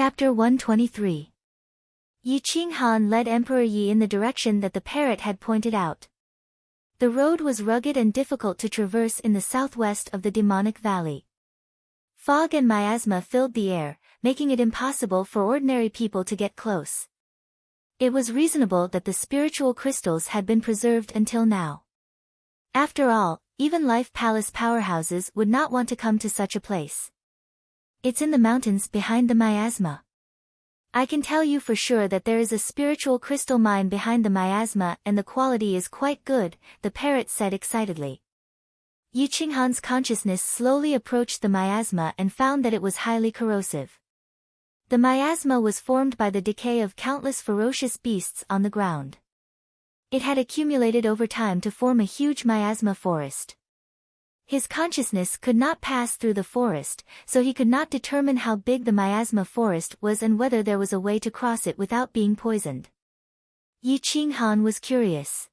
Chapter 123. Yi Qinghan led Emperor Yi in the direction that the parrot had pointed out. The road was rugged and difficult to traverse in the southwest of the demonic valley. Fog and miasma filled the air, making it impossible for ordinary people to get close. It was reasonable that the spiritual crystals had been preserved until now. After all, even Life Palace powerhouses would not want to come to such a place. It's in the mountains behind the miasma. I can tell you for sure that there is a spiritual crystal mine behind the miasma and the quality is quite good, the parrot said excitedly. Yi Qinghan's consciousness slowly approached the miasma and found that it was highly corrosive. The miasma was formed by the decay of countless ferocious beasts on the ground. It had accumulated over time to form a huge miasma forest. His consciousness could not pass through the forest, so he could not determine how big the miasma forest was and whether there was a way to cross it without being poisoned. Yi Qinghan was curious.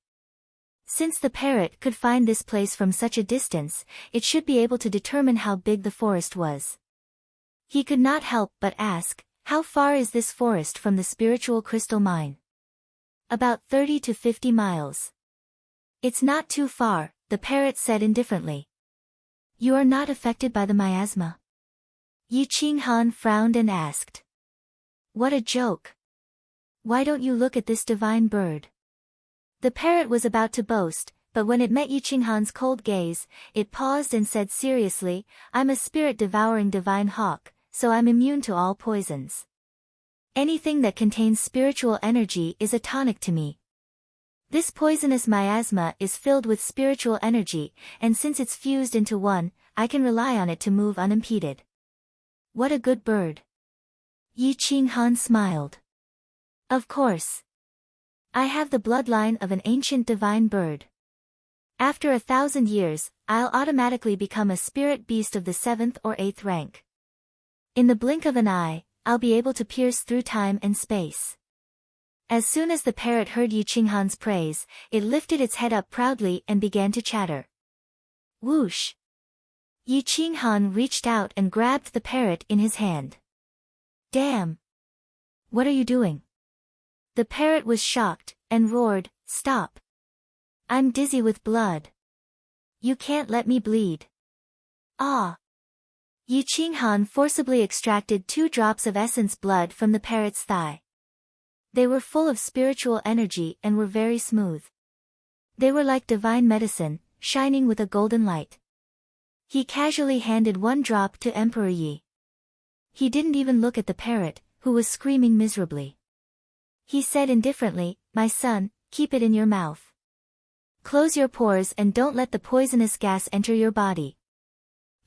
Since the parrot could find this place from such a distance, it should be able to determine how big the forest was. He could not help but ask, how far is this forest from the spiritual crystal mine? About 30 to 50 miles. It's not too far, the parrot said indifferently. You are not affected by the miasma? Yi Qinghan frowned and asked. What a joke. Why don't you look at this divine bird? The parrot was about to boast, but when it met Yi Qinghan's cold gaze, it paused and said seriously, I'm a spirit-devouring divine hawk, so I'm immune to all poisons. Anything that contains spiritual energy is a tonic to me. This poisonous miasma is filled with spiritual energy, and since it's fused into one, I can rely on it to move unimpeded. What a good bird. Yi Qinghan smiled. Of course. I have the bloodline of an ancient divine bird. After 1,000 years, I'll automatically become a spirit beast of the 7th or 8th rank. In the blink of an eye, I'll be able to pierce through time and space. As soon as the parrot heard Yi Qinghan's praise, it lifted its head up proudly and began to chatter. Whoosh! Yi Qinghan reached out and grabbed the parrot in his hand. Damn! What are you doing? The parrot was shocked, and roared, Stop! I'm dizzy with blood. You can't let me bleed. Ah! Yi Qinghan forcibly extracted 2 drops of essence blood from the parrot's thigh. They were full of spiritual energy and were very smooth. They were like divine medicine, shining with a golden light. He casually handed 1 drop to Emperor Yi. He didn't even look at the parrot, who was screaming miserably. He said indifferently, My son, keep it in your mouth. Close your pores and don't let the poisonous gas enter your body.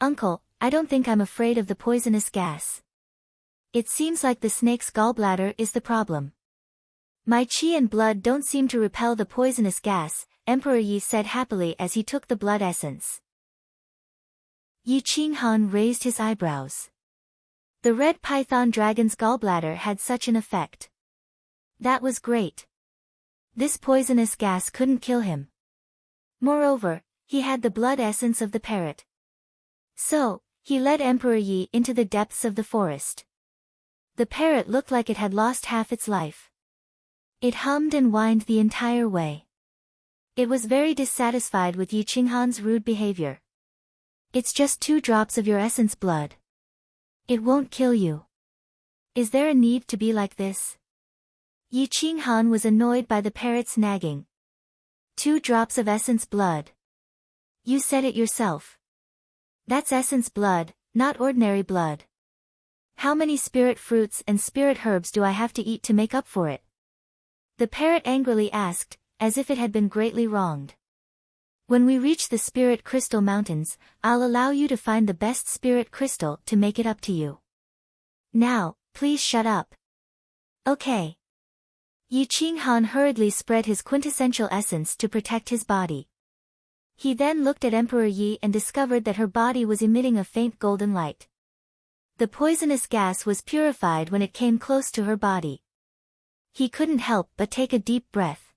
Uncle, I don't think I'm afraid of the poisonous gas. It seems like the snake's gallbladder is the problem. My qi and blood don't seem to repel the poisonous gas, Emperor Yi said happily as he took the blood essence. Yi Qinghan raised his eyebrows. The red python dragon's gallbladder had such an effect. That was great. This poisonous gas couldn't kill him. Moreover, he had the blood essence of the parrot. So, he led Emperor Yi into the depths of the forest. The parrot looked like it had lost half its life. It hummed and whined the entire way. It was very dissatisfied with Yi Qinghan's rude behavior. It's just 2 drops of your essence blood. It won't kill you. Is there a need to be like this? Yi Qinghan was annoyed by the parrot's nagging. 2 drops of essence blood. You said it yourself. That's essence blood, not ordinary blood. How many spirit fruits and spirit herbs do I have to eat to make up for it? The parrot angrily asked, as if it had been greatly wronged. When we reach the Spirit Crystal Mountains, I'll allow you to find the best spirit crystal to make it up to you. Now, please shut up. Okay. Yi Qinghan hurriedly spread his quintessential essence to protect his body. He then looked at Emperor Yi and discovered that her body was emitting a faint golden light. The poisonous gas was purified when it came close to her body. He couldn't help but take a deep breath.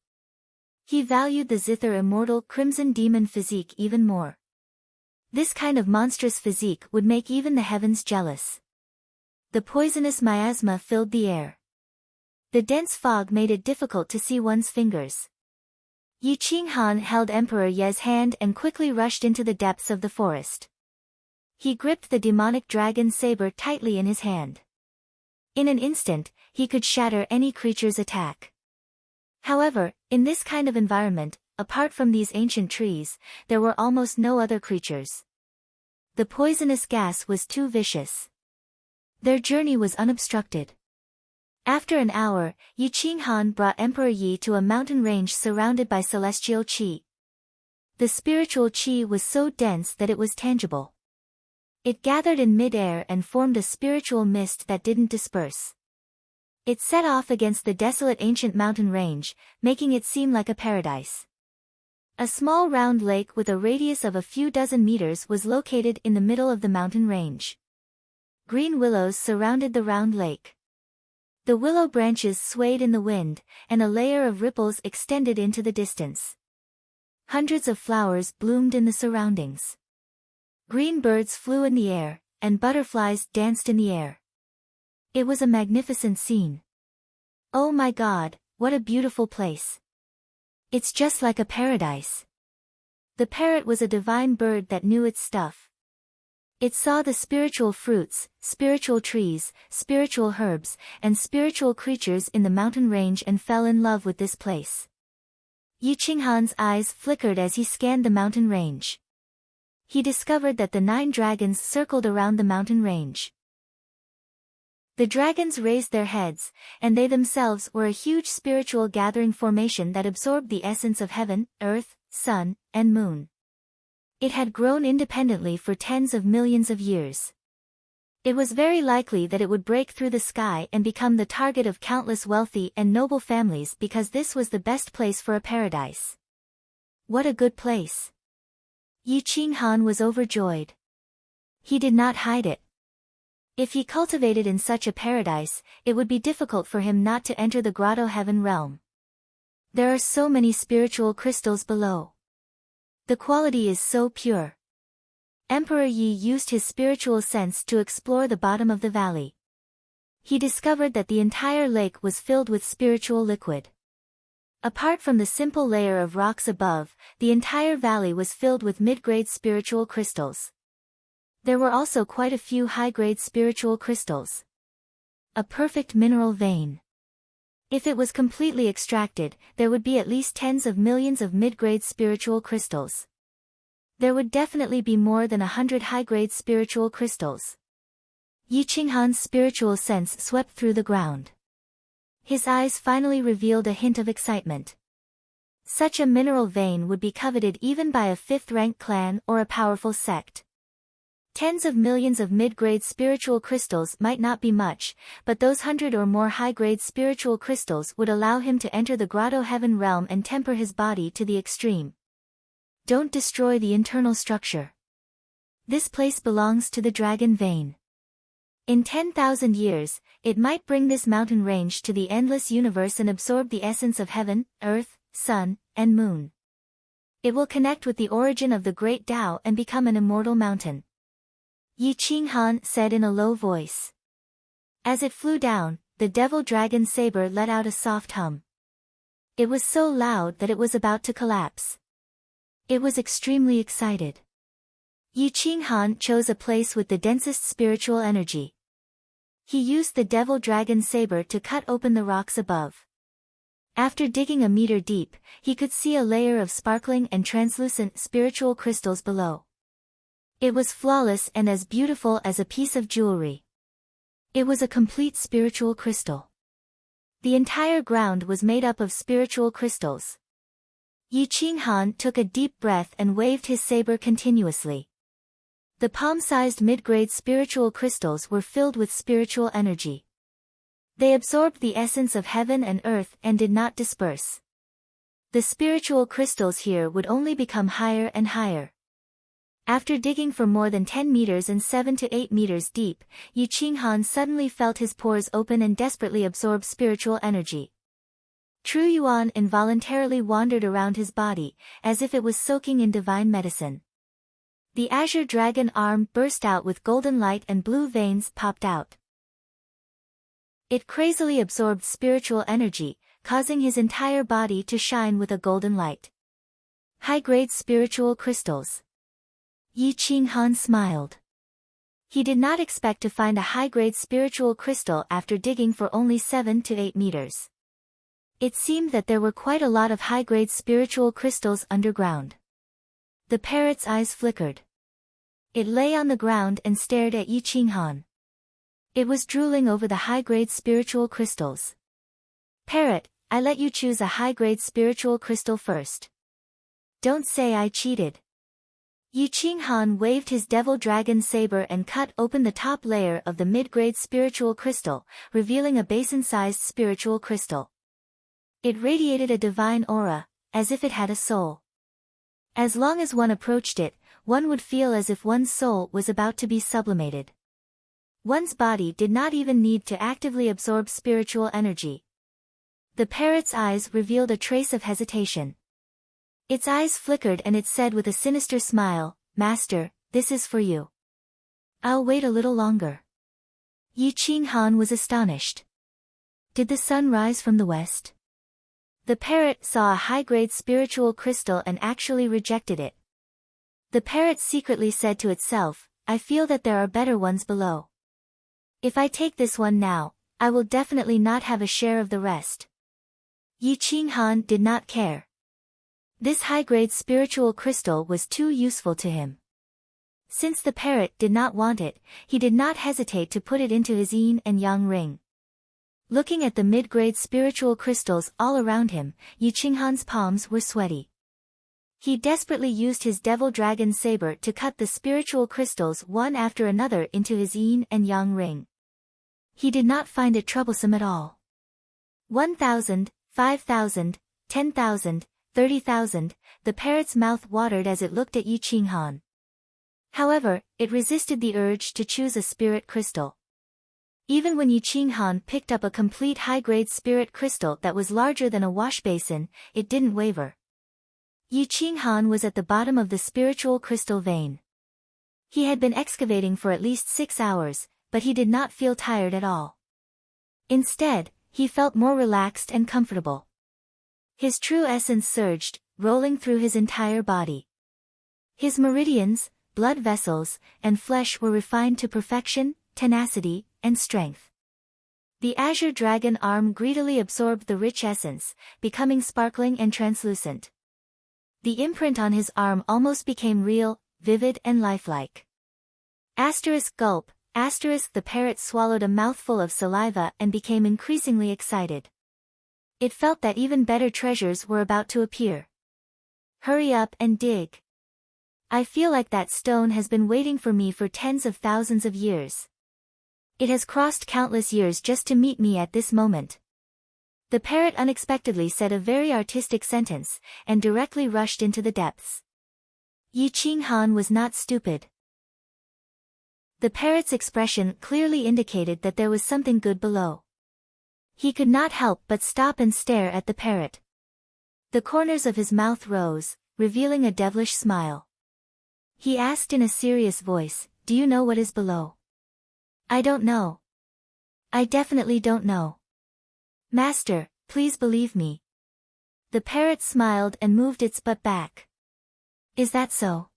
He valued the zither immortal crimson demon physique even more. This kind of monstrous physique would make even the heavens jealous. The poisonous miasma filled the air. The dense fog made it difficult to see one's fingers. Yi Qinghan held Emperor Ye's hand and quickly rushed into the depths of the forest. He gripped the demonic dragon saber tightly in his hand. In an instant, he could shatter any creature's attack. However, in this kind of environment, apart from these ancient trees, there were almost no other creatures. The poisonous gas was too vicious. Their journey was unobstructed. After an hour, Yi Qinghan brought Emperor Yi to a mountain range surrounded by celestial qi. The spiritual qi was so dense that it was tangible. It gathered in mid-air and formed a spiritual mist that didn't disperse. It set off against the desolate ancient mountain range, making it seem like a paradise. A small round lake with a radius of a few dozen meters was located in the middle of the mountain range. Green willows surrounded the round lake. The willow branches swayed in the wind, and a layer of ripples extended into the distance. Hundreds of flowers bloomed in the surroundings. Green birds flew in the air, and butterflies danced in the air. It was a magnificent scene. Oh my God, what a beautiful place. It's just like a paradise. The parrot was a divine bird that knew its stuff. It saw the spiritual fruits, spiritual trees, spiritual herbs, and spiritual creatures in the mountain range and fell in love with this place. Yi Qinghan's eyes flickered as he scanned the mountain range. He discovered that the 9 dragons circled around the mountain range. The dragons raised their heads, and they themselves were a huge spiritual gathering formation that absorbed the essence of heaven, earth, sun, and moon. It had grown independently for tens of millions of years. It was very likely that it would break through the sky and become the target of countless wealthy and noble families because this was the best place for a paradise. What a good place! Yi Qinghan was overjoyed. He did not hide it. If he cultivated in such a paradise, it would be difficult for him not to enter the grotto heaven realm. There are so many spiritual crystals below. The quality is so pure. Emperor Yi used his spiritual sense to explore the bottom of the valley. He discovered that the entire lake was filled with spiritual liquid. Apart from the simple layer of rocks above, the entire valley was filled with mid-grade spiritual crystals. There were also quite a few high-grade spiritual crystals. A perfect mineral vein. If it was completely extracted, there would be at least tens of millions of mid-grade spiritual crystals. There would definitely be more than 100 high-grade spiritual crystals. Yi Qinghan's spiritual sense swept through the ground. His eyes finally revealed a hint of excitement. Such a mineral vein would be coveted even by a 5th-rank clan or a powerful sect. Tens of millions of mid-grade spiritual crystals might not be much, but those 100 or more high-grade spiritual crystals would allow him to enter the grotto heaven realm and temper his body to the extreme. Don't destroy the internal structure. This place belongs to the dragon vein. In 10,000 years, it might bring this mountain range to the endless universe and absorb the essence of heaven, earth, sun, and moon. It will connect with the origin of the great Tao and become an immortal mountain. Yi Qinghan said in a low voice. As it flew down, the devil dragon saber let out a soft hum. It was so loud that it was about to collapse. It was extremely excited. Yi Qinghan chose a place with the densest spiritual energy. He used the devil dragon saber to cut open the rocks above. After digging a meter deep, he could see a layer of sparkling and translucent spiritual crystals below. It was flawless and as beautiful as a piece of jewelry. It was a complete spiritual crystal. The entire ground was made up of spiritual crystals. Yi Qinghan took a deep breath and waved his saber continuously. The palm-sized mid-grade spiritual crystals were filled with spiritual energy. They absorbed the essence of heaven and earth and did not disperse. The spiritual crystals here would only become higher and higher. After digging for more than 10 meters and 7 to 8 meters deep, Yi Qinghan suddenly felt his pores open and desperately absorb spiritual energy. True Yuan involuntarily wandered around his body, as if it was soaking in divine medicine. The azure dragon arm burst out with golden light and blue veins popped out. It crazily absorbed spiritual energy, causing his entire body to shine with a golden light. High-grade spiritual crystals. Yi Qinghan smiled. He did not expect to find a high-grade spiritual crystal after digging for only 7 to 8 meters. It seemed that there were quite a lot of high-grade spiritual crystals underground. The parrot's eyes flickered. It lay on the ground and stared at Yi Qinghan. It was drooling over the high-grade spiritual crystals. Parrot, I let you choose a high-grade spiritual crystal first. Don't say I cheated. Yi Qinghan waved his devil dragon saber and cut open the top layer of the mid-grade spiritual crystal, revealing a basin-sized spiritual crystal. It radiated a divine aura, as if it had a soul. As long as one approached it, one would feel as if one's soul was about to be sublimated. One's body did not even need to actively absorb spiritual energy. The parrot's eyes revealed a trace of hesitation. Its eyes flickered and it said with a sinister smile, Master, this is for you. I'll wait a little longer. Yi Qinghan was astonished. Did the sun rise from the west? The parrot saw a high-grade spiritual crystal and actually rejected it. The parrot secretly said to itself, I feel that there are better ones below. If I take this one now, I will definitely not have a share of the rest. Yi Qinghan did not care. This high-grade spiritual crystal was too useful to him. Since the parrot did not want it, he did not hesitate to put it into his yin and yang ring. Looking at the mid-grade spiritual crystals all around him, Yi Qinghan's palms were sweaty. He desperately used his devil dragon saber to cut the spiritual crystals one after another into his yin and yang ring. He did not find it troublesome at all. 1,000, 5,000, 10,000, 30,000, the parrot's mouth watered as it looked at Yi Qinghan. However, it resisted the urge to choose a spirit crystal. Even when Yi Qinghan picked up a complete high-grade spirit crystal that was larger than a wash basin, it didn't waver. Yi Qinghan was at the bottom of the spiritual crystal vein. He had been excavating for at least 6 hours, but he did not feel tired at all. Instead, he felt more relaxed and comfortable. His true essence surged, rolling through his entire body. His meridians, blood vessels, and flesh were refined to perfection, tenacity, and strength. The azure dragon arm greedily absorbed the rich essence, becoming sparkling and translucent. The imprint on his arm almost became real, vivid and lifelike. Gulp, the parrot swallowed a mouthful of saliva and became increasingly excited. It felt that even better treasures were about to appear. Hurry up and dig. I feel like that stone has been waiting for me for tens of thousands of years. It has crossed countless years just to meet me at this moment. The parrot unexpectedly said a very artistic sentence, and directly rushed into the depths. Yi Qinghan was not stupid. The parrot's expression clearly indicated that there was something good below. He could not help but stop and stare at the parrot. The corners of his mouth rose, revealing a devilish smile. He asked in a serious voice, Do you know what is below? I don't know. I definitely don't know. Master, please believe me. The parrot smiled and moved its butt back. Is that so?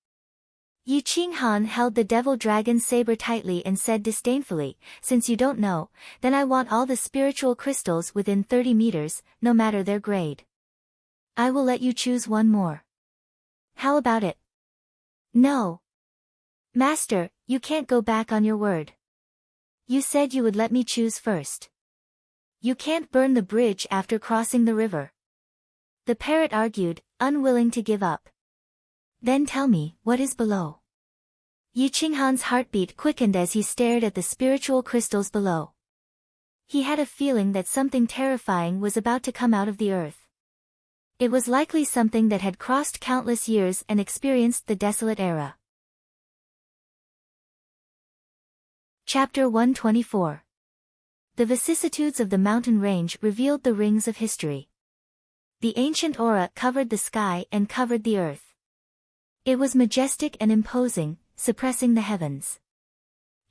Yi Qinghan held the devil dragon saber tightly and said disdainfully, Since you don't know, then I want all the spiritual crystals within 30 meters, no matter their grade. I will let you choose one more. How about it? No. Master, you can't go back on your word. You said you would let me choose first. You can't burn the bridge after crossing the river. The parrot argued, unwilling to give up. Then tell me, what is below? Yi Qinghan's heartbeat quickened as he stared at the spiritual crystals below. He had a feeling that something terrifying was about to come out of the earth. It was likely something that had crossed countless years and experienced the desolate era. Chapter 124. The vicissitudes of the mountain range revealed the rings of history. The ancient aura covered the sky and covered the earth. It was majestic and imposing, suppressing the heavens.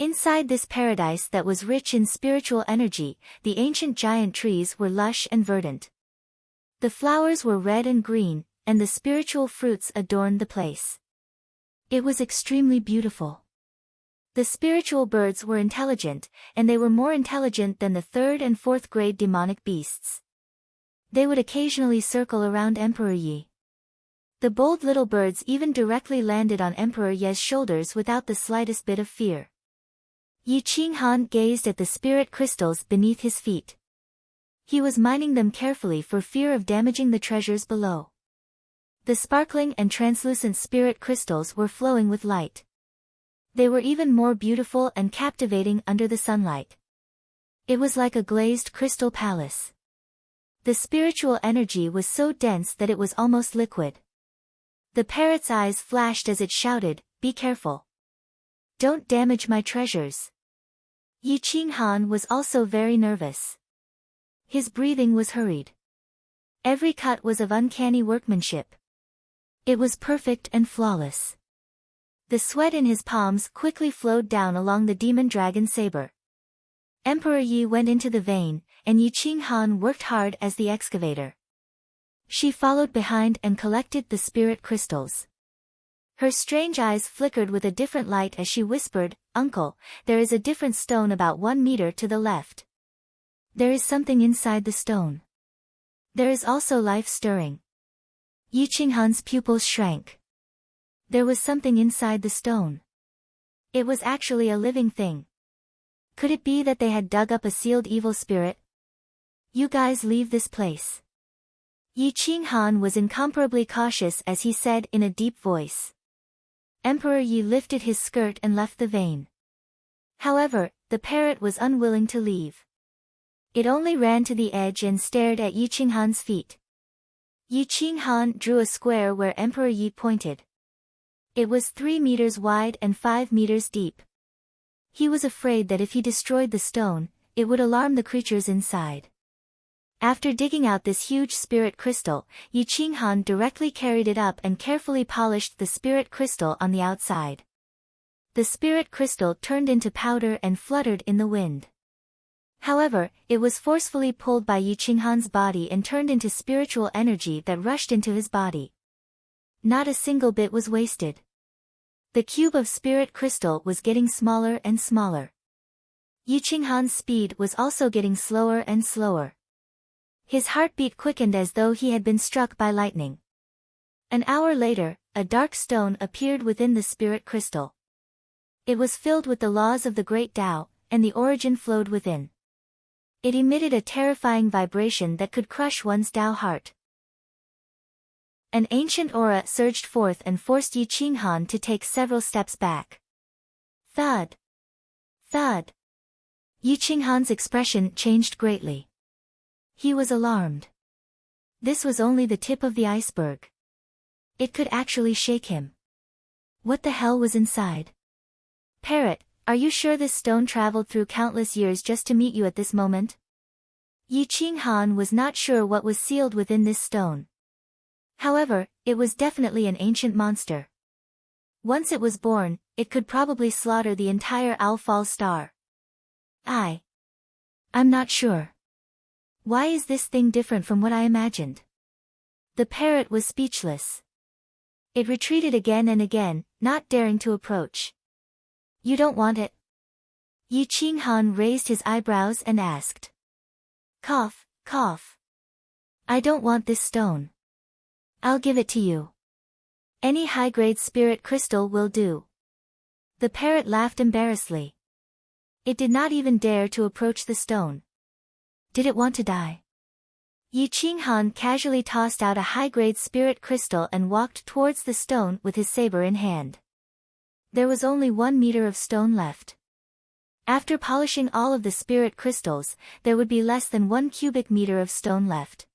Inside this paradise that was rich in spiritual energy, the ancient giant trees were lush and verdant. The flowers were red and green, and the spiritual fruits adorned the place. It was extremely beautiful. The spiritual birds were intelligent, and they were more intelligent than the 3rd and 4th grade demonic beasts. They would occasionally circle around Emperor Yi. The bold little birds even directly landed on Emperor Ye's shoulders without the slightest bit of fear. Yi Qinghan gazed at the spirit crystals beneath his feet. He was mining them carefully for fear of damaging the treasures below. The sparkling and translucent spirit crystals were flowing with light. They were even more beautiful and captivating under the sunlight. It was like a glazed crystal palace. The spiritual energy was so dense that it was almost liquid. The parrot's eyes flashed as it shouted, "Be careful. Don't damage my treasures." Yi Qinghan was also very nervous. His breathing was hurried. Every cut was of uncanny workmanship. It was perfect and flawless. The sweat in his palms quickly flowed down along the demon dragon saber. Emperor Yi went into the vein, and Yi Qinghan worked hard as the excavator. She followed behind and collected the spirit crystals. Her strange eyes flickered with a different light as she whispered, "Uncle, there is a different stone about 1 meter to the left. There is something inside the stone. There is also life stirring." Yi Qinghan's pupils shrank. There was something inside the stone. It was actually a living thing. Could it be that they had dug up a sealed evil spirit? "You guys leave this place." Yi Qinghan was incomparably cautious as he said in a deep voice. Emperor Yi lifted his skirt and left the vein. However, the parrot was unwilling to leave. It only ran to the edge and stared at Yi Qinghan's feet. Yi Qinghan drew a square where Emperor Yi pointed. It was 3 meters wide and 5 meters deep. He was afraid that if he destroyed the stone, it would alarm the creatures inside. After digging out this huge spirit crystal, Yi Qinghan directly carried it up and carefully polished the spirit crystal on the outside. The spirit crystal turned into powder and fluttered in the wind. However, it was forcefully pulled by Yi Qinghan's body and turned into spiritual energy that rushed into his body. Not a single bit was wasted. The cube of spirit crystal was getting smaller and smaller. Yi Qinghan's speed was also getting slower and slower. His heartbeat quickened as though he had been struck by lightning. An hour later, a dark stone appeared within the spirit crystal. It was filled with the laws of the great Tao, and the origin flowed within. It emitted a terrifying vibration that could crush one's Tao heart. An ancient aura surged forth and forced Yi Qinghan to take several steps back. Thud! Thud! Yi Qinghan's expression changed greatly. He was alarmed. This was only the tip of the iceberg. It could actually shake him. What the hell was inside? "Parrot, are you sure this stone traveled through countless years just to meet you at this moment?" Yi Qinghan was not sure what was sealed within this stone. However, it was definitely an ancient monster. Once it was born, it could probably slaughter the entire Owlfall star. I'm not sure. Why is this thing different from what I imagined? The parrot was speechless. It retreated again and again, not daring to approach. "You don't want it?" Yi Qinghan raised his eyebrows and asked. Cough, cough. "I don't want this stone. I'll give it to you. Any high-grade spirit crystal will do." The parrot laughed embarrassedly. It did not even dare to approach the stone. Did it want to die? Yi Qinghan casually tossed out a high-grade spirit crystal and walked towards the stone with his saber in hand. There was only 1 meter of stone left. After polishing all of the spirit crystals, there would be less than 1 cubic meter of stone left.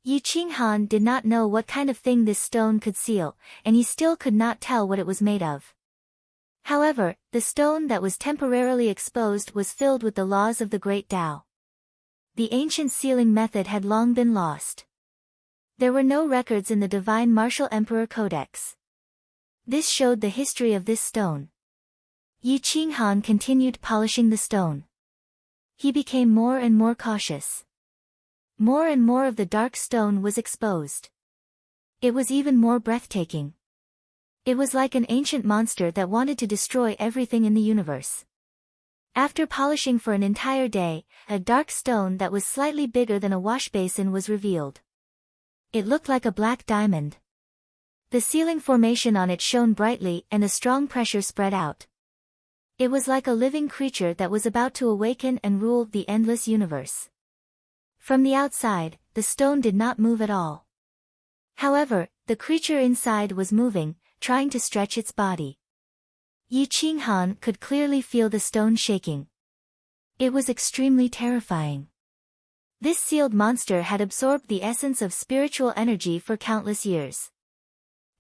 Yi Qinghan did not know what kind of thing this stone could seal, and he still could not tell what it was made of. However, the stone that was temporarily exposed was filled with the laws of the Great Tao. The ancient sealing method had long been lost. There were no records in the Divine Martial Emperor Codex. This showed the history of this stone. Yi Qinghan continued polishing the stone. He became more and more cautious. More and more of the dark stone was exposed. It was even more breathtaking. It was like an ancient monster that wanted to destroy everything in the universe. After polishing for an entire day, a dark stone that was slightly bigger than a wash basin was revealed. It looked like a black diamond. The ceiling formation on it shone brightly and a strong pressure spread out. It was like a living creature that was about to awaken and rule the endless universe. From the outside, the stone did not move at all. However, the creature inside was moving, trying to stretch its body. Yi Qinghan could clearly feel the stone shaking. It was extremely terrifying. This sealed monster had absorbed the essence of spiritual energy for countless years.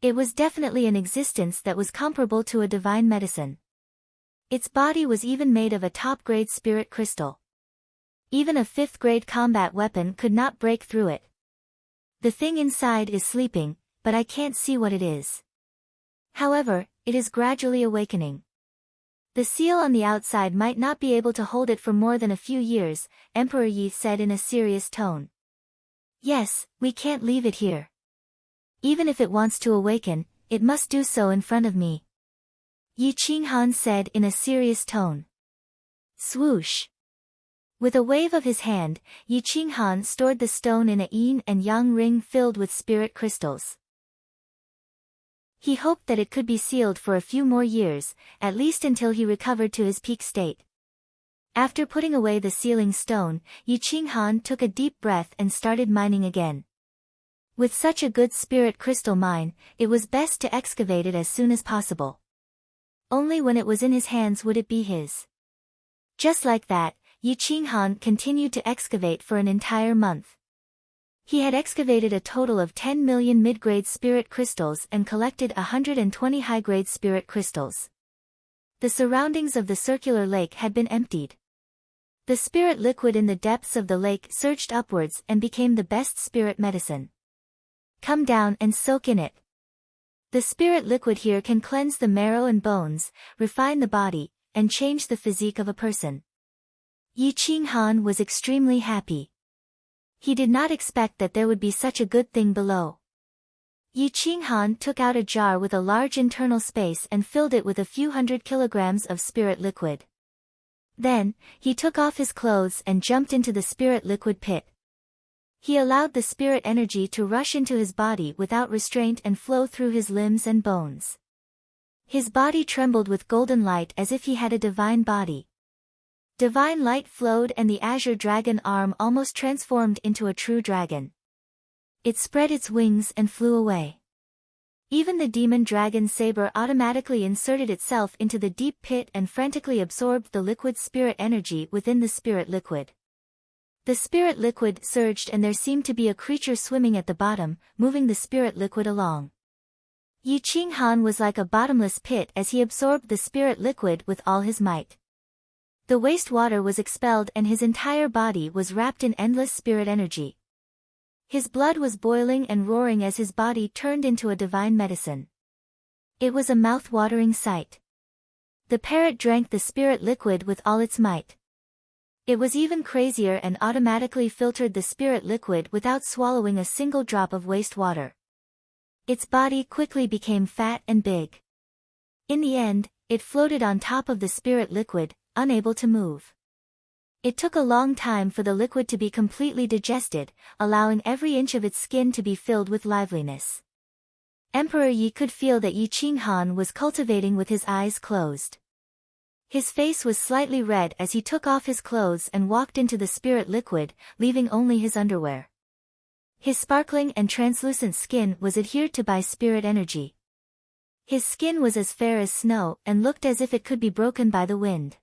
It was definitely an existence that was comparable to a divine medicine. Its body was even made of a top-grade spirit crystal. Even a 5th-grade combat weapon could not break through it. The thing inside is sleeping, but I can't see what it is. However, it is gradually awakening. The seal on the outside might not be able to hold it for more than a few years, Emperor Yi said in a serious tone. Yes, we can't leave it here. Even if it wants to awaken, it must do so in front of me. Yi Qinghan said in a serious tone. Swoosh. With a wave of his hand, Yi Qinghan stored the stone in a yin and yang ring filled with spirit crystals. He hoped that it could be sealed for a few more years, at least until he recovered to his peak state. After putting away the sealing stone, Yi Qinghan took a deep breath and started mining again. With such a good spirit crystal mine, it was best to excavate it as soon as possible. Only when it was in his hands would it be his. Just like that, Yi Qinghan continued to excavate for an entire month. He had excavated a total of 10 million mid-grade spirit crystals and collected 120 high-grade spirit crystals. The surroundings of the circular lake had been emptied. The spirit liquid in the depths of the lake surged upwards and became the best spirit medicine. Come down and soak in it. The spirit liquid here can cleanse the marrow and bones, refine the body, and change the physique of a person. Yi Qinghan was extremely happy. He did not expect that there would be such a good thing below. Yi Qinghan took out a jar with a large internal space and filled it with a few hundred kilograms of spirit liquid. Then, he took off his clothes and jumped into the spirit liquid pit. He allowed the spirit energy to rush into his body without restraint and flow through his limbs and bones. His body trembled with golden light as if he had a divine body. Divine light flowed and the azure dragon arm almost transformed into a true dragon. It spread its wings and flew away. Even the demon dragon saber automatically inserted itself into the deep pit and frantically absorbed the liquid spirit energy within the spirit liquid. The spirit liquid surged and there seemed to be a creature swimming at the bottom, moving the spirit liquid along. Yi Qinghan was like a bottomless pit as he absorbed the spirit liquid with all his might. The waste water was expelled and his entire body was wrapped in endless spirit energy. His blood was boiling and roaring as his body turned into a divine medicine. It was a mouth-watering sight. The parrot drank the spirit liquid with all its might. It was even crazier and automatically filtered the spirit liquid without swallowing a single drop of waste water. Its body quickly became fat and big. In the end, it floated on top of the spirit liquid, unable to move. It took a long time for the liquid to be completely digested, allowing every inch of its skin to be filled with liveliness. Emperor Yi could feel that Yi Qinghan was cultivating with his eyes closed. His face was slightly red as he took off his clothes and walked into the spirit liquid, leaving only his underwear. His sparkling and translucent skin was adhered to by spirit energy. His skin was as fair as snow and looked as if it could be broken by the wind.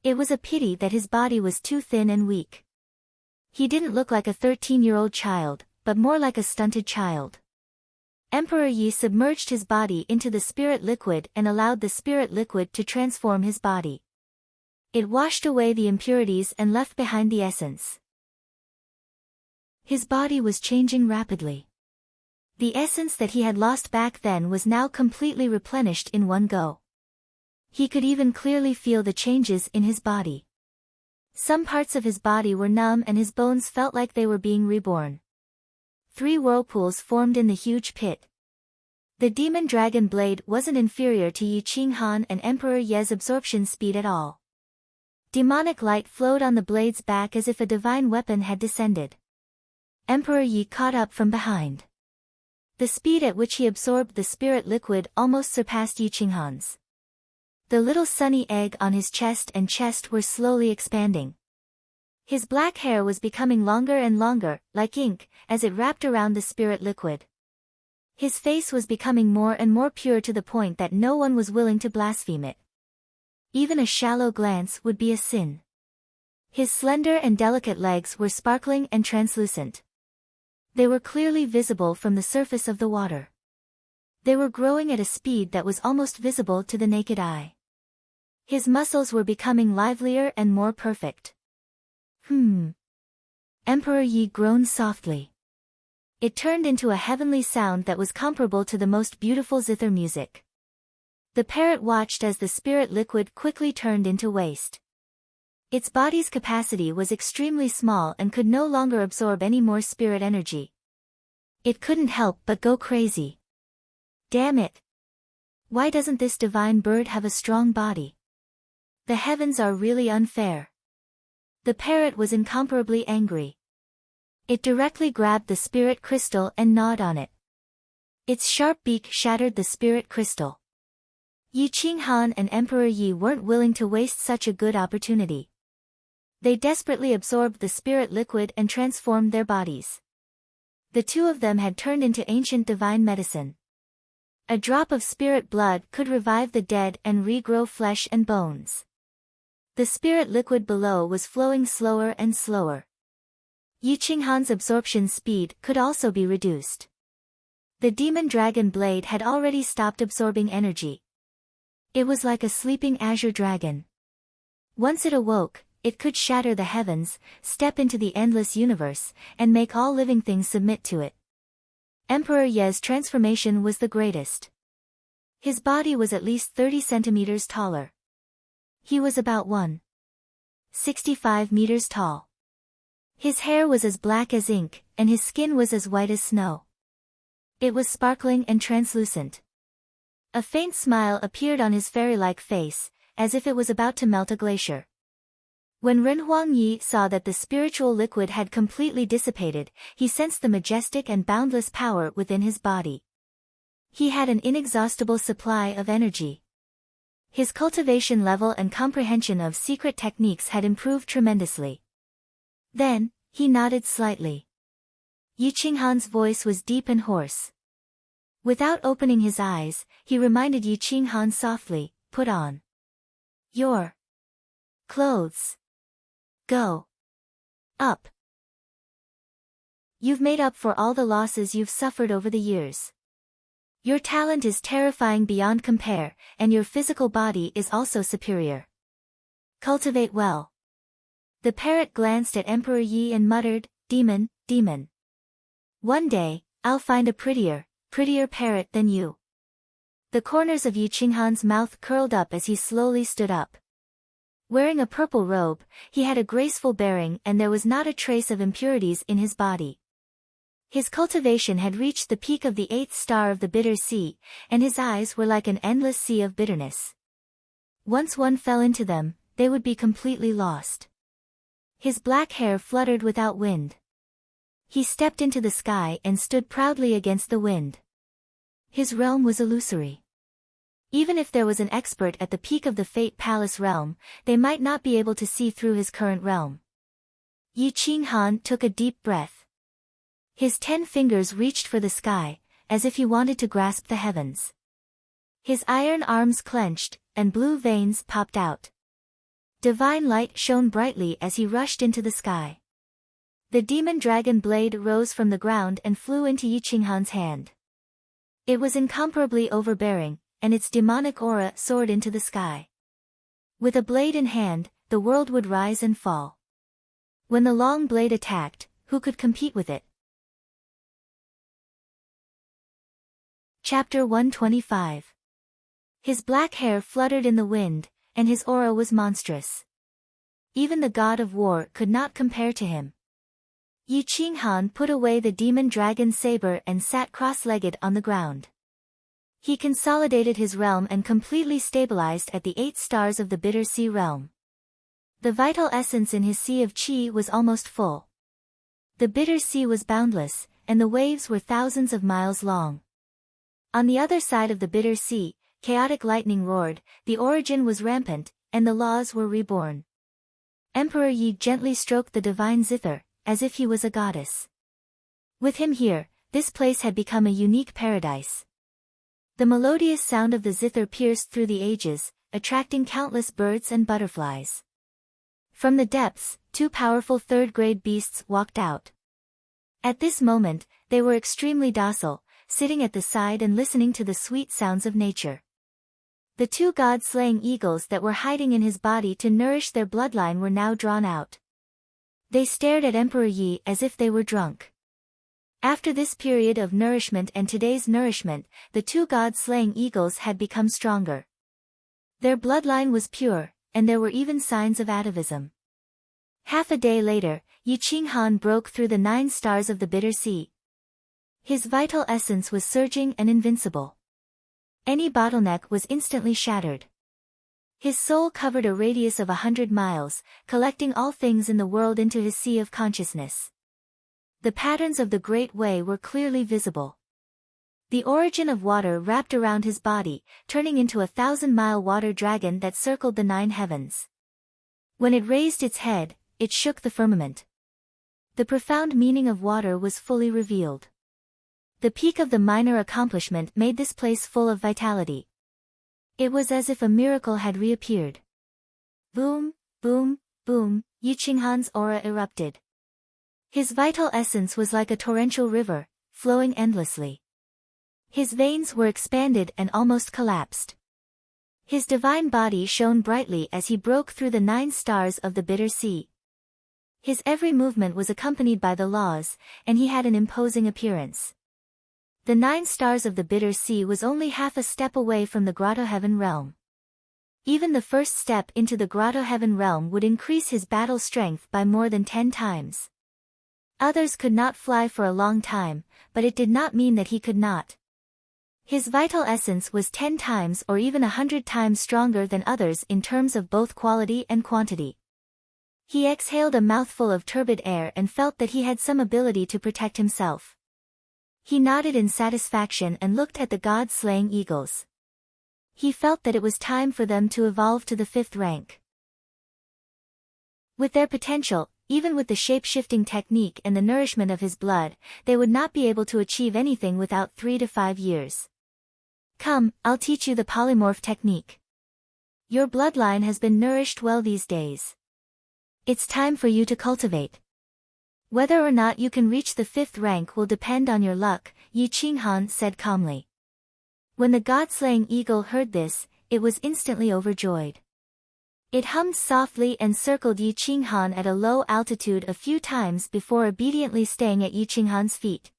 It was a pity that his body was too thin and weak. He didn't look like a 13-year-old child, but more like a stunted child. Emperor Yi submerged his body into the spirit liquid and allowed the spirit liquid to transform his body. It washed away the impurities and left behind the essence. His body was changing rapidly. The essence that he had lost back then was now completely replenished in one go. He could even clearly feel the changes in his body. Some parts of his body were numb and his bones felt like they were being reborn. 3 whirlpools formed in the huge pit. The demon dragon blade wasn't inferior to Yi Qinghan and Emperor Ye's absorption speed at all. Demonic light flowed on the blade's back as if a divine weapon had descended. Emperor Yi caught up from behind. The speed at which he absorbed the spirit liquid almost surpassed Yi Qinghan's. The little sunny egg on his chest and chest were slowly expanding. His black hair was becoming longer and longer, like ink, as it wrapped around the spirit liquid. His face was becoming more and more pure to the point that no one was willing to blaspheme it. Even a shallow glance would be a sin. His slender and delicate legs were sparkling and translucent. They were clearly visible from the surface of the water. They were growing at a speed that was almost visible to the naked eye. His muscles were becoming livelier and more perfect. Emperor Yi groaned softly. It turned into a heavenly sound that was comparable to the most beautiful zither music. The parrot watched as the spirit liquid quickly turned into waste. Its body's capacity was extremely small and could no longer absorb any more spirit energy. It couldn't help but go crazy. Damn it! Why doesn't this divine bird have a strong body? The heavens are really unfair. The parrot was incomparably angry. It directly grabbed the spirit crystal and gnawed on it. Its sharp beak shattered the spirit crystal. Yi Qinghan and Emperor Yi weren't willing to waste such a good opportunity. They desperately absorbed the spirit liquid and transformed their bodies. The 2 of them had turned into ancient divine medicine. A drop of spirit blood could revive the dead and regrow flesh and bones. The spirit liquid below was flowing slower and slower. Yi Qinghan's absorption speed could also be reduced. The demon dragon blade had already stopped absorbing energy. It was like a sleeping azure dragon. Once it awoke, it could shatter the heavens, step into the endless universe, and make all living things submit to it. Emperor Ye's transformation was the greatest. His body was at least 30 centimeters taller. He was about 1.65 meters tall. His hair was as black as ink, and his skin was as white as snow. It was sparkling and translucent. A faint smile appeared on his fairy-like face, as if it was about to melt a glacier. When Ren Huangyi saw that the spiritual liquid had completely dissipated, he sensed the majestic and boundless power within his body. He had an inexhaustible supply of energy. His cultivation level and comprehension of secret techniques had improved tremendously. Then, he nodded slightly. Yi Qinghan's voice was deep and hoarse. Without opening his eyes, he reminded Yi Qinghan softly, "Put on your clothes. Go up. You've made up for all the losses you've suffered over the years. Your talent is terrifying beyond compare, and your physical body is also superior. Cultivate well." The parrot glanced at Emperor Yi and muttered, "Demon, demon. One day, I'll find a prettier parrot than you." The corners of Yi Qinghan's mouth curled up as he slowly stood up. Wearing a purple robe, he had a graceful bearing and there was not a trace of impurities in his body. His cultivation had reached the peak of the 8th star of the bitter sea, and his eyes were like an endless sea of bitterness. Once one fell into them, they would be completely lost. His black hair fluttered without wind. He stepped into the sky and stood proudly against the wind. His realm was illusory. Even if there was an expert at the peak of the Fate Palace realm, they might not be able to see through his current realm. Yi Qinghan took a deep breath. His 10 fingers reached for the sky, as if he wanted to grasp the heavens. His iron arms clenched, and blue veins popped out. Divine light shone brightly as he rushed into the sky. The demon dragon blade rose from the ground and flew into Yi Qinghan's hand. It was incomparably overbearing, and its demonic aura soared into the sky. With a blade in hand, the world would rise and fall. When the long blade attacked, who could compete with it? Chapter 125. His black hair fluttered in the wind, and his aura was monstrous. Even the god of war could not compare to him. Yi Qinghan put away the demon dragon saber and sat cross-legged on the ground. He consolidated his realm and completely stabilized at the 8 stars of the Bitter Sea realm. The vital essence in his sea of qi was almost full. The Bitter Sea was boundless, and the waves were thousands of miles long. On the other side of the Bitter Sea, chaotic lightning roared, the origin was rampant, and the laws were reborn. Emperor Yi gently stroked the divine zither, as if he was a goddess. With him here, this place had become a unique paradise. The melodious sound of the zither pierced through the ages, attracting countless birds and butterflies. From the depths, 2 powerful third-grade beasts walked out. At this moment, they were extremely docile, sitting at the side and listening to the sweet sounds of nature. The 2 god-slaying eagles that were hiding in his body to nourish their bloodline were now drawn out. They stared at Emperor Yi as if they were drunk. After this period of nourishment and today's nourishment, the 2 god-slaying eagles had become stronger. Their bloodline was pure, and there were even signs of atavism. Half a day later, Yi Qinghan broke through the 9 stars of the Bitter Sea. His vital essence was surging and invincible. Any bottleneck was instantly shattered. His soul covered a radius of 100 miles, collecting all things in the world into his sea of consciousness. The patterns of the Great Way were clearly visible. The origin of water wrapped around his body, turning into a 1,000-mile water dragon that circled the 9 heavens. When it raised its head, it shook the firmament. The profound meaning of water was fully revealed. The peak of the minor accomplishment made this place full of vitality. It was as if a miracle had reappeared. Boom, boom, boom, Yi Qinghan's aura erupted. His vital essence was like a torrential river, flowing endlessly. His veins were expanded and almost collapsed. His divine body shone brightly as he broke through the 9 stars of the Bitter Sea. His every movement was accompanied by the laws, and he had an imposing appearance. The 9 stars of the Bitter Sea was only half a step away from the Grotto Heaven realm. Even the first step into the Grotto Heaven realm would increase his battle strength by more than 10 times. Others could not fly for a long time, but it did not mean that he could not. His vital essence was 10 times or even 100 times stronger than others in terms of both quality and quantity. He exhaled a mouthful of turbid air and felt that he had some ability to protect himself. He nodded in satisfaction and looked at the god-slaying eagles. He felt that it was time for them to evolve to the 5th rank. With their potential, even with the shape-shifting technique and the nourishment of his blood, they would not be able to achieve anything without 3 to 5 years. Come, I'll teach you the polymorph technique. Your bloodline has been nourished well these days. It's time for you to cultivate. Whether or not you can reach the 5th rank will depend on your luck, Yi Qinghan said calmly. When the god-slaying eagle heard this, it was instantly overjoyed. It hummed softly and circled Yi Qinghan at a low altitude a few times before obediently staying at Yi Qinghan's feet.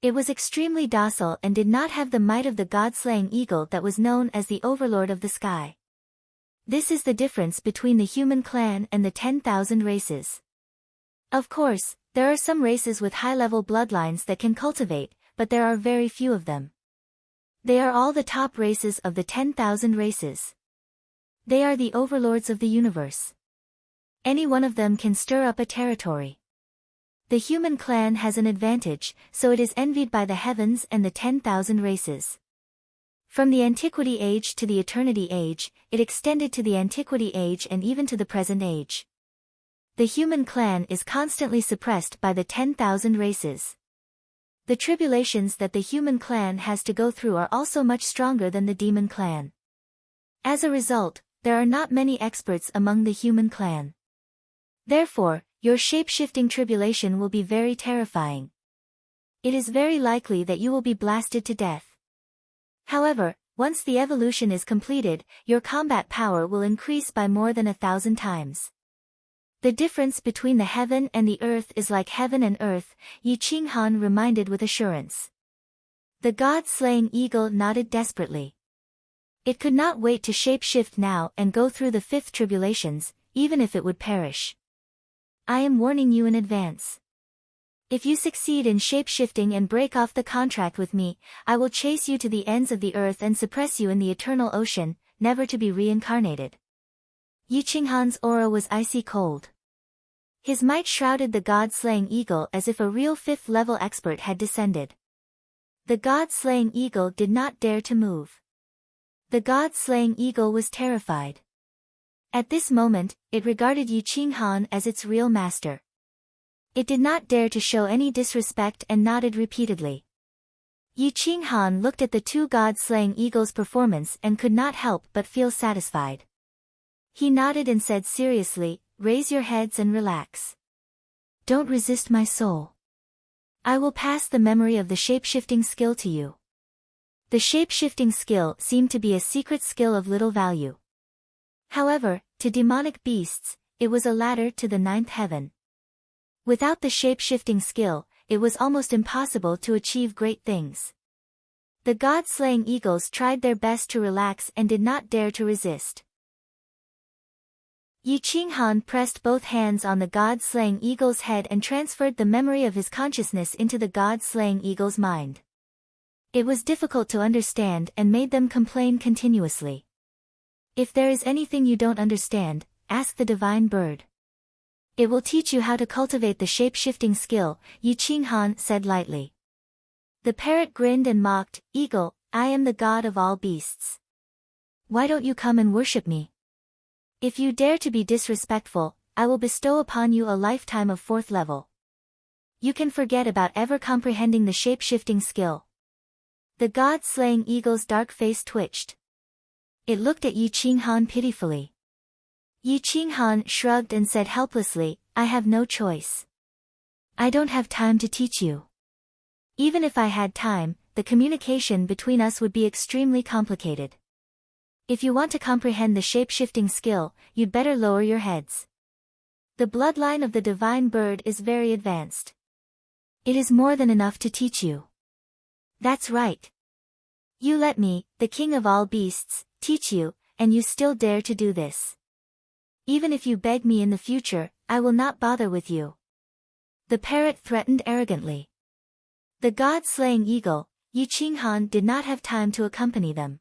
It was extremely docile and did not have the might of the god-slaying eagle that was known as the overlord of the sky. This is the difference between the human clan and the 10,000 races. Of course, there are some races with high-level bloodlines that can cultivate, but there are very few of them. They are all the top races of the 10,000 races. They are the overlords of the universe. Any one of them can stir up a territory. The human clan has an advantage, so it is envied by the heavens and the 10,000 races. From the Antiquity Age to the Eternity Age, it extended to the Antiquity Age and even to the present age. The human clan is constantly suppressed by the 10,000 races. The tribulations that the human clan has to go through are also much stronger than the demon clan. As a result, there are not many experts among the human clan. Therefore, your shape-shifting tribulation will be very terrifying. It is very likely that you will be blasted to death. However, once the evolution is completed, your combat power will increase by more than 1,000 times. The difference between the heaven and the earth is like heaven and earth, Yi Qinghan reminded with assurance. The god-slaying eagle nodded desperately. It could not wait to shapeshift now and go through the fifth tribulations, even if it would perish. I am warning you in advance. If you succeed in shapeshifting and break off the contract with me, I will chase you to the ends of the earth and suppress you in the eternal ocean, never to be reincarnated. Yi Qinghan's aura was icy cold. His might shrouded the god-slaying eagle as if a real fifth-level expert had descended. The god-slaying eagle did not dare to move. The god-slaying eagle was terrified. At this moment, it regarded Yi Qinghan as its real master. It did not dare to show any disrespect and nodded repeatedly. Yi Qinghan looked at the two god-slaying eagles' performance and could not help but feel satisfied. He nodded and said seriously, "Raise your heads and relax. Don't resist my soul. I will pass the memory of the shapeshifting skill to you." The shapeshifting skill seemed to be a secret skill of little value. However, to demonic beasts, it was a ladder to the ninth heaven. Without the shape-shifting skill, it was almost impossible to achieve great things. The god-slaying eagles tried their best to relax and did not dare to resist. Yi Qinghan pressed both hands on the god-slaying eagle's head and transferred the memory of his consciousness into the god-slaying eagle's mind. It was difficult to understand and made them complain continuously. If there is anything you don't understand, ask the divine bird. It will teach you how to cultivate the shape-shifting skill, Yi Qinghan said lightly. The parrot grinned and mocked, "Eagle, I am the god of all beasts. Why don't you come and worship me? If you dare to be disrespectful, I will bestow upon you a lifetime of fourth level. You can forget about ever comprehending the shape-shifting skill." The god-slaying eagle's dark face twitched. It looked at Yi Qinghan pitifully. Yi Qinghan shrugged and said helplessly, "I have no choice. I don't have time to teach you. Even if I had time, the communication between us would be extremely complicated. If you want to comprehend the shape-shifting skill, you'd better lower your heads. The bloodline of the divine bird is very advanced. It is more than enough to teach you." "That's right. You let me, the king of all beasts, teach you, and you still dare to do this. Even if you beg me in the future, I will not bother with you." The parrot threatened arrogantly. The god-slaying eagle, Yi Qinghan, did not have time to accompany them.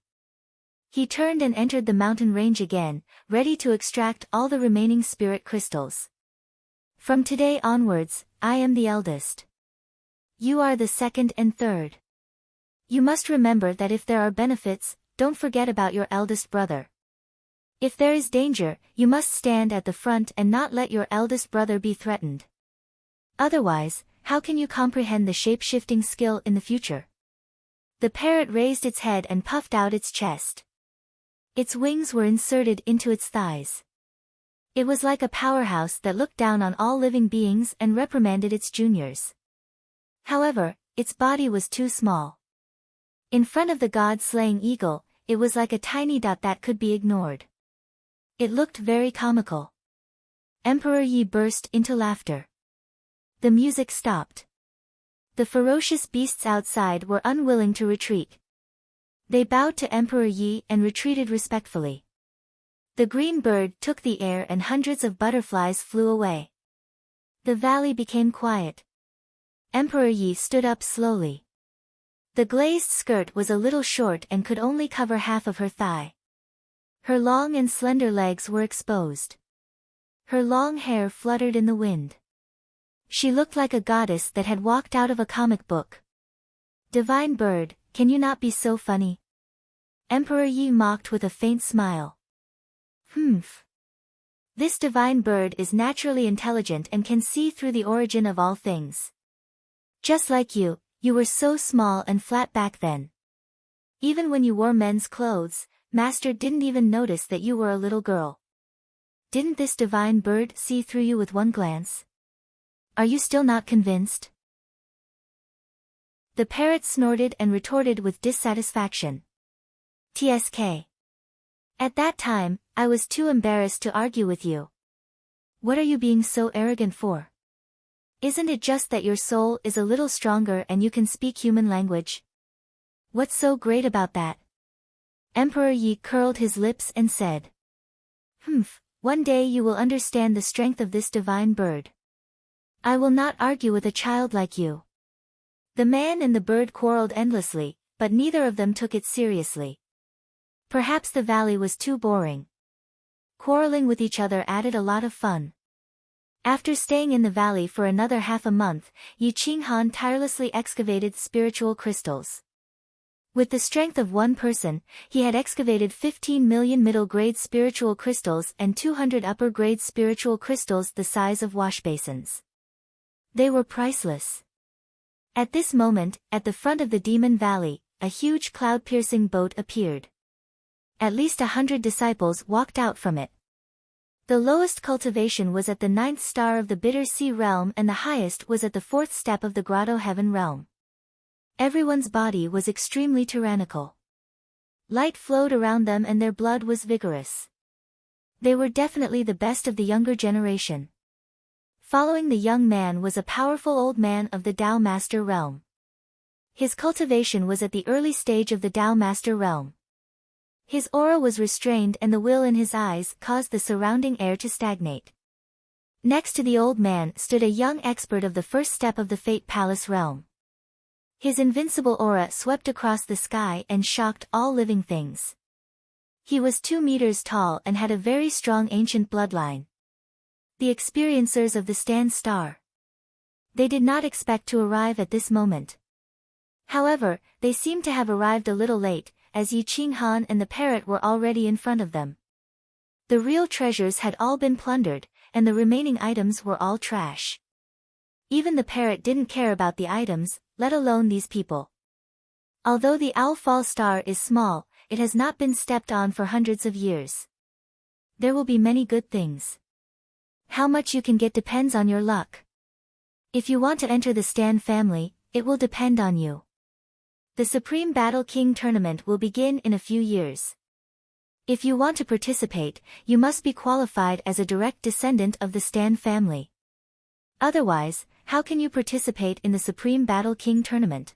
He turned and entered the mountain range again, ready to extract all the remaining spirit crystals. "From today onwards, I am the eldest. You are the second and third. You must remember that if there are benefits, don't forget about your eldest brother. If there is danger, you must stand at the front and not let your eldest brother be threatened. Otherwise, how can you comprehend the shape-shifting skill in the future?" The parrot raised its head and puffed out its chest. Its wings were inserted into its thighs. It was like a powerhouse that looked down on all living beings and reprimanded its juniors. However, its body was too small. In front of the god-slaying eagle, it was like a tiny dot that could be ignored. It looked very comical. Emperor Yi burst into laughter. The music stopped. The ferocious beasts outside were unwilling to retreat. They bowed to Emperor Yi and retreated respectfully. The green bird took the air and hundreds of butterflies flew away. The valley became quiet. Emperor Yi stood up slowly. The glazed skirt was a little short and could only cover half of her thigh. Her long and slender legs were exposed. Her long hair fluttered in the wind. She looked like a goddess that had walked out of a comic book. "Divine bird, can you not be so funny?" Emperor Yi mocked with a faint smile. "Humph. This divine bird is naturally intelligent and can see through the origin of all things. Just like you were so small and flat back then. Even when you wore men's clothes, Master didn't even notice that you were a little girl. Didn't this divine bird see through you with one glance? Are you still not convinced?" The parrot snorted and retorted with dissatisfaction. "TSK. At that time, I was too embarrassed to argue with you. What are you being so arrogant for? Isn't it just that your soul is a little stronger and you can speak human language? What's so great about that? Emperor Yi curled his lips and said, "Humph, one day you will understand the strength of this divine bird. I will not argue with a child like you." The man and the bird quarreled endlessly, but neither of them took it seriously. Perhaps the valley was too boring. Quarreling with each other added a lot of fun. After staying in the valley for another half a month, Yi Qinghan tirelessly excavated spiritual crystals. With the strength of one person, he had excavated 15 million middle-grade spiritual crystals and 200 upper-grade spiritual crystals the size of washbasins. They were priceless. At this moment, at the front of the Demon Valley, a huge cloud-piercing boat appeared. At least 100 disciples walked out from it. The lowest cultivation was at the 9th star of the Bitter Sea realm and the highest was at the 4th step of the Grotto Heaven realm. Everyone's body was extremely tyrannical. Light flowed around them and their blood was vigorous. They were definitely the best of the younger generation. Following the young man was a powerful old man of the Tao Master realm. His cultivation was at the early stage of the Tao Master realm. His aura was restrained and the will in his eyes caused the surrounding air to stagnate. Next to the old man stood a young expert of the first step of the Fate Palace realm. His invincible aura swept across the sky and shocked all living things. He was 2 meters tall and had a very strong ancient bloodline. The experiencers of the Stand Star. They did not expect to arrive at this moment. However, they seemed to have arrived a little late, as Yi Qinghan and the parrot were already in front of them. The real treasures had all been plundered, and the remaining items were all trash. Even the parrot didn't care about the items, let alone these people. Although the Owl Fall Star is small, it has not been stepped on for hundreds of years. There will be many good things. How much you can get depends on your luck. If you want to enter the Stan family, it will depend on you. The Supreme Battle King tournament will begin in a few years. If you want to participate, you must be qualified as a direct descendant of the Stan family. Otherwise, how can you participate in the Supreme Battle King tournament?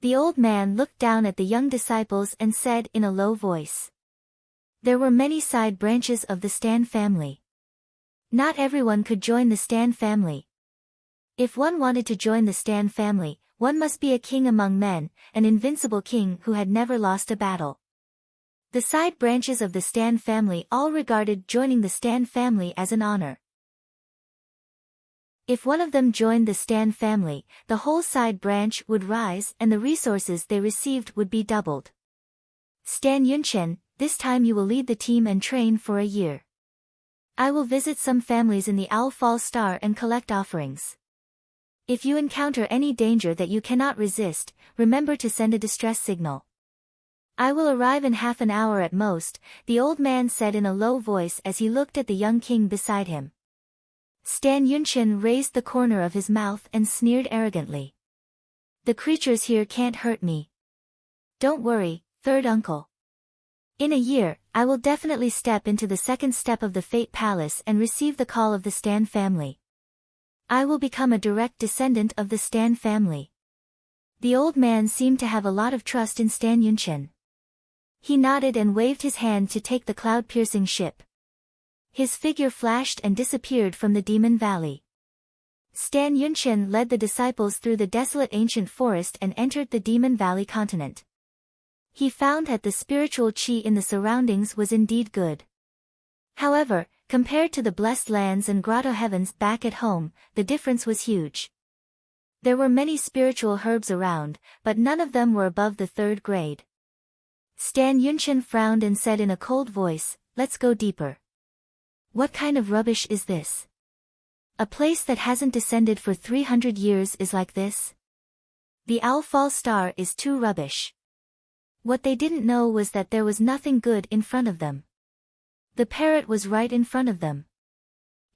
The old man looked down at the young disciples and said in a low voice. There were many side branches of the Stan family. Not everyone could join the Stan family. If one wanted to join the Stan family, one must be a king among men, an invincible king who had never lost a battle. The side branches of the Stan family all regarded joining the Stan family as an honor. If one of them joined the Stan family, the whole side branch would rise and the resources they received would be doubled. Stan Yunchen, this time you will lead the team and train for a year. I will visit some families in the Owl Fall Star and collect offerings. If you encounter any danger that you cannot resist, remember to send a distress signal. I will arrive in half an hour at most, the old man said in a low voice as he looked at the young king beside him. Stan Yunchen raised the corner of his mouth and sneered arrogantly. The creatures here can't hurt me. Don't worry, third uncle. In a year, I will definitely step into the 2nd step of the Fate Palace and receive the call of the Stan family. I will become a direct descendant of the Stan family. The old man seemed to have a lot of trust in Stan Yunchen. He nodded and waved his hand to take the cloud-piercing ship. His figure flashed and disappeared from the Demon Valley. Stan Yunchen led the disciples through the desolate ancient forest and entered the Demon Valley continent. He found that the spiritual qi in the surroundings was indeed good. However, compared to the blessed lands and grotto heavens back at home, the difference was huge. There were many spiritual herbs around, but none of them were above the 3rd grade. Stan Yunchen frowned and said in a cold voice, "Let's go deeper." What kind of rubbish is this? A place that hasn't descended for 300 years is like this? The Owl Fall Star is too rubbish. What they didn't know was that there was nothing good in front of them. The parrot was right in front of them.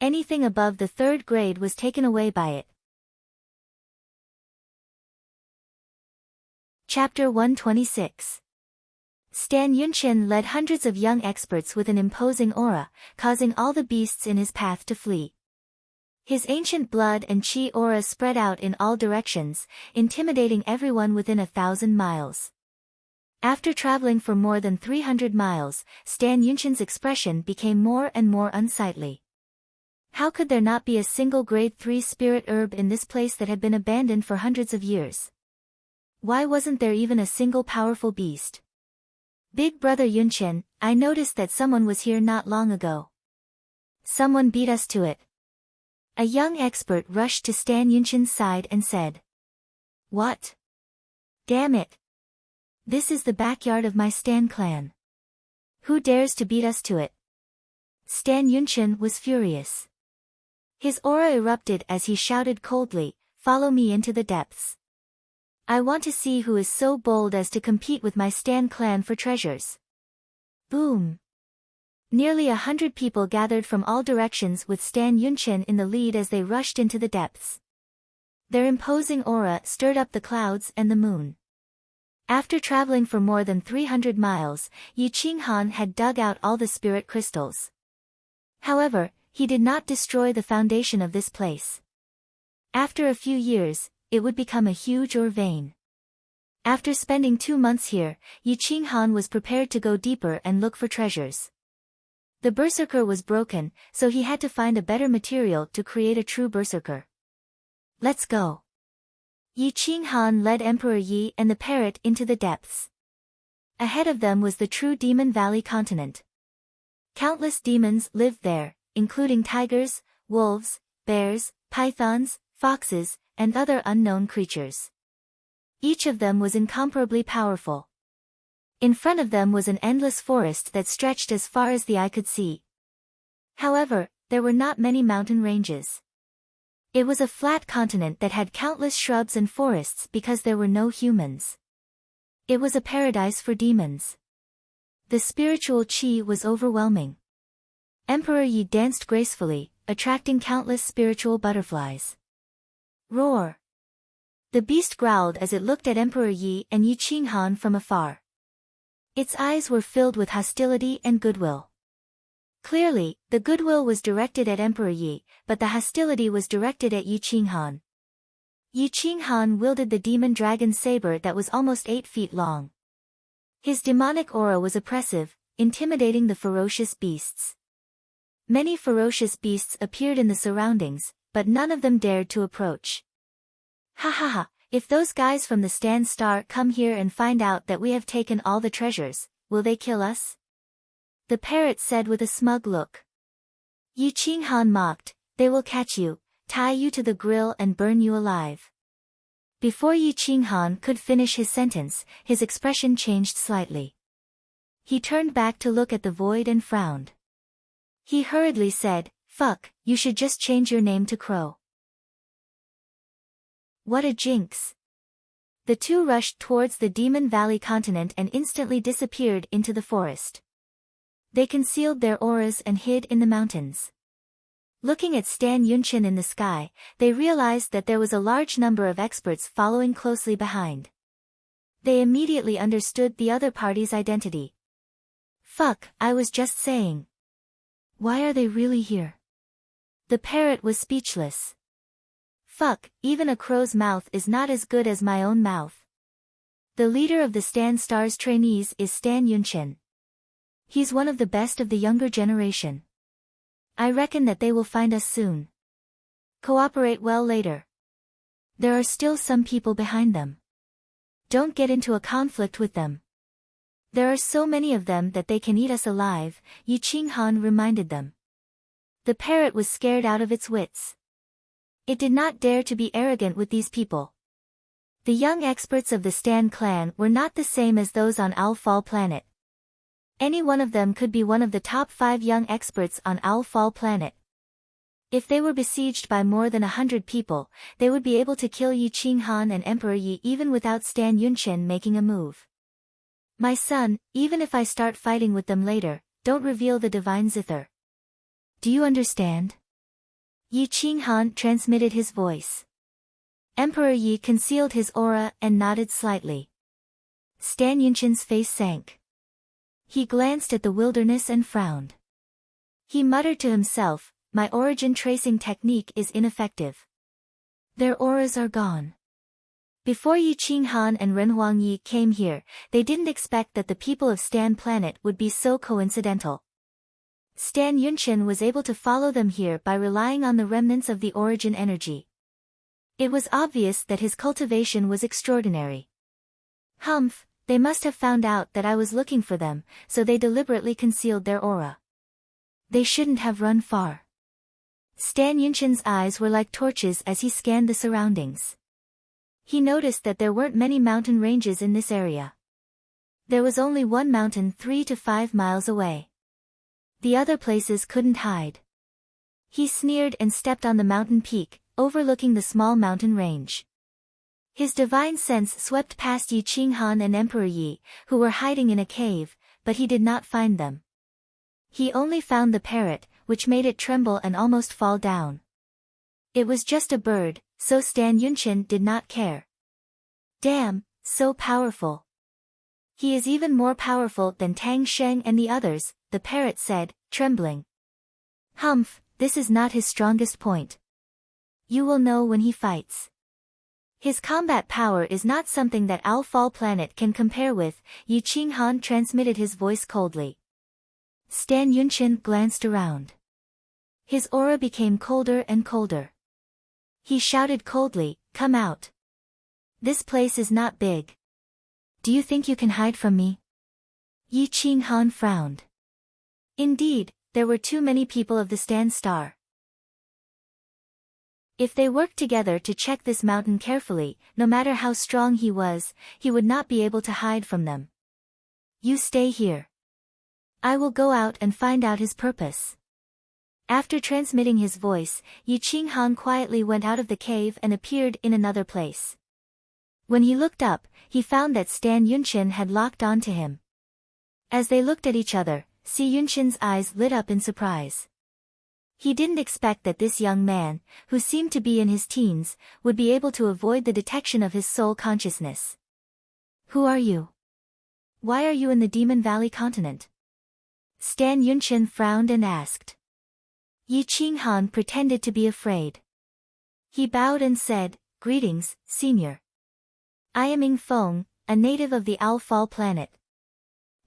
Anything above the 3rd grade was taken away by it. Chapter 126. Stan Yunchen led hundreds of young experts with an imposing aura, causing all the beasts in his path to flee. His ancient blood and qi aura spread out in all directions, intimidating everyone within 1,000 miles. After traveling for more than 300 miles, Stan Yunshin's expression became more and more unsightly. How could there not be a single grade 3 spirit herb in this place that had been abandoned for hundreds of years? Why wasn't there even a single powerful beast? Big brother Yunshin, I noticed that someone was here not long ago. Someone beat us to it. A young expert rushed to Stan Yunshin's side and said. What? Damn it. This is the backyard of my Stan clan. Who dares to beat us to it? Stan Yunshin was furious. His aura erupted as he shouted coldly, follow me into the depths. I want to see who is so bold as to compete with my Stan clan for treasures. Boom. Nearly 100 people gathered from all directions with Stan Yunshin in the lead as they rushed into the depths. Their imposing aura stirred up the clouds and the moon. After traveling for more than 300 miles, Yi Qinghan had dug out all the spirit crystals. However, he did not destroy the foundation of this place. After a few years, it would become a huge vein. After spending 2 months here, Yi Qinghan was prepared to go deeper and look for treasures. The berserker was broken, so he had to find a better material to create a true berserker. Let's go. Yi Qinghan led Emperor Yi and the parrot into the depths. Ahead of them was the true Demon Valley continent. Countless demons lived there, including tigers, wolves, bears, pythons, foxes, and other unknown creatures. Each of them was incomparably powerful. In front of them was an endless forest that stretched as far as the eye could see. However, there were not many mountain ranges. It was a flat continent that had countless shrubs and forests because there were no humans. It was a paradise for demons. The spiritual qi was overwhelming. Emperor Yi danced gracefully, attracting countless spiritual butterflies. Roar! The beast growled as it looked at Emperor Yi and Yi Qinghan from afar. Its eyes were filled with hostility and goodwill. Clearly, the goodwill was directed at Emperor Yi, but the hostility was directed at Yi Qinghan. Yi Qinghan wielded the demon dragon saber that was almost 8 feet long. His demonic aura was oppressive, intimidating the ferocious beasts. Many ferocious beasts appeared in the surroundings, but none of them dared to approach. Ha ha ha, if those guys from the Stan Star come here and find out that we have taken all the treasures, will they kill us? The parrot said with a smug look. Yi Qinghan mocked, they will catch you, tie you to the grill and burn you alive. Before Yi Qinghan could finish his sentence, his expression changed slightly. He turned back to look at the void and frowned. He hurriedly said, fuck, you should just change your name to Crow. What a jinx. The two rushed towards the Demon Valley continent and instantly disappeared into the forest. They concealed their auras and hid in the mountains. Looking at Stan Yunshin in the sky, they realized that there was a large number of experts following closely behind. They immediately understood the other party's identity. Fuck, I was just saying. Why are they really here? The parrot was speechless. Fuck, even a crow's mouth is not as good as my own mouth. The leader of the Stan Star's trainees is Stan Yunshin. He's one of the best of the younger generation. I reckon that they will find us soon. Cooperate well later. There are still some people behind them. Don't get into a conflict with them. There are so many of them that they can eat us alive, Yi Qinghan reminded them. The parrot was scared out of its wits. It did not dare to be arrogant with these people. The young experts of the Stan clan were not the same as those on Owl Fall Planet. Any one of them could be one of the top 5 young experts on Owl Fall Planet. If they were besieged by more than 100 people, they would be able to kill Yi Qinghan and Emperor Yi even without Stan Yunshin making a move. My son, even if I start fighting with them later, don't reveal the divine zither. Do you understand? Yi Qinghan transmitted his voice. Emperor Yi concealed his aura and nodded slightly. Stan Yunshin's face sank. He glanced at the wilderness and frowned. He muttered to himself, my origin tracing technique is ineffective. Their auras are gone. Before Yi Qinghan and Ren Huangyi came here, they didn't expect that the people of Stan Planet would be so coincidental. Stan Yunchen was able to follow them here by relying on the remnants of the origin energy. It was obvious that his cultivation was extraordinary. Humph, they must have found out that I was looking for them, so they deliberately concealed their aura. They shouldn't have run far. Stan Yunchen's eyes were like torches as he scanned the surroundings. He noticed that there weren't many mountain ranges in this area. There was only one mountain 3 to 5 miles away. The other places couldn't hide. He sneered and stepped on the mountain peak, overlooking the small mountain range. His divine sense swept past Yi Qinghan and Emperor Yi, who were hiding in a cave, but he did not find them. He only found the parrot, which made it tremble and almost fall down. It was just a bird, so Stan Yunchen did not care. Damn, so powerful. He is even more powerful than Tang Sheng and the others, the parrot said, trembling. Humph, this is not his strongest point. You will know when he fights. His combat power is not something that Owl Fall Planet can compare with, Yi Qinghan transmitted his voice coldly. Stan Yunchen glanced around. His aura became colder and colder. He shouted coldly, come out. This place is not big. Do you think you can hide from me? Yi Qinghan frowned. Indeed, there were too many people of the Stan Star. If they worked together to check this mountain carefully, no matter how strong he was, he would not be able to hide from them. You stay here. I will go out and find out his purpose. After transmitting his voice, Yi Qinghan quietly went out of the cave and appeared in another place. When he looked up, he found that Stan Yunchen had locked on to him. As they looked at each other, Si Yunchen's eyes lit up in surprise. He didn't expect that this young man, who seemed to be in his teens, would be able to avoid the detection of his soul consciousness. Who are you? Why are you in the Demon Valley continent? Stan Yunchen frowned and asked. Yi Qinghan pretended to be afraid. He bowed and said, Greetings, Senior. I am Ing Feng, a native of the Owl Fall Planet.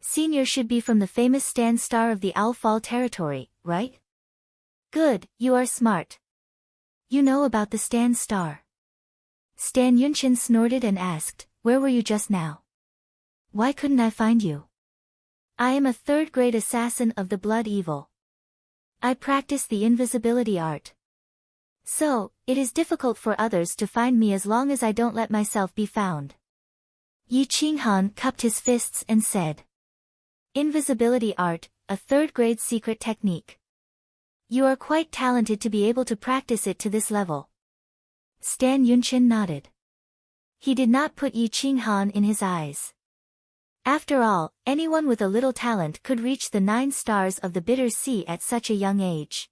Senior should be from the famous Stan Star of the Owl Fall territory, right? Good, you are smart. You know about the Stan Star. Stan Yunchen snorted and asked, where were you just now? Why couldn't I find you? I am a third-grade assassin of the blood evil. I practice the invisibility art. So, it is difficult for others to find me as long as I don't let myself be found. Yi Qinghan cupped his fists and said. Invisibility art, a third-grade secret technique. You are quite talented to be able to practice it to this level. Stan Yunchen nodded. He did not put Yi Qinghan in his eyes. After all, anyone with a little talent could reach the 9 stars of the Bitter Sea at such a young age.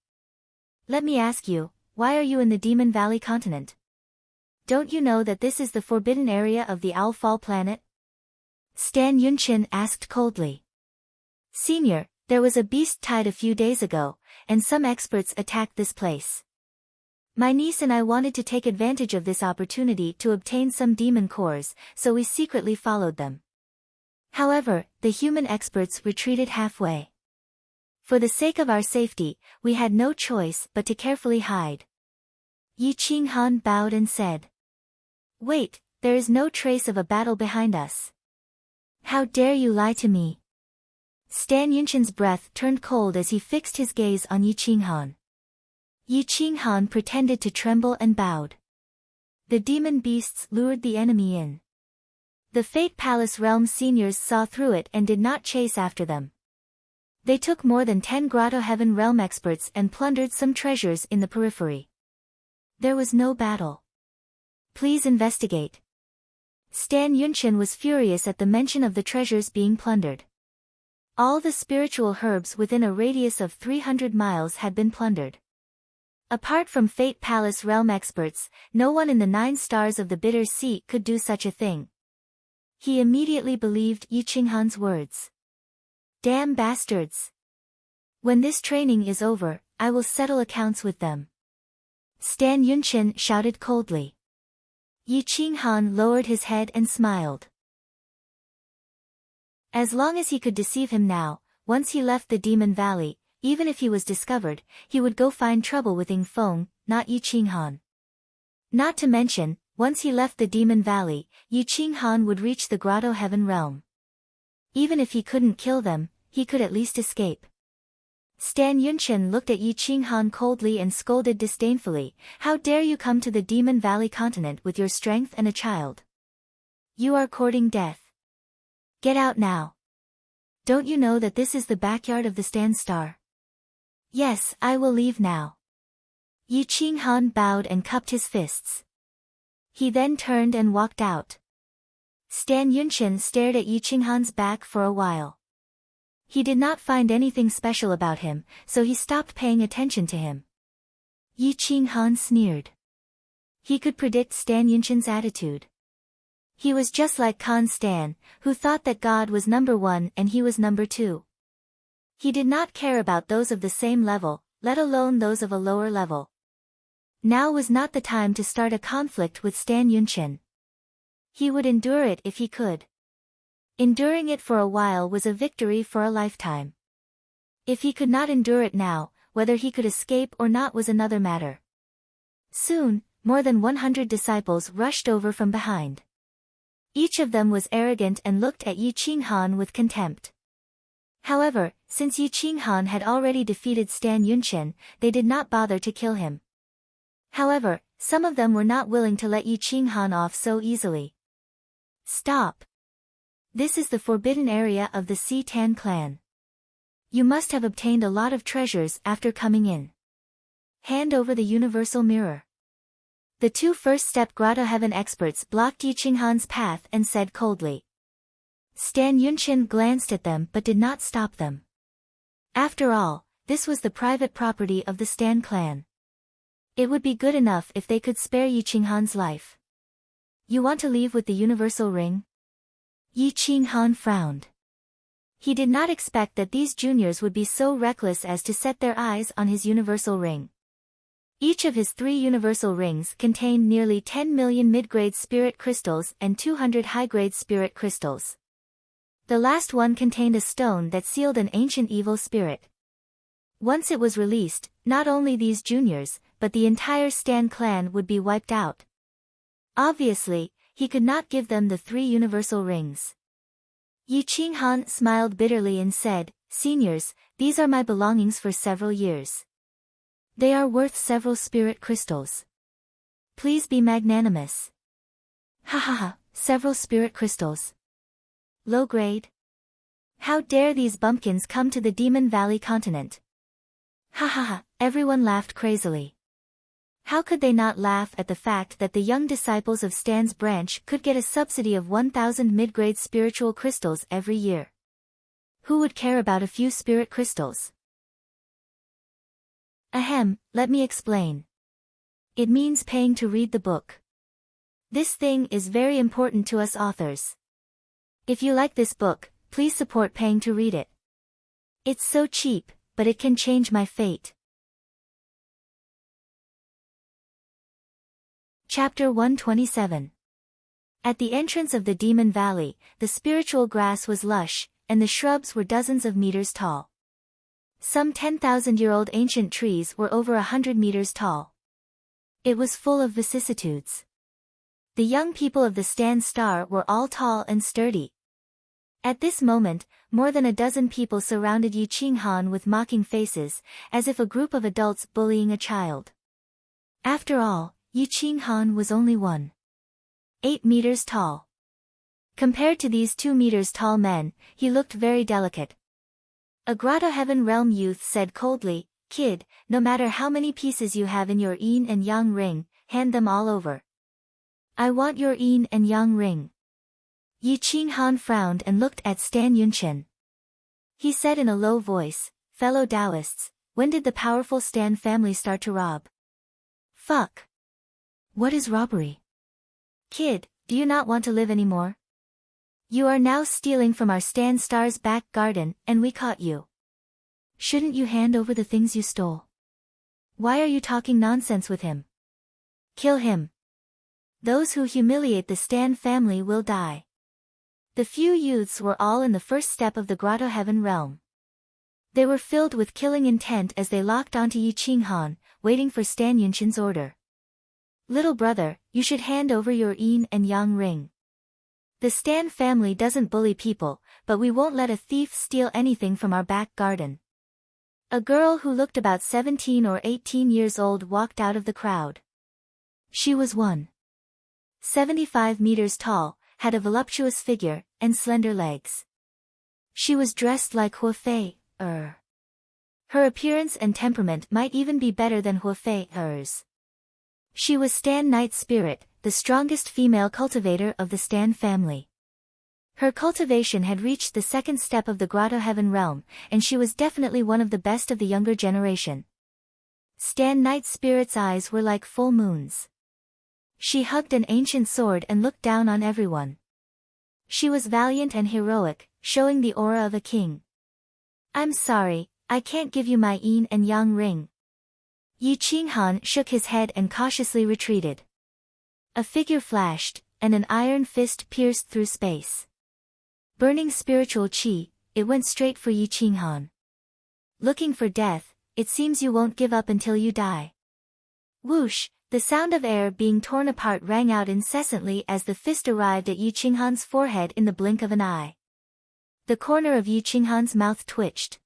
Let me ask you, why are you in the Demon Valley continent? Don't you know that this is the forbidden area of the Owl Fall Planet? Stan Yunchen asked coldly. Senior, there was a beast tide a few days ago, and some experts attacked this place. My niece and I wanted to take advantage of this opportunity to obtain some demon cores, so we secretly followed them. However, the human experts retreated halfway. For the sake of our safety, we had no choice but to carefully hide. Yi Qinghan bowed and said. Wait, there is no trace of a battle behind us. How dare you lie to me? Stan Yunchen's breath turned cold as he fixed his gaze on Yi Qinghan. Yi Qinghan pretended to tremble and bowed. The demon beasts lured the enemy in. The Fate Palace Realm seniors saw through it and did not chase after them. They took more than 10 Grotto Heaven Realm experts and plundered some treasures in the periphery. There was no battle. Please investigate. Stan Yunchen was furious at the mention of the treasures being plundered. All the spiritual herbs within a radius of 300 miles had been plundered. Apart from Fate Palace Realm experts, no one in the 9 stars of the Bitter Sea could do such a thing. He immediately believed Yi Qinghan's words. Damn bastards! When this training is over, I will settle accounts with them. Stan Yunchen shouted coldly. Yi Qinghan lowered his head and smiled. As long as he could deceive him now, once he left the Demon Valley, even if he was discovered, he would go find trouble with Ying Feng, not Yi Qinghan. Not to mention, once he left the Demon Valley, Yi Qinghan would reach the Grotto Heaven realm. Even if he couldn't kill them, he could at least escape. Stan Yunchen looked at Yi Qinghan coldly and scolded disdainfully, "How dare you come to the Demon Valley continent with your strength and a child? You are courting death. Get out now. Don't you know that this is the backyard of the Stan Star?" "Yes, I will leave now." Yi Qinghan bowed and cupped his fists. He then turned and walked out. Stan Yunchen stared at Yi Qinghan's back for a while. He did not find anything special about him, so he stopped paying attention to him. Yi Qinghan sneered. He could predict Stan Yunchen's attitude. He was just like Khan Stan, who thought that God was number one and he was number two. He did not care about those of the same level, let alone those of a lower level. Now was not the time to start a conflict with Stan Yunchen. He would endure it if he could. Enduring it for a while was a victory for a lifetime. If he could not endure it now, whether he could escape or not was another matter. Soon, more than 100 disciples rushed over from behind. Each of them was arrogant and looked at Yi Qinghan with contempt. However, since Yi Qinghan had already defeated Stan Yunchen, they did not bother to kill him. However, some of them were not willing to let Yi Qinghan off so easily. "Stop. This is the forbidden area of the Si-Tan clan. You must have obtained a lot of treasures after coming in. Hand over the universal mirror." The two first-step Grotto Heaven experts blocked Yi Qinghan's path and said coldly. Stan Yunchen glanced at them but did not stop them. After all, this was the private property of the Stan clan. It would be good enough if they could spare Yi Qinghan's life. "You want to leave with the universal ring?" Yi Qinghan frowned. He did not expect that these juniors would be so reckless as to set their eyes on his universal ring. Each of his 3 universal rings contained nearly 10 million mid-grade spirit crystals and 200 high-grade spirit crystals. The last one contained a stone that sealed an ancient evil spirit. Once it was released, not only these juniors, but the entire Stan clan would be wiped out. Obviously, he could not give them the 3 universal rings. Yi Qinghan smiled bitterly and said, "Seniors, these are my belongings for several years. They are worth several spirit crystals. Please be magnanimous." "Ha ha ha, several spirit crystals. Low grade? How dare these bumpkins come to the Demon Valley continent?" "Ha ha ha," everyone laughed crazily. How could they not laugh at the fact that the young disciples of Stan's branch could get a subsidy of 1,000 mid-grade spiritual crystals every year? Who would care about a few spirit crystals? Ahem, let me explain. It means paying to read the book. This thing is very important to us authors. If you like this book, please support paying to read it. It's so cheap, but it can change my fate. Chapter 127. At the entrance of the Demon Valley, the spiritual grass was lush, and the shrubs were dozens of meters tall. Some 10,000-year-old ancient trees were over 100 meters tall. It was full of vicissitudes. The young people of the Stan Star were all tall and sturdy. At this moment, more than a dozen people surrounded Yi Qinghan with mocking faces, as if a group of adults bullying a child. After all, Yi Qinghan was only 1.8 meters tall. Compared to these 2 meters tall men, he looked very delicate. A Grotto Heaven realm youth said coldly, "Kid, no matter how many pieces you have in your yin and yang ring, hand them all over." "I want your yin and yang ring." Yi Qinghan frowned and looked at Stan Yunchen. He said in a low voice, "Fellow Taoists, when did the powerful Stan family start to rob?" "Fuck. What is robbery?" "Kid, do you not want to live anymore? You are now stealing from our Stan Star's back garden, and we caught you. Shouldn't you hand over the things you stole? Why are you talking nonsense with him? Kill him." Those who humiliate the Stan family will die. The few youths were all in the first step of the grotto heaven realm. They were filled with killing intent as they locked onto Yi Qinghan, waiting for Stan Yunshin's order. Little brother, you should hand over your yin and yang ring. The Stan family doesn't bully people, but we won't let a thief steal anything from our back garden. A girl who looked about 17 or 18 years old walked out of the crowd. She was 1.75 meters tall, had a voluptuous figure, and slender legs. She was dressed like Huafei. Her appearance and temperament might even be better than Huafei's. She was Stan Night Spirit, the strongest female cultivator of the Stan family. Her cultivation had reached the second step of the grotto heaven realm, and she was definitely one of the best of the younger generation. Stan Night Spirit's eyes were like full moons. She hugged an ancient sword and looked down on everyone. She was valiant and heroic, showing the aura of a king. I'm sorry, I can't give you my yin and yang ring. Yi Qinghan shook his head and cautiously retreated. A figure flashed, and an iron fist pierced through space. Burning spiritual qi, it went straight for Yi Qinghan. Looking for death, it seems you won't give up until you die. Whoosh, the sound of air being torn apart rang out incessantly as the fist arrived at Yi Qinghan's forehead in the blink of an eye. The corner of Yi Qinghan's mouth twitched.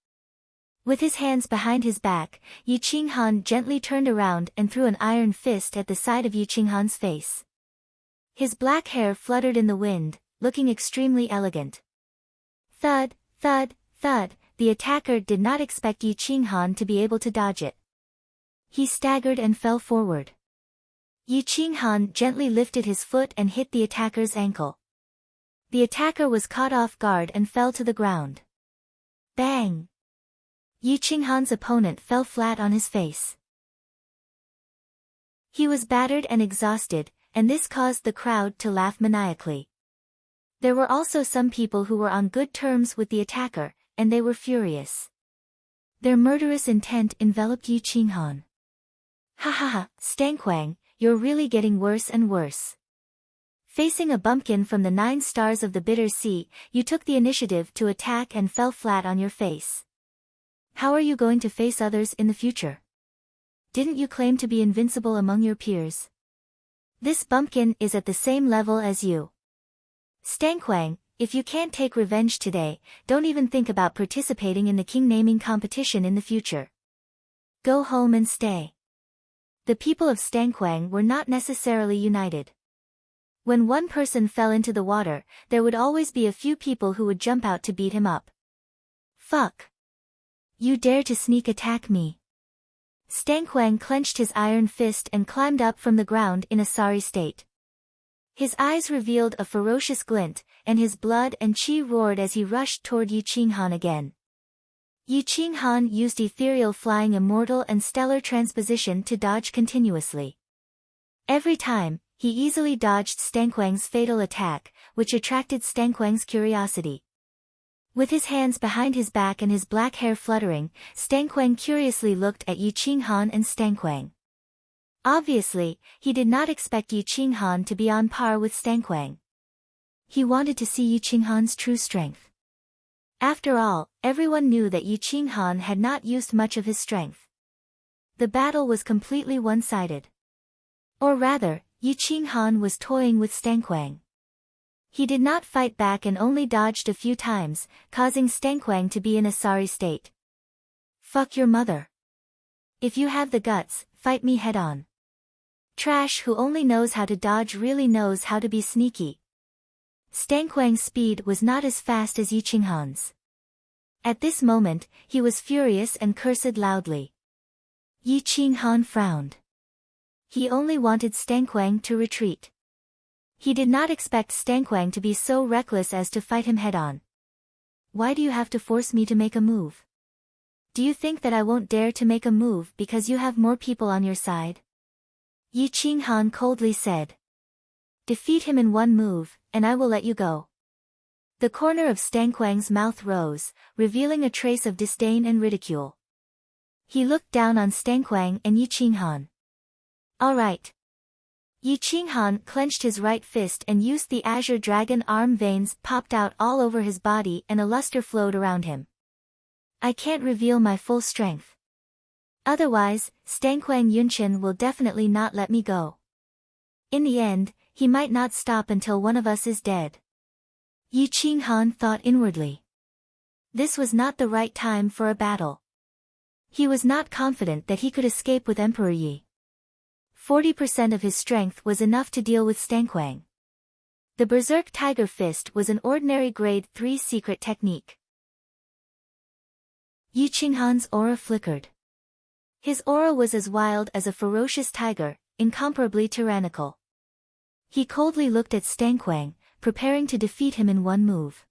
With his hands behind his back, Yi Qinghan gently turned around and threw an iron fist at the side of Yi Qinghan's face. His black hair fluttered in the wind, looking extremely elegant. Thud, thud, thud, the attacker did not expect Yi Qinghan to be able to dodge it. He staggered and fell forward. Yi Qinghan gently lifted his foot and hit the attacker's ankle. The attacker was caught off guard and fell to the ground. Bang! Yi Qinghan's opponent fell flat on his face. He was battered and exhausted, and this caused the crowd to laugh maniacally. There were also some people who were on good terms with the attacker, and they were furious. Their murderous intent enveloped Yi Qinghan. Ha ha ha, Stanquang, you're really getting worse and worse. Facing a bumpkin from the 9 stars of the bitter sea, you took the initiative to attack and fell flat on your face. How are you going to face others in the future? Didn't you claim to be invincible among your peers? This bumpkin is at the same level as you. Stanquang, if you can't take revenge today, don't even think about participating in the king naming competition in the future. Go home and stay. The people of Stanquang were not necessarily united. When one person fell into the water, there would always be a few people who would jump out to beat him up. Fuck. You dare to sneak attack me? Stanquang clenched his iron fist and climbed up from the ground in a sorry state. His eyes revealed a ferocious glint, and his blood and qi roared as he rushed toward Yi Qinghan again. Yi Qinghan used ethereal flying immortal and stellar transposition to dodge continuously. Every time, he easily dodged Stanquang's fatal attack, which attracted Stanquang's curiosity. With his hands behind his back and his black hair fluttering, Stanquang curiously looked at Yi Qinghan and Stanquang. Obviously, he did not expect Yi Qinghan to be on par with Stanquang. He wanted to see Yi Qinghan's true strength. After all, everyone knew that Yi Qinghan had not used much of his strength. The battle was completely one-sided. Or rather, Yi Qinghan was toying with Stanquang. He did not fight back and only dodged a few times, causing Stanquang to be in a sorry state. Fuck your mother. If you have the guts, fight me head-on. Trash who only knows how to dodge really knows how to be sneaky. Stanquang's speed was not as fast as Yi Qinghan's. At this moment, he was furious and cursed loudly. Yi Qinghan frowned. He only wanted Stanquang to retreat. He did not expect Stanquang to be so reckless as to fight him head-on. Why do you have to force me to make a move? Do you think that I won't dare to make a move because you have more people on your side? Yi Qinghan coldly said. Defeat him in one move, and I will let you go. The corner of Stanquang's mouth rose, revealing a trace of disdain and ridicule. He looked down on Stanquang and Yi Qinghan. All right. Yi Qinghan clenched his right fist and used the azure dragon arm. Veins popped out all over his body and a luster flowed around him. I can't reveal my full strength. Otherwise, Stangquang Yunchen will definitely not let me go. In the end, he might not stop until one of us is dead. Yi Qinghan thought inwardly. This was not the right time for a battle. He was not confident that he could escape with Emperor Yi. 40% of his strength was enough to deal with Stangquang. The Berserk Tiger Fist was an ordinary grade 3 secret technique. Yi Qinghan's aura flickered. His aura was as wild as a ferocious tiger, incomparably tyrannical. He coldly looked at Stangquang, preparing to defeat him in one move.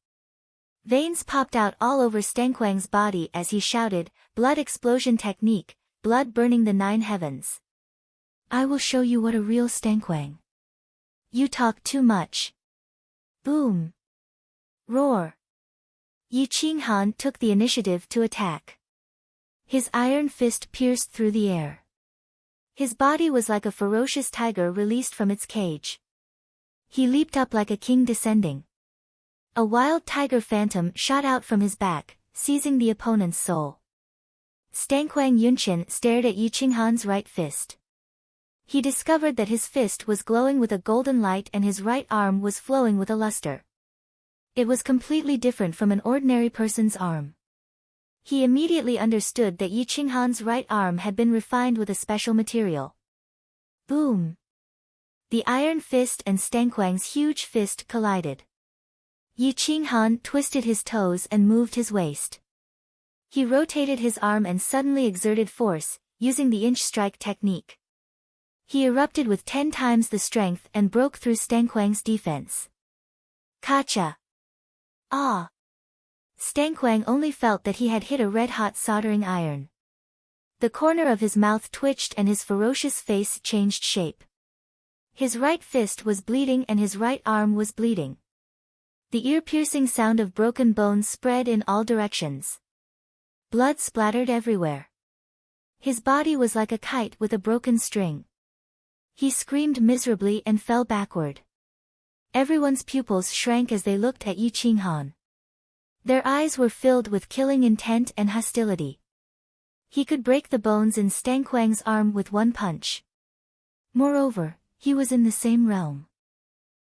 Veins popped out all over Stangquang's body as he shouted, "Blood explosion technique, blood burning the 9 heavens. I will show you what a real Stangquang. You talk too much." Boom. Roar. Yi Qinghan took the initiative to attack. His iron fist pierced through the air. His body was like a ferocious tiger released from its cage. He leaped up like a king descending. A wild tiger phantom shot out from his back, seizing the opponent's soul. Stangquang Yunchen stared at Yi Qinghan's right fist. He discovered that his fist was glowing with a golden light and his right arm was flowing with a luster. It was completely different from an ordinary person's arm. He immediately understood that Yi Qinghan's right arm had been refined with a special material. Boom! The iron fist and Stangquang's huge fist collided. Yi Qinghan twisted his toes and moved his waist. He rotated his arm and suddenly exerted force, using the inch strike technique. He erupted with 10 times the strength and broke through Stangquang's defense. Kacha! Ah! Stangquang only felt that he had hit a red-hot soldering iron. The corner of his mouth twitched and his ferocious face changed shape. His right fist was bleeding and his right arm was bleeding. The ear-piercing sound of broken bones spread in all directions. Blood splattered everywhere. His body was like a kite with a broken string. He screamed miserably and fell backward. Everyone's pupils shrank as they looked at Yi Qinghan. Their eyes were filled with killing intent and hostility. He could break the bones in Stangquang's arm with one punch. Moreover, he was in the same realm.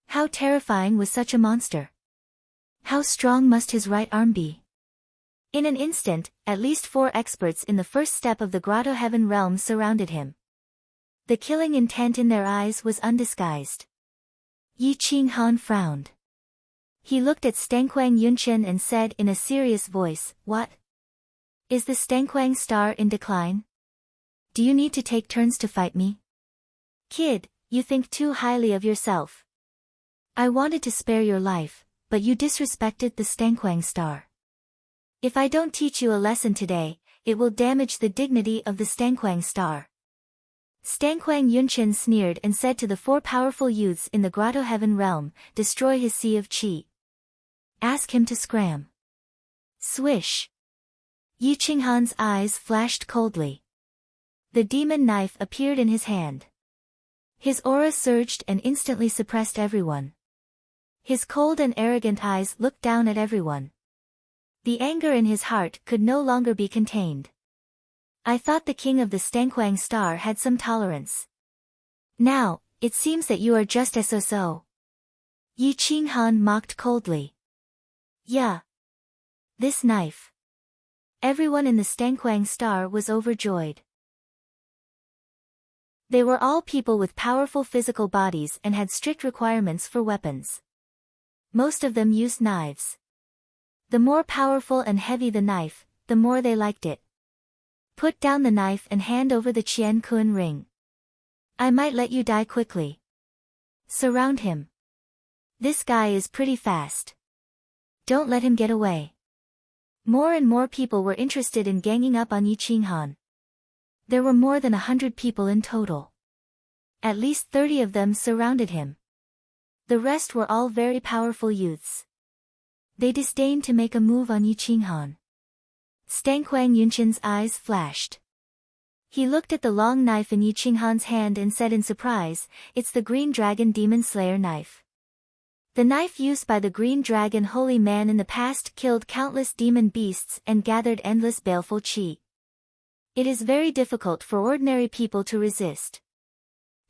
How terrifying was such a monster? How strong must his right arm be? In an instant, at least 4 experts in the first step of the Grotto Heaven realm surrounded him. The killing intent in their eyes was undisguised. Yi Qinghan frowned. He looked at Stangquang Yunchen and said in a serious voice, "What? Is the Stangquang star in decline? Do you need to take turns to fight me? Kid, you think too highly of yourself. I wanted to spare your life, but you disrespected the Stangquang star. If I don't teach you a lesson today, it will damage the dignity of the Stangquang star." Stangquang Yunchen sneered and said to the 4 powerful youths in the Grotto Heaven realm, "Destroy his sea of qi. Ask him to scram." Swish! Yi Qinghan's eyes flashed coldly. The demon knife appeared in his hand. His aura surged and instantly suppressed everyone. His cold and arrogant eyes looked down at everyone. The anger in his heart could no longer be contained. I thought the king of the Stangquang star had some tolerance. Now, it seems that you are just so. Yi Qinghan mocked coldly. Yeah. This knife. Everyone in the Stangquang star was overjoyed. They were all people with powerful physical bodies and had strict requirements for weapons. Most of them used knives. The more powerful and heavy the knife, the more they liked it. Put down the knife and hand over the Qian Kun ring. I might let you die quickly. Surround him. This guy is pretty fast. Don't let him get away. More and more people were interested in ganging up on Yi Qinghan. There were more than 100 people in total. At least 30 of them surrounded him. The rest were all very powerful youths. They disdained to make a move on Yi Qinghan. Stangquang Yunchen's eyes flashed. He looked at the long knife in Yi Qinghan's hand and said in surprise, "It's the Green Dragon Demon Slayer knife." The knife used by the Green Dragon Holy Man in the past killed countless demon beasts and gathered endless baleful qi. It is very difficult for ordinary people to resist.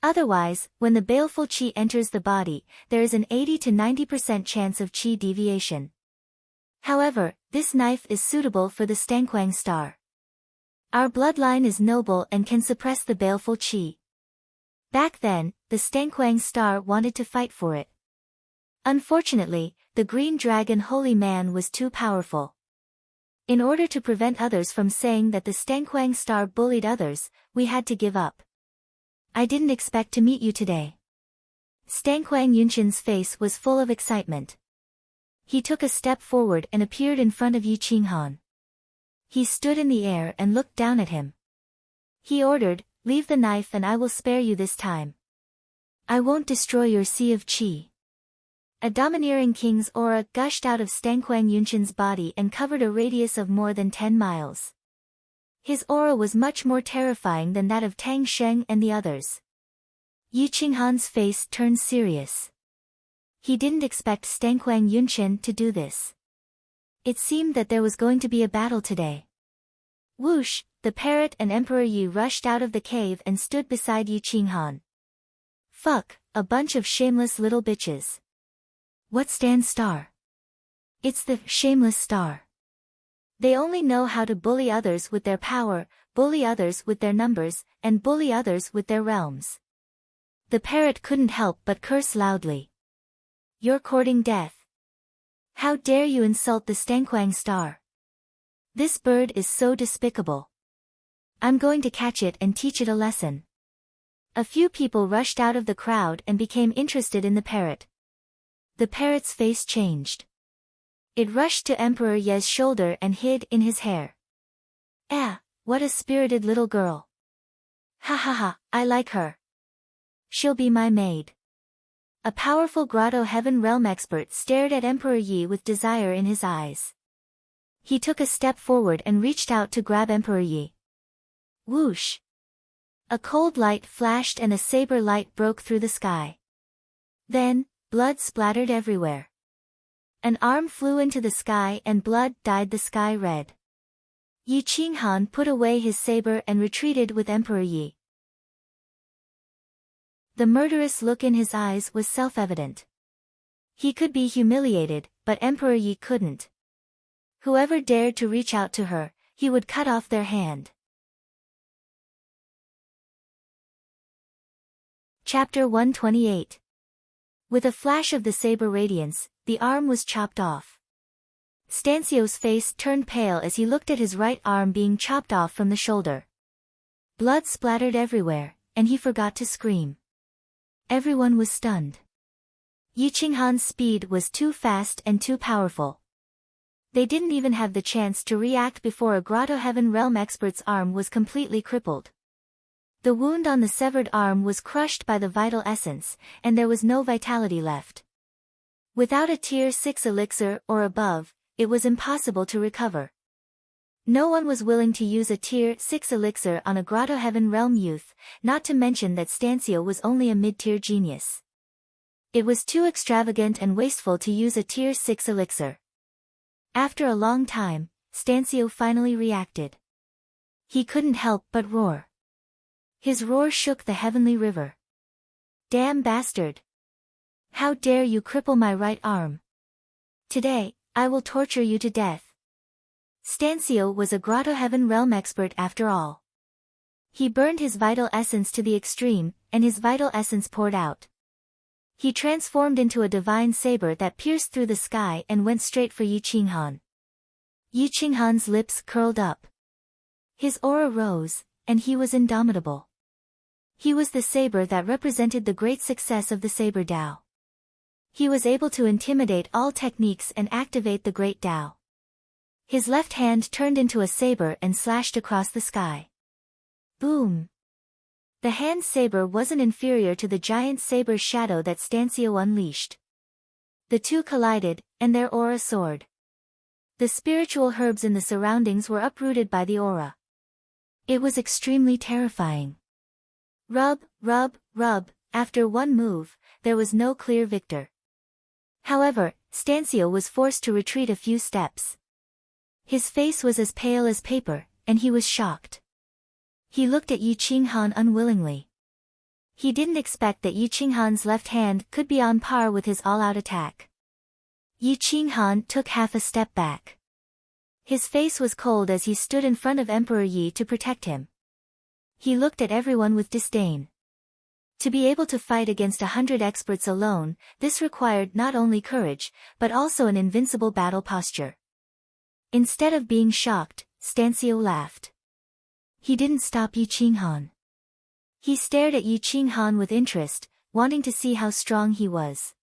Otherwise, when the baleful qi enters the body, there is an 80 to 90% chance of qi deviation. However, this knife is suitable for the Stanquang star. Our bloodline is noble and can suppress the baleful qi. Back then, the Stanquang star wanted to fight for it. Unfortunately, the Green Dragon Holy Man was too powerful. In order to prevent others from saying that the Stanquang star bullied others, we had to give up. I didn't expect to meet you today. Stanquang Yunshan's face was full of excitement. He took a step forward and appeared in front of Yi Qinghan. He stood in the air and looked down at him. He ordered, "Leave the knife and I will spare you this time. I won't destroy your sea of qi." A domineering king's aura gushed out of Stanquang Yunshan's body and covered a radius of more than 10 miles. His aura was much more terrifying than that of Tang Sheng and the others. Yi Qinghan's face turned serious. He didn't expect Stanquang Yunshan to do this. It seemed that there was going to be a battle today. Whoosh, the parrot and Emperor Yi rushed out of the cave and stood beside Yi Qinghan. "Fuck, a bunch of shameless little bitches. What stands star? It's the shameless star. They only know how to bully others with their power, bully others with their numbers, and bully others with their realms." The parrot couldn't help but curse loudly. "You're courting death. How dare you insult the Stanquang star? This bird is so despicable. I'm going to catch it and teach it a lesson." A few people rushed out of the crowd and became interested in the parrot. The parrot's face changed. It rushed to Emperor Ye's shoulder and hid in his hair. "Ah, what a spirited little girl. Ha ha ha, I like her. She'll be my maid." A powerful Grotto Heaven Realm expert stared at Emperor Yi with desire in his eyes. He took a step forward and reached out to grab Emperor Yi. Whoosh! A cold light flashed and a saber light broke through the sky. Then, blood splattered everywhere. An arm flew into the sky and blood dyed the sky red. Yi Qinghan put away his saber and retreated with Emperor Yi. The murderous look in his eyes was self-evident. He could be humiliated, but Emperor Yi couldn't. Whoever dared to reach out to her, he would cut off their hand. Chapter 128. With a flash of the saber radiance, the arm was chopped off. Stansio's face turned pale as he looked at his right arm being chopped off from the shoulder. Blood splattered everywhere, and he forgot to scream. Everyone was stunned. Yi Qinghan's speed was too fast and too powerful. They didn't even have the chance to react before a Grotto Heaven Realm expert's arm was completely crippled. The wound on the severed arm was crushed by the vital essence, and there was no vitality left. Without a tier 6 elixir or above, it was impossible to recover. No one was willing to use a tier 6 elixir on a Grotto Heaven Realm youth, not to mention that Stansio was only a mid-tier genius. It was too extravagant and wasteful to use a tier 6 elixir. After a long time, Stansio finally reacted. He couldn't help but roar. His roar shook the heavenly river. "Damn bastard! How dare you cripple my right arm? Today, I will torture you to death." Stansio was a Grotto Heaven Realm expert after all. He burned his vital essence to the extreme, and his vital essence poured out. He transformed into a divine saber that pierced through the sky and went straight for Yi Qinghan. Yi Qinghan's lips curled up. His aura rose, and he was indomitable. He was the saber that represented the great success of the Saber Dao. He was able to intimidate all techniques and activate the Great Dao. His left hand turned into a saber and slashed across the sky. Boom! The hand saber wasn't inferior to the giant saber shadow that Stansio unleashed. The two collided, and their aura soared. The spiritual herbs in the surroundings were uprooted by the aura. It was extremely terrifying. Rub, rub, rub, after one move, there was no clear victor. However, Stancio was forced to retreat a few steps. His face was as pale as paper, and he was shocked. He looked at Yi Qinghan unwillingly. He didn't expect that Yi Qinghan's left hand could be on par with his all-out attack. Yi Qinghan took half a step back. His face was cold as he stood in front of Emperor Yi to protect him. He looked at everyone with disdain. To be able to fight against 100 experts alone, this required not only courage, but also an invincible battle posture. Instead of being shocked, Stancio laughed. He didn't stop Yi Qinghan. He stared at Yi Qinghan with interest, wanting to see how strong he was.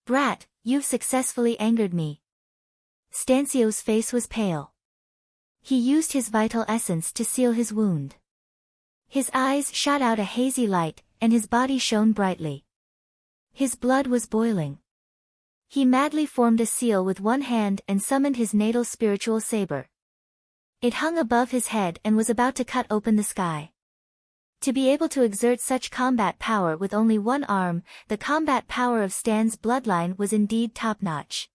Brat, you've successfully angered me. Stancio's face was pale. He used his vital essence to seal his wound. His eyes shot out a hazy light, and his body shone brightly. His blood was boiling. He madly formed a seal with one hand and summoned his natal spiritual saber. It hung above his head and was about to cut open the sky. To be able to exert such combat power with only one arm, the combat power of Stan's bloodline was indeed top-notch.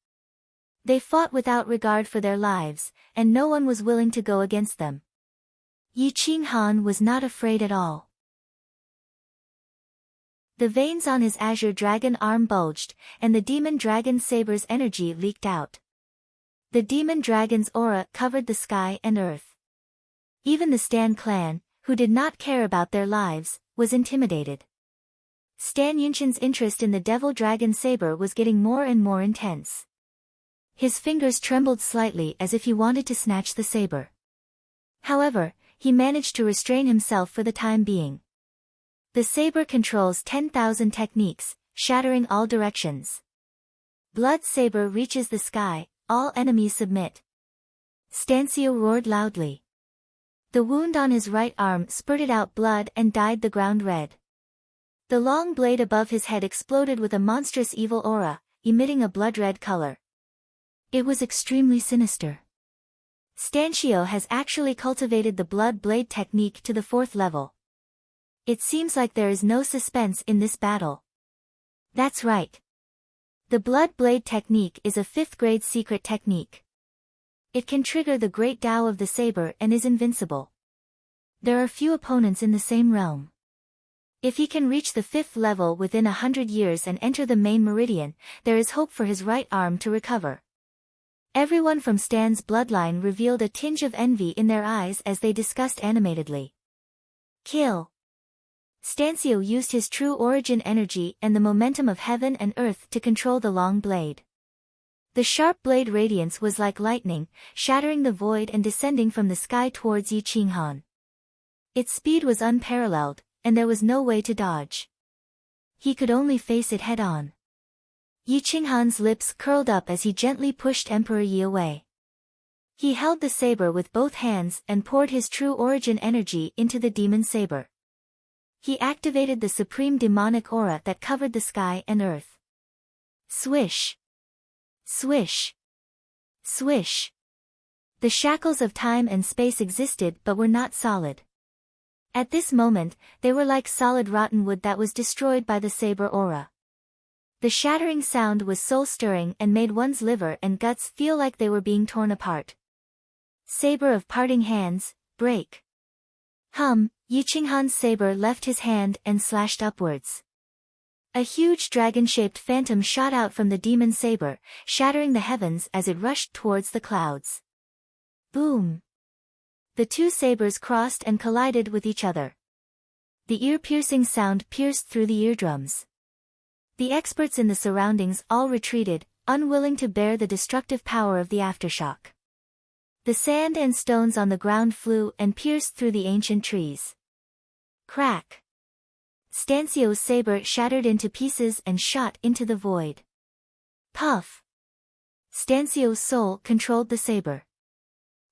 They fought without regard for their lives, and no one was willing to go against them. Yi Qinghan was not afraid at all. The veins on his azure dragon arm bulged, and the demon dragon saber's energy leaked out. The demon dragon's aura covered the sky and earth. Even the Stan clan, who did not care about their lives, was intimidated. Stan Yunshin's interest in the devil dragon saber was getting more and more intense. His fingers trembled slightly as if he wanted to snatch the saber. However, he managed to restrain himself for the time being. The saber controls 10,000 techniques, shattering all directions. Blood saber reaches the sky, all enemies submit. Stancio roared loudly. The wound on his right arm spurted out blood and dyed the ground red. The long blade above his head exploded with a monstrous evil aura, emitting a blood-red color. It was extremely sinister. Stancio has actually cultivated the blood blade technique to the 4th level. It seems like there is no suspense in this battle. That's right. The blood blade technique is a 5th grade secret technique. It can trigger the great Tao of the saber and is invincible. There are few opponents in the same realm. If he can reach the 5th level within 100 years and enter the main meridian, there is hope for his right arm to recover. Everyone from Stan's bloodline revealed a tinge of envy in their eyes as they discussed animatedly. Kill. Stancio used his true origin energy and the momentum of heaven and earth to control the long blade. The sharp blade radiance was like lightning, shattering the void and descending from the sky towards Yi Qinghan. Its speed was unparalleled, and there was no way to dodge. He could only face it head-on. Yi Qinghan's lips curled up as he gently pushed Emperor Yi away. He held the saber with both hands and poured his true origin energy into the demon saber. He activated the supreme demonic aura that covered the sky and earth. Swish. Swish. Swish. The shackles of time and space existed but were not solid. At this moment, they were like solid rotten wood that was destroyed by the saber aura. The shattering sound was soul-stirring and made one's liver and guts feel like they were being torn apart. Saber of parting hands, break. Yi Qinghan's saber left his hand and slashed upwards. A huge dragon-shaped phantom shot out from the demon saber, shattering the heavens as it rushed towards the clouds. Boom! The two sabers crossed and collided with each other. The ear-piercing sound pierced through the eardrums. The experts in the surroundings all retreated, unwilling to bear the destructive power of the aftershock. The sand and stones on the ground flew and pierced through the ancient trees. Crack! Stancio's saber shattered into pieces and shot into the void. Puff! Stancio's soul controlled the saber.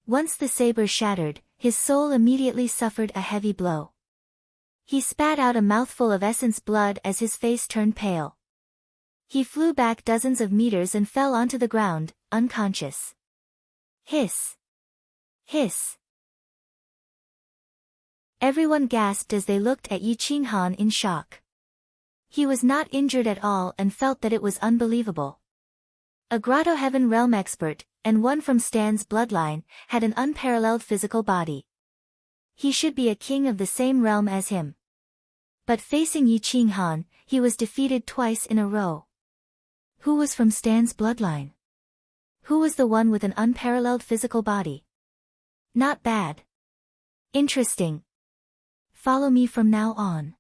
Once the saber shattered, his soul immediately suffered a heavy blow. He spat out a mouthful of essence blood as his face turned pale. He flew back dozens of meters and fell onto the ground, unconscious. Hiss! Hiss! Everyone gasped as they looked at Yi Qinghan in shock. He was not injured at all and felt that it was unbelievable. A Grotto Heaven realm expert, and one from Stan's bloodline, had an unparalleled physical body. He should be a king of the same realm as him. But facing Yi Qinghan, he was defeated twice in a row. Who was from Stan's bloodline? Who was the one with an unparalleled physical body? Not bad. Interesting. Follow me from now on.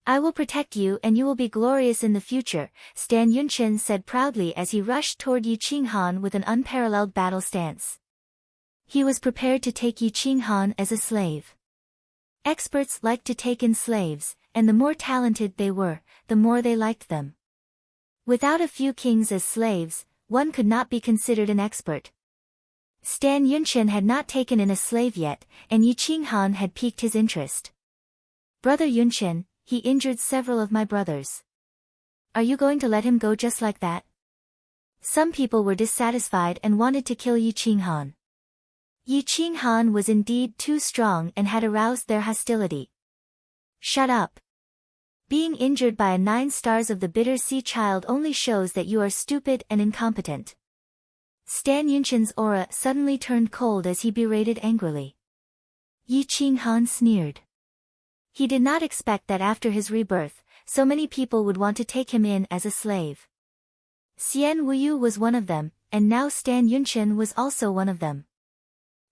I will protect you and you will be glorious in the future, Stan Yunchen said proudly as he rushed toward Yi Qinghan with an unparalleled battle stance. He was prepared to take Yi Qinghan as a slave. Experts liked to take in slaves, and the more talented they were, the more they liked them. Without a few kings as slaves, one could not be considered an expert. Stan Yunchen had not taken in a slave yet, and Yi Qinghan had piqued his interest. Brother Yunchen, he injured several of my brothers. Are you going to let him go just like that? Some people were dissatisfied and wanted to kill Yi Qinghan. Yi Qinghan was indeed too strong and had aroused their hostility. Shut up. Being injured by a 9 stars of the bitter sea child only shows that you are stupid and incompetent. Stan Yunchen's aura suddenly turned cold as he berated angrily. Yi Qinghan sneered. He did not expect that after his rebirth, so many people would want to take him in as a slave. Xian Wuyu was one of them, and now Stan Yunchen was also one of them.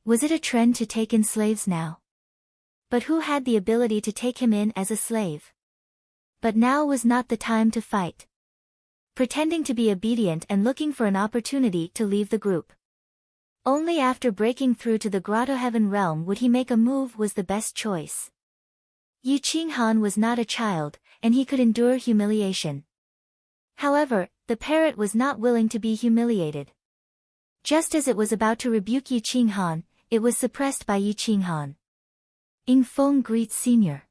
Was it a trend to take in slaves now? But who had the ability to take him in as a slave? But now was not the time to fight. Pretending to be obedient and looking for an opportunity to leave the group. Only after breaking through to the Grotto Heaven realm would he make a move was the best choice. Yi Qinghan was not a child, and he could endure humiliation. However, the parrot was not willing to be humiliated. Just as it was about to rebuke Yi Qinghan, it was suppressed by Yi Qinghan. Ying Feng greets Senior.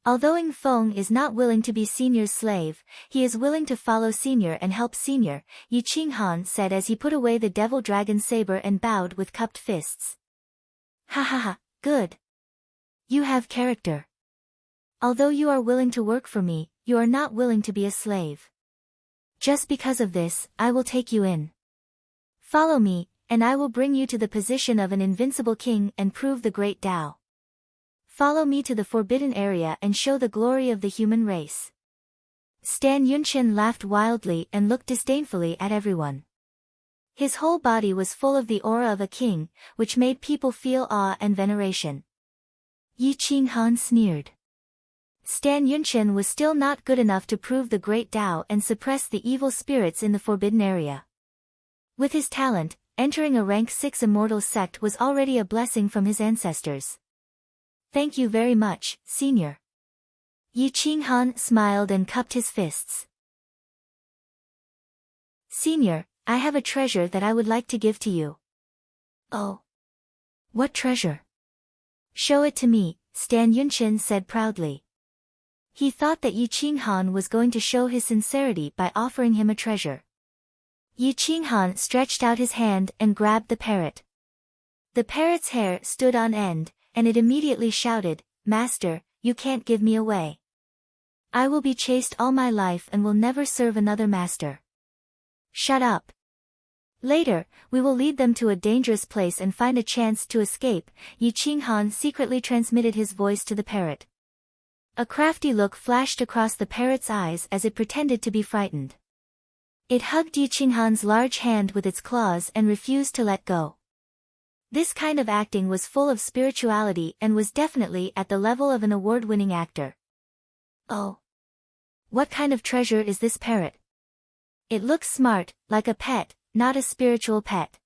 Although Ying Feng is not willing to be Senior's slave, he is willing to follow Senior and help Senior, Yi Qinghan said as he put away the devil dragon saber and bowed with cupped fists. Ha ha ha, good. You have character. Although you are willing to work for me, you are not willing to be a slave. Just because of this, I will take you in. Follow me, and I will bring you to the position of an invincible king and prove the great Tao. Follow me to the forbidden area and show the glory of the human race. Stan Yunchen laughed wildly and looked disdainfully at everyone. His whole body was full of the aura of a king, which made people feel awe and veneration. Yi Qinghan sneered. Stan Yunchen was still not good enough to prove the great Tao and suppress the evil spirits in the forbidden area. With his talent, entering a rank 6 immortal sect was already a blessing from his ancestors. Thank you very much, Senior. Yi Qinghan smiled and cupped his fists. Senior, I have a treasure that I would like to give to you. Oh. What treasure? Show it to me, Stan Yunchen said proudly. He thought that Yi Qinghan was going to show his sincerity by offering him a treasure. Yi Qinghan stretched out his hand and grabbed the parrot. The parrot's hair stood on end, and it immediately shouted, Master, you can't give me away. I will be chaste all my life and will never serve another master. Shut up. Later, we will lead them to a dangerous place and find a chance to escape, Yi Qinghan secretly transmitted his voice to the parrot. A crafty look flashed across the parrot's eyes as it pretended to be frightened. It hugged Yi Qinghan's large hand with its claws and refused to let go. This kind of acting was full of spirituality and was definitely at the level of an award-winning actor. Oh. What kind of treasure is this parrot? It looks smart, like a pet, not a spiritual pet.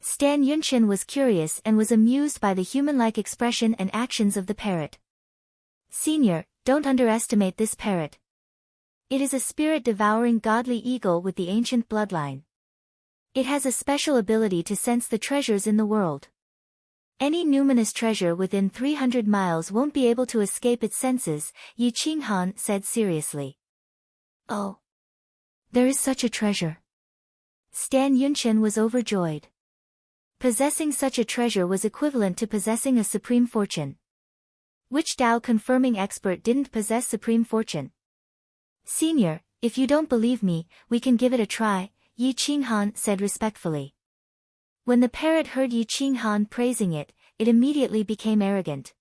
Stan Yunchen was curious and was amused by the human-like expression and actions of the parrot. Senior, don't underestimate this parrot. It is a spirit-devouring godly eagle with the ancient bloodline. It has a special ability to sense the treasures in the world. Any numinous treasure within 300 miles won't be able to escape its senses, Yi Qinghan said seriously. Oh. There is such a treasure. Stan Yunchen was overjoyed. Possessing such a treasure was equivalent to possessing a supreme fortune. Which Dao confirming expert didn't possess supreme fortune? Senior, if you don't believe me, we can give it a try, Yi Qinghan said respectfully. When the parrot heard Yi Qinghan praising it, it immediately became arrogant.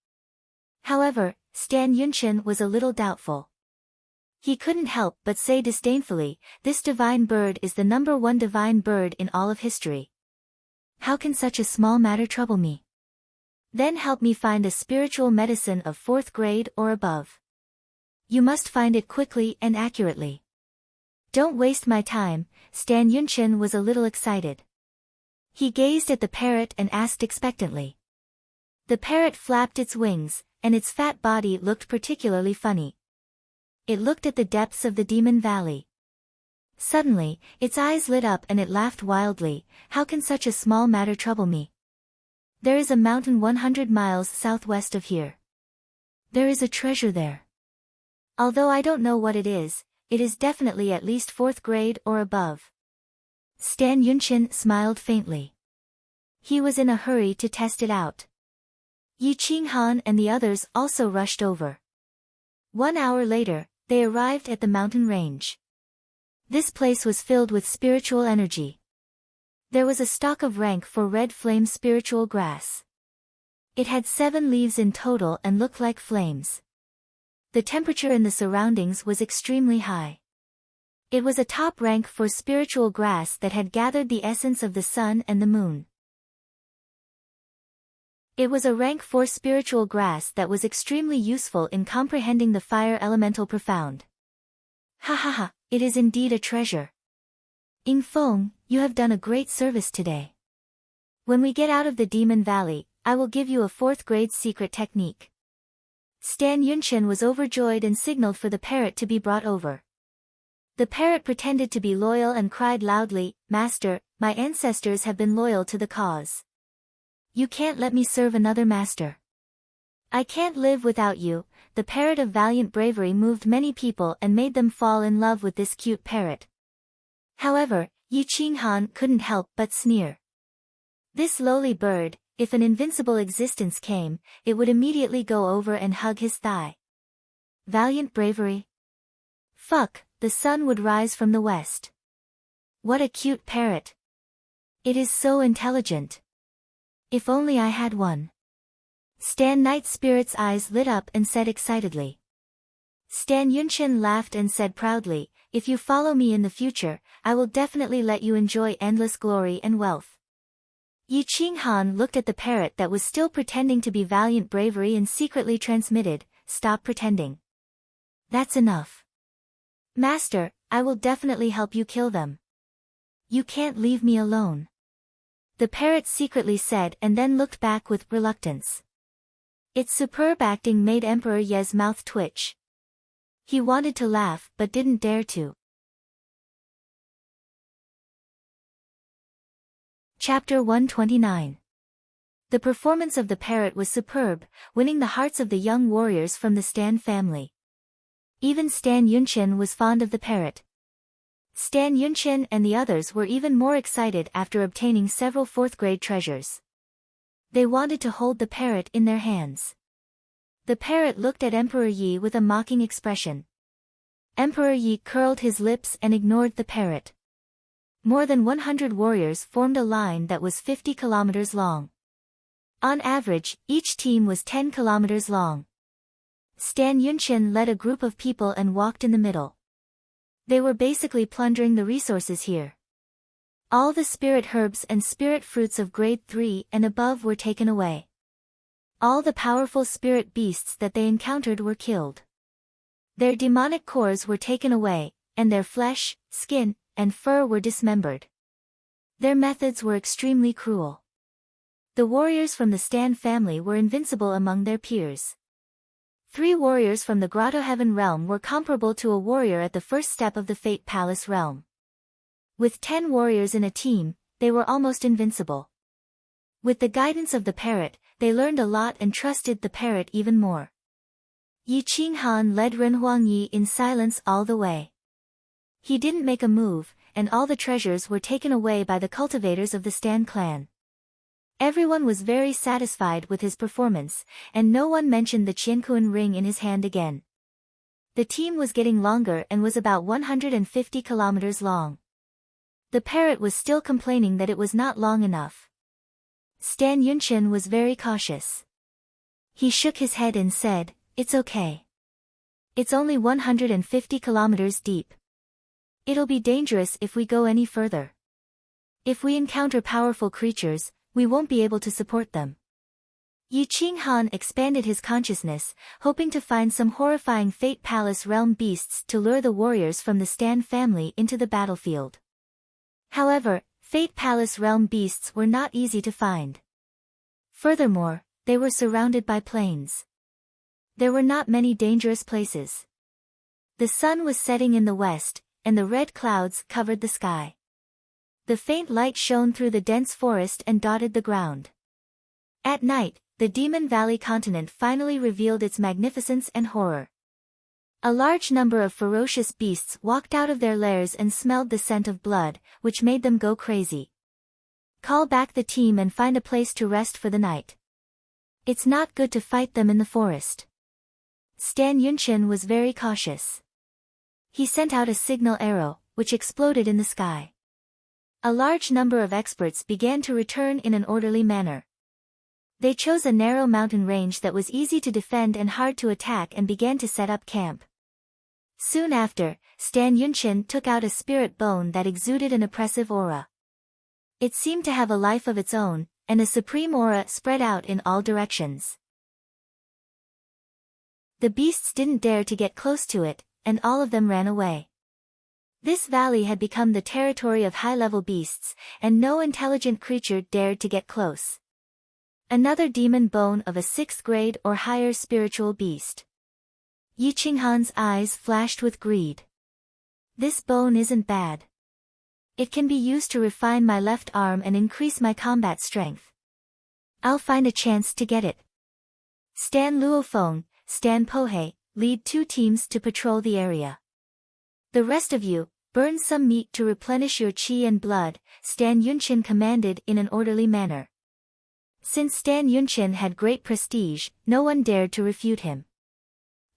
However, Stan Yunchen was a little doubtful. He couldn't help but say disdainfully, this divine bird is the #1 divine bird in all of history. How can such a small matter trouble me? Then help me find a spiritual medicine of 4th grade or above. You must find it quickly and accurately. Don't waste my time. Stan Yunchen was a little excited. He gazed at the parrot and asked expectantly. The parrot flapped its wings, and its fat body looked particularly funny. It looked at the depths of the Demon Valley. Suddenly, its eyes lit up and it laughed wildly. How can such a small matter trouble me? There is a mountain 100 miles southwest of here. There is a treasure there. Although I don't know what it is definitely at least 4th grade or above. Stan Yunchen smiled faintly. He was in a hurry to test it out. Yi Qinghan and the others also rushed over. 1 hour later, they arrived at the mountain range. This place was filled with spiritual energy. There was a stalk of rank for red flame spiritual grass. It had 7 leaves in total and looked like flames. The temperature in the surroundings was extremely high. It was a top rank for spiritual grass that had gathered the essence of the sun and the moon. It was a rank 4 spiritual grass that was extremely useful in comprehending the fire elemental profound. Ha ha ha, it is indeed a treasure. Ing Feng, you have done a great service today. When we get out of the Demon Valley, I will give you a 4th grade secret technique. Stan Yunchen was overjoyed and signaled for the parrot to be brought over. The parrot pretended to be loyal and cried loudly, Master, my ancestors have been loyal to the cause. You can't let me serve another master. I can't live without you. The parrot of valiant bravery moved many people and made them fall in love with this cute parrot. However, Yi Qinghan couldn't help but sneer. This lowly bird, if an invincible existence came, it would immediately go over and hug his thigh. Valiant bravery? Fuck, the sun would rise from the west. What a cute parrot. It is so intelligent. If only I had one. Stan Night Spirit's eyes lit up and said excitedly. Stan Yunchen laughed and said proudly, if you follow me in the future, I will definitely let you enjoy endless glory and wealth. Yi Qinghan looked at the parrot that was still pretending to be valiant bravery and secretly transmitted, stop pretending. That's enough. Master, I will definitely help you kill them. You can't leave me alone. The parrot secretly said and then looked back with reluctance. Its superb acting made Emperor Ye's mouth twitch. He wanted to laugh but didn't dare to. Chapter 129. The performance of the parrot was superb, winning the hearts of the young warriors from the Stan family. Even Stan Yunchen was fond of the parrot. Stan Yunchen and the others were even more excited after obtaining several 4th grade treasures. They wanted to hold the parrot in their hands. The parrot looked at Emperor Yi with a mocking expression. Emperor Yi curled his lips and ignored the parrot. More than 100 warriors formed a line that was 50 kilometers long. On average, each team was 10 kilometers long. Stan Yunchen led a group of people and walked in the middle. They were basically plundering the resources here. All the spirit herbs and spirit fruits of grade 3 and above were taken away. All the powerful spirit beasts that they encountered were killed. Their demonic cores were taken away, and their flesh, skin, and fur were dismembered. Their methods were extremely cruel. The warriors from the Stan family were invincible among their peers. 3 warriors from the Grotto Heaven realm were comparable to a warrior at the first step of the Fate Palace realm. With 10 warriors in a team, they were almost invincible. With the guidance of the parrot, they learned a lot and trusted the parrot even more. Yi Qinghan led Ren Huangyi in silence all the way. He didn't make a move, and all the treasures were taken away by the cultivators of the Stan clan. Everyone was very satisfied with his performance, and no one mentioned the Qiankuan ring in his hand again. The team was getting longer and was about 150 kilometers long. The parrot was still complaining that it was not long enough. Stan Yunqian was very cautious. He shook his head and said, "It's okay. It's only 150 kilometers deep. It'll be dangerous if we go any further. If we encounter powerful creatures, we won't be able to support them." Yi Qinghan expanded his consciousness, hoping to find some horrifying Fate Palace realm beasts to lure the warriors from the Stan family into the battlefield. However, Fate Palace realm beasts were not easy to find. Furthermore, they were surrounded by plains. There were not many dangerous places. The sun was setting in the west, and the red clouds covered the sky. The faint light shone through the dense forest and dotted the ground. At night, the Demon Valley continent finally revealed its magnificence and horror. A large number of ferocious beasts walked out of their lairs and smelled the scent of blood, which made them go crazy. Call back the team and find a place to rest for the night. It's not good to fight them in the forest. Stan Yunqian was very cautious. He sent out a signal arrow, which exploded in the sky. A large number of experts began to return in an orderly manner. They chose a narrow mountain range that was easy to defend and hard to attack and began to set up camp. Soon after, Stan Yunqian took out a spirit bone that exuded an oppressive aura. It seemed to have a life of its own, and a supreme aura spread out in all directions. The beasts didn't dare to get close to it, and all of them ran away. This valley had become the territory of high-level beasts, and no intelligent creature dared to get close. Another demon bone of a 6th grade or higher spiritual beast. Yi Qinghan's eyes flashed with greed. This bone isn't bad. It can be used to refine my left arm and increase my combat strength. I'll find a chance to get it. Stan Luofeng, Stan Pohei, lead 2 teams to patrol the area. The rest of you, burn some meat to replenish your qi and blood, Stan Yunqian commanded in an orderly manner. Since Stan Yunqian had great prestige, no one dared to refute him.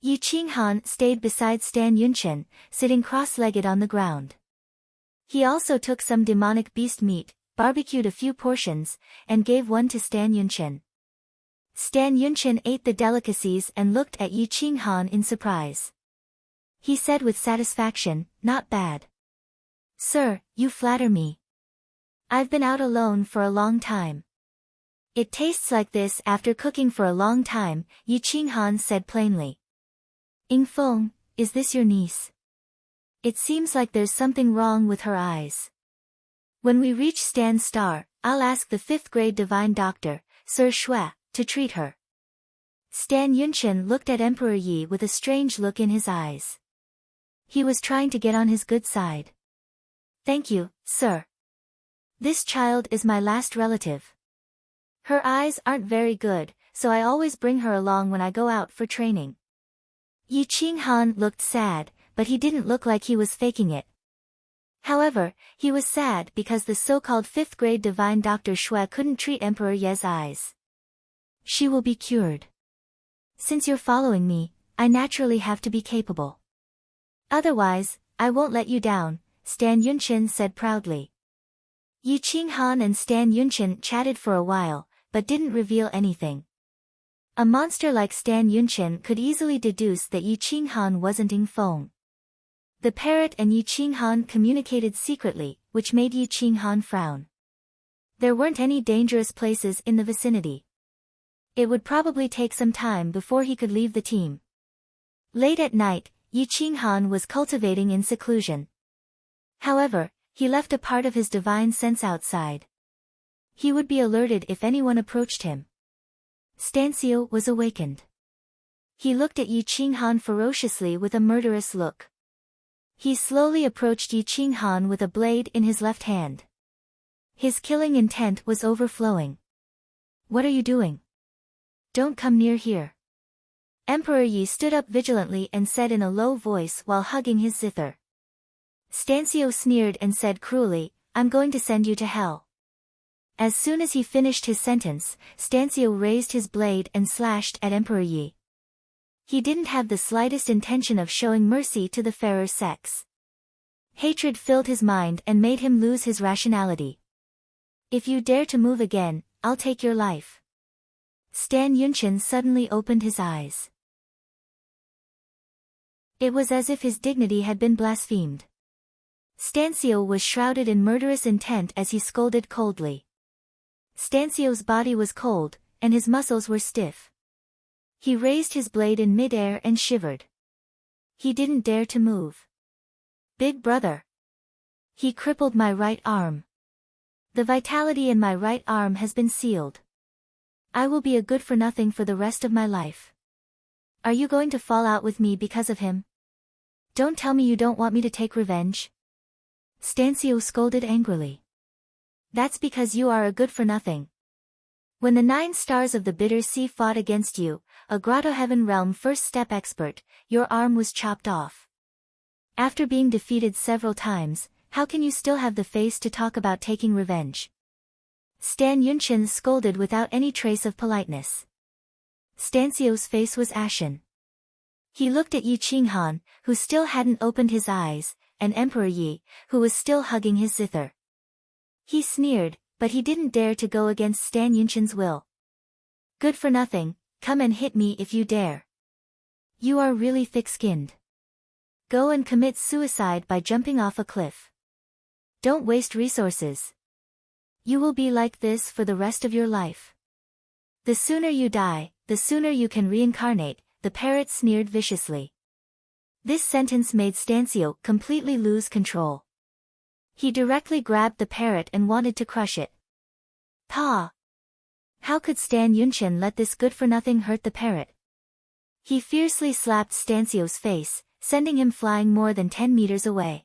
Yi Qinghan stayed beside Stan Yunqian, sitting cross-legged on the ground. He also took some demonic beast meat, barbecued a few portions, and gave one to Stan Yunqian. Stan Yunqian ate the delicacies and looked at Yi Qinghan in surprise. He said with satisfaction, "Not bad. Sir, you flatter me. I've been out alone for a long time." "It tastes like this after cooking for a long time," Yi Qinghan said plainly. "Yingfeng, is this your niece? It seems like there's something wrong with her eyes. When we reach Stan's star, I'll ask the 5th grade divine doctor, Sir Shui, to treat her." Stan Yunqian looked at Emperor Yi with a strange look in his eyes. He was trying to get on his good side. "Thank you, sir. This child is my last relative. Her eyes aren't very good, so I always bring her along when I go out for training." Yi Qinghan looked sad, but he didn't look like he was faking it. However, he was sad because the so-called 5th grade divine Dr. Shui couldn't treat Emperor Ye's eyes. "She will be cured. Since you're following me, I naturally have to be capable. Otherwise, I won't let you down," Stan Yunqian said proudly. Yi Qinghan and Stan Yunqian chatted for a while, but didn't reveal anything. A monster like Stan Yunqian could easily deduce that Yi Qinghan wasn't Yingfeng. The parrot and Yi Qinghan communicated secretly, which made Yi Qinghan frown. There weren't any dangerous places in the vicinity. It would probably take some time before he could leave the team. Late at night, Yi Qinghan was cultivating in seclusion. However, he left a part of his divine sense outside. He would be alerted if anyone approached him. Stancio was awakened. He looked at Yi Qinghan ferociously with a murderous look. He slowly approached Yi Qinghan with a blade in his left hand. His killing intent was overflowing. "What are you doing? Don't come near here." Emperor Yi stood up vigilantly and said in a low voice while hugging his zither. Stancio sneered and said cruelly, "I'm going to send you to hell." As soon as he finished his sentence, Stancio raised his blade and slashed at Emperor Yi. He didn't have the slightest intention of showing mercy to the fairer sex. Hatred filled his mind and made him lose his rationality. If you dare to move again, I'll take your life. Stan Yunqian suddenly opened his eyes. It was as if his dignity had been blasphemed. Stancio was shrouded in murderous intent as he scolded coldly. Stancio's body was cold, and his muscles were stiff. He raised his blade in mid-air and shivered. He didn't dare to move. Big brother. He crippled my right arm. The vitality in my right arm has been sealed. I will be a good-for-nothing for the rest of my life. Are you going to fall out with me because of him? Don't tell me you don't want me to take revenge. Stancio scolded angrily. That's because you are a good-for-nothing. When the 9 stars of the Bitter Sea fought against you, a Grotto Heaven Realm first step expert, your arm was chopped off. After being defeated several times, how can you still have the face to talk about taking revenge? Stan Yunqian scolded without any trace of politeness. Stancio's face was ashen. He looked at Yi Qinghan, who still hadn't opened his eyes, and Emperor Yi, who was still hugging his zither. He sneered, but he didn't dare to go against Stan Yunqian's will. Good for nothing, come and hit me if you dare. You are really thick-skinned. Go and commit suicide by jumping off a cliff. Don't waste resources. You will be like this for the rest of your life. The sooner you die, the sooner you can reincarnate, the parrot sneered viciously. This sentence made Stancio completely lose control. He directly grabbed the parrot and wanted to crush it. Pa! How could Stan Yunqian let this good-for-nothing hurt the parrot? He fiercely slapped Stancio's face, sending him flying more than 10 meters away.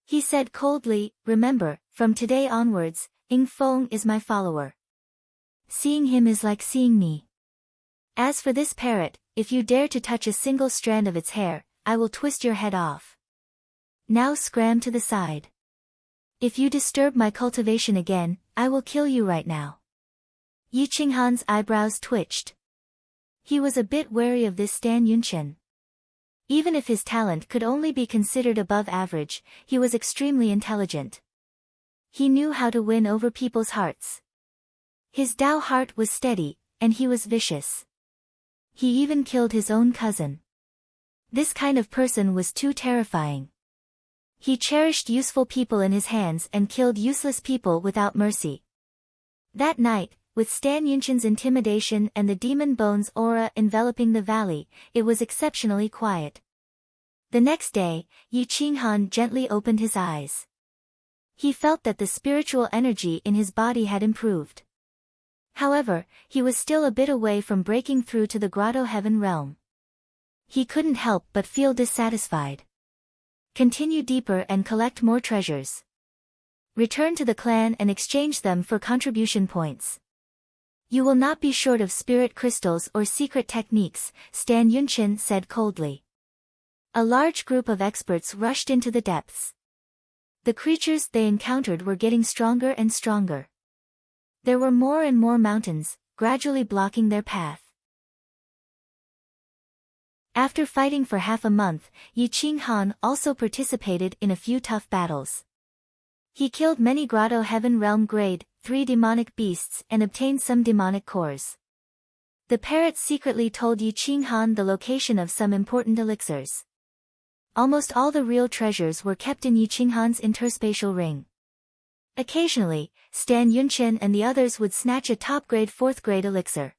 He said coldly, remember, from today onwards, Ing Feng is my follower. Seeing him is like seeing me. As for this parrot, if you dare to touch a single strand of its hair, I will twist your head off. Now scram to the side. If you disturb my cultivation again, I will kill you right now. Yi Qinghan's eyebrows twitched. He was a bit wary of this Stan Yunqian. Even if his talent could only be considered above average, he was extremely intelligent. He knew how to win over people's hearts. His Dao heart was steady, and he was vicious. He even killed his own cousin. This kind of person was too terrifying. He cherished useful people in his hands and killed useless people without mercy. That night, with Stan Yunqian's intimidation and the demon bones aura enveloping the valley, it was exceptionally quiet. The next day, Yi Qinghan gently opened his eyes. He felt that the spiritual energy in his body had improved. However, he was still a bit away from breaking through to the Grotto Heaven realm. He couldn't help but feel dissatisfied. Continue deeper and collect more treasures. Return to the clan and exchange them for contribution points. You will not be short of spirit crystals or secret techniques, Stan Yunqian said coldly. A large group of experts rushed into the depths. The creatures they encountered were getting stronger and stronger. There were more and more mountains, gradually blocking their path. After fighting for half a month, Yi Qinghan also participated in a few tough battles. He killed many Grotto Heaven Realm Grade 3 demonic beasts and obtained some demonic cores. The parrot secretly told Yi Qinghan the location of some important elixirs. Almost all the real treasures were kept in Yi Qinghan's interspatial ring. Occasionally, Stan Yunqian and the others would snatch a top-grade 4th-grade elixir.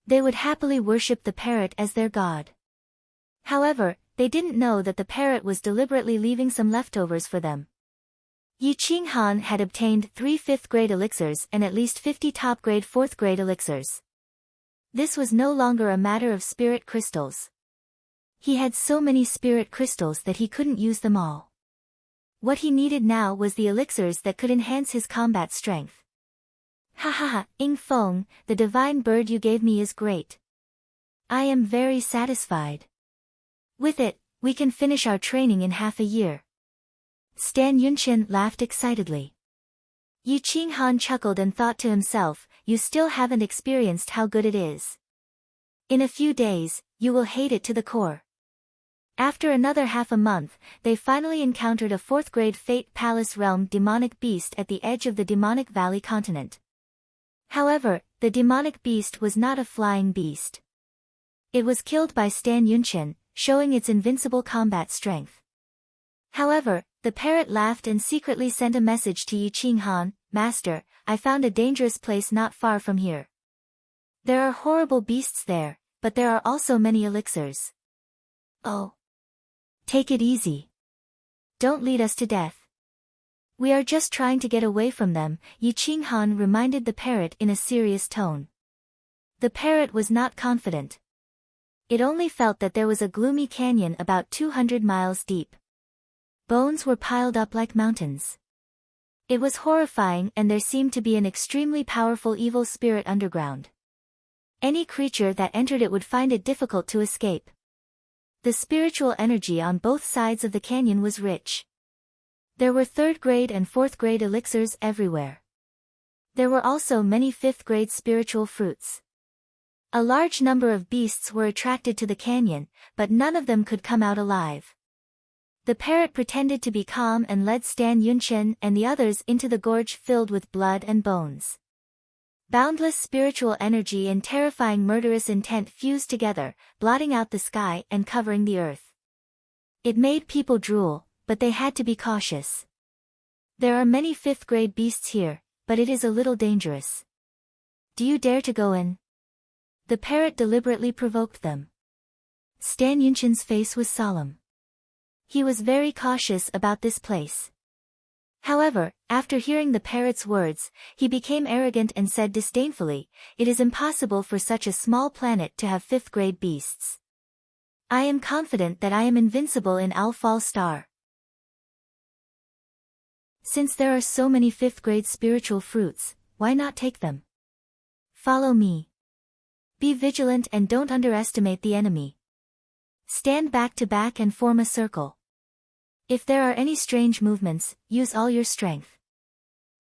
They would happily worship the parrot as their god. However, they didn't know that the parrot was deliberately leaving some leftovers for them. Yi Qinghan had obtained 3 5th-grade elixirs and at least 50 top-grade 4th-grade elixirs. This was no longer a matter of spirit crystals. He had so many spirit crystals that he couldn't use them all. What he needed now was the elixirs that could enhance his combat strength. Ha ha ha, Ing Feng, the divine bird you gave me is great. I am very satisfied. With it, we can finish our training in half a year. Stan Yunqian laughed excitedly. Yi Qinghan chuckled and thought to himself, you still haven't experienced how good it is. In a few days, you will hate it to the core. After another half a month, they finally encountered a 4th-grade Fate Palace Realm demonic beast at the edge of the Demonic Valley continent. However, the demonic beast was not a flying beast. It was killed by Stan Yunchen, showing its invincible combat strength. However, the parrot laughed and secretly sent a message to Yi Qinghan, Master, I found a dangerous place not far from here. There are horrible beasts there, but there are also many elixirs. Oh. Take it easy. Don't lead us to death. We are just trying to get away from them, Yi Qinghan reminded the parrot in a serious tone. The parrot was not confident. It only felt that there was a gloomy canyon about 200 miles deep. Bones were piled up like mountains. It was horrifying and there seemed to be an extremely powerful evil spirit underground. Any creature that entered it would find it difficult to escape. The spiritual energy on both sides of the canyon was rich. There were 3rd-grade and 4th-grade elixirs everywhere. There were also many 5th-grade spiritual fruits. A large number of beasts were attracted to the canyon, but none of them could come out alive. The parrot pretended to be calm and led Stan Yunchen and the others into the gorge filled with blood and bones. Boundless spiritual energy and terrifying murderous intent fused together, blotting out the sky and covering the earth. It made people drool, but they had to be cautious. There are many 5th-grade beasts here, but it is a little dangerous. Do you dare to go in? The parrot deliberately provoked them. Stan Yunchen's face was solemn. He was very cautious about this place. However, after hearing the parrot's words, he became arrogant and said disdainfully, it is impossible for such a small planet to have 5th-grade beasts. I am confident that I am invincible in Owl Star. Since there are so many 5th-grade spiritual fruits, why not take them? Follow me. Be vigilant and don't underestimate the enemy. Stand back to back and form a circle. If there are any strange movements, use all your strength.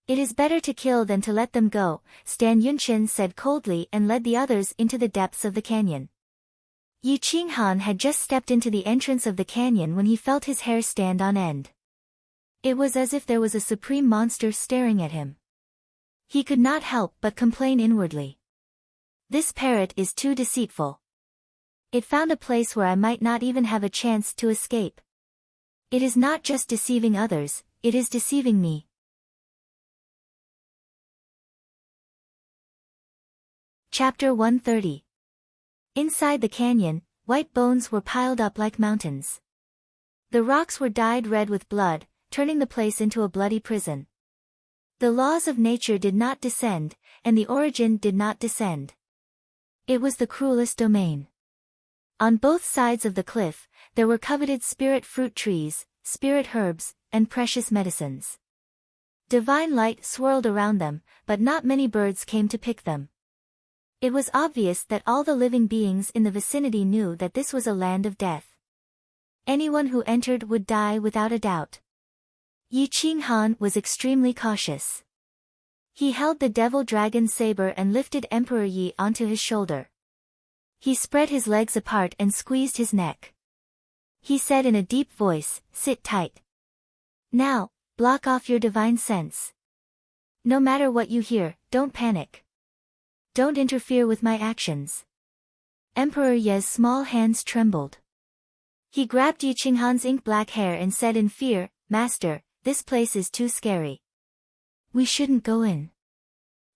It is better to kill than to let them go, Stan Yunchen said coldly and led the others into the depths of the canyon. Yi Qinghan had just stepped into the entrance of the canyon when he felt his hair stand on end. It was as if there was a supreme monster staring at him. He could not help but complain inwardly. This parrot is too deceitful. It found a place where I might not even have a chance to escape. It is not just deceiving others, it is deceiving me. Chapter 130. Inside the canyon, white bones were piled up like mountains. The rocks were dyed red with blood, turning the place into a bloody prison. The laws of nature did not descend, and the origin did not descend. It was the cruelest domain. On both sides of the cliff, there were coveted spirit fruit trees, spirit herbs, and precious medicines. Divine light swirled around them, but not many birds came to pick them. It was obvious that all the living beings in the vicinity knew that this was a land of death. Anyone who entered would die without a doubt. Yi Qinghan was extremely cautious. He held the devil dragon saber and lifted Emperor Yi onto his shoulder. He spread his legs apart and squeezed his neck. He said in a deep voice, sit tight. Now, block off your divine sense. No matter what you hear, don't panic. Don't interfere with my actions. Emperor Ye's small hands trembled. He grabbed Yi Qinghan's ink-black hair and said in fear, Master, this place is too scary. We shouldn't go in.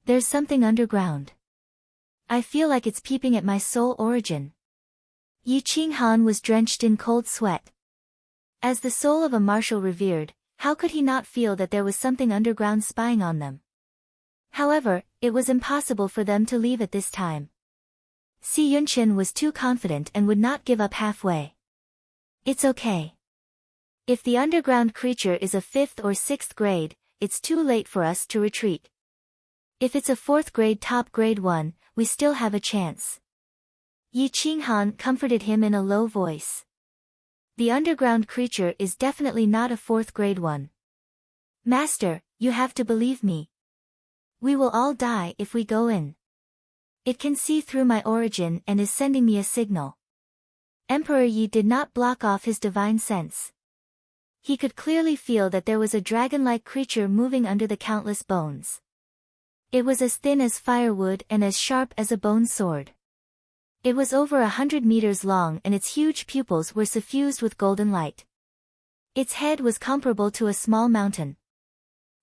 There's something underground. I feel like it's peeping at my soul origin. Yi Qinghan was drenched in cold sweat. As the soul of a marshal revered, how could he not feel that there was something underground spying on them? However, it was impossible for them to leave at this time. Si Yunchen was too confident and would not give up halfway. It's okay. If the underground creature is a 5th or 6th grade, it's too late for us to retreat. If it's a 4th grade top grade 1, we still have a chance. Yi Qinghan comforted him in a low voice. The underground creature is definitely not a 4th grade 1. Master, you have to believe me, We will all die if we go in. It can see through my origin and is sending me a signal. Emperor Yi did not block off his divine sense. He could clearly feel that there was a dragon-like creature moving under the countless bones. It was as thin as firewood and as sharp as a bone sword. It was over 100 meters long and its huge pupils were suffused with golden light. Its head was comparable to a small mountain.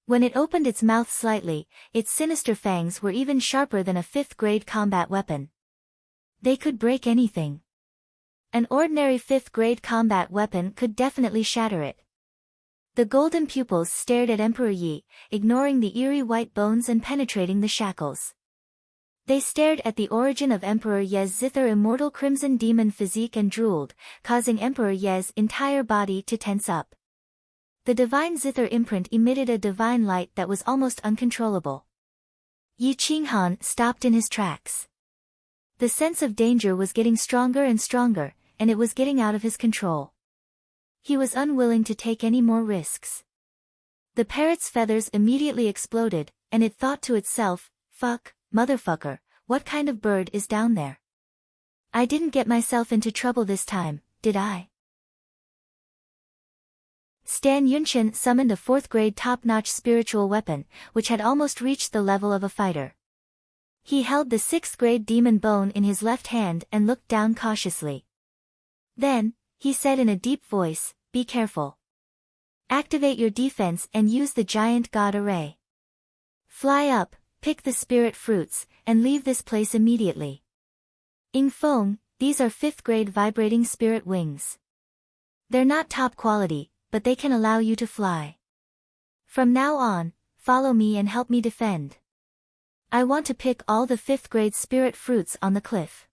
When it opened its mouth slightly, its sinister fangs were even sharper than a fifth-grade combat weapon. They could break anything. An ordinary fifth-grade combat weapon could definitely shatter it. The golden pupils stared at Emperor Yi, ignoring the eerie white bones and penetrating the shackles. They stared at the origin of Emperor Ye's zither immortal crimson demon physique and drooled, causing Emperor Ye's entire body to tense up. The divine zither imprint emitted a divine light that was almost uncontrollable. Yi Qinghan stopped in his tracks. The sense of danger was getting stronger and stronger, and it was getting out of his control. He was unwilling to take any more risks. The parrot's feathers immediately exploded, and it thought to itself, "Fuck, motherfucker, what kind of bird is down there? I didn't get myself into trouble this time, did I?" Stan Yunchen summoned a fourth-grade top-notch spiritual weapon, which had almost reached the level of a fighter. He held the sixth-grade demon bone in his left hand and looked down cautiously. Then, he said in a deep voice, "Be careful. Activate your defense and use the giant god array. Fly up, pick the spirit fruits, and leave this place immediately." Ing Feng, these are fifth-grade vibrating spirit wings. They're not top quality, but they can allow you to fly. From now on, follow me and help me defend. I want to pick all the fifth-grade spirit fruits on the cliff.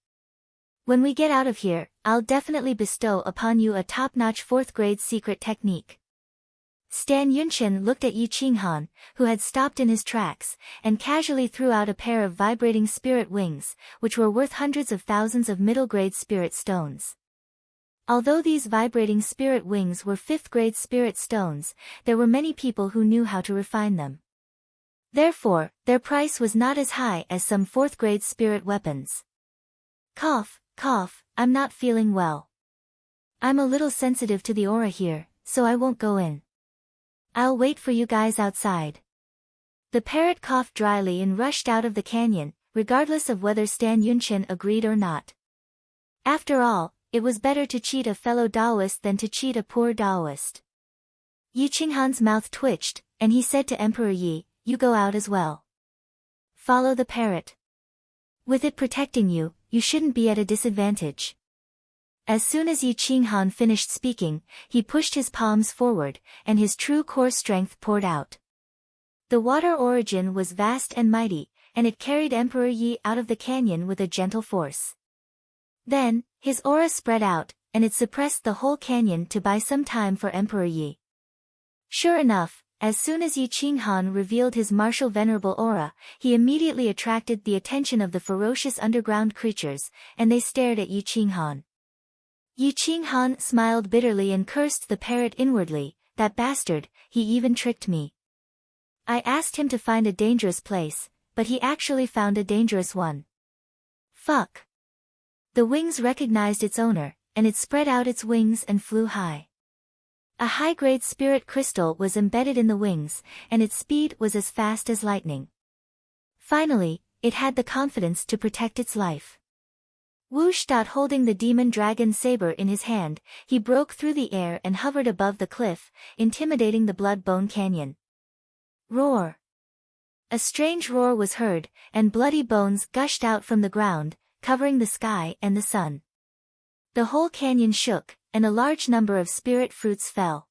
When we get out of here, I'll definitely bestow upon you a top-notch fourth-grade secret technique. Stan Yunchen looked at Yi Qinghan, who had stopped in his tracks, and casually threw out a pair of vibrating spirit wings, which were worth hundreds of thousands of middle-grade spirit stones. Although these vibrating spirit wings were fifth-grade spirit stones, there were many people who knew how to refine them. Therefore, their price was not as high as some fourth-grade spirit weapons. Cough, cough, I'm not feeling well. I'm a little sensitive to the aura here, so I won't go in. I'll wait for you guys outside. The parrot coughed dryly and rushed out of the canyon, regardless of whether Stan Yunchen agreed or not. After all, it was better to cheat a fellow Taoist than to cheat a poor Taoist. Yi Qinghan's mouth twitched, and he said to Emperor Yi, "You go out as well. Follow the parrot. With it protecting you, you shouldn't be at a disadvantage." As soon as Yi Qinghan finished speaking, he pushed his palms forward, and his true core strength poured out. The water origin was vast and mighty, and it carried Emperor Yi out of the canyon with a gentle force. Then, his aura spread out, and it suppressed the whole canyon to buy some time for Emperor Yi. Sure enough, as soon as Yi Qinghan revealed his martial venerable aura, he immediately attracted the attention of the ferocious underground creatures, and they stared at Yi Qinghan. Yi Qinghan smiled bitterly and cursed the parrot inwardly, "That bastard, he even tricked me. I asked him to find a dangerous place, but he actually found a dangerous one. Fuck." The wings recognized its owner, and it spread out its wings and flew high. A high-grade spirit crystal was embedded in the wings, and its speed was as fast as lightning. Finally, it had the confidence to protect its life. Whoosh! Holding the demon dragon saber in his hand, he broke through the air and hovered above the cliff, intimidating the Blood-Bone Canyon. Roar! A strange roar was heard, and bloody bones gushed out from the ground, covering the sky and the sun. The whole canyon shook, and a large number of spirit fruits fell.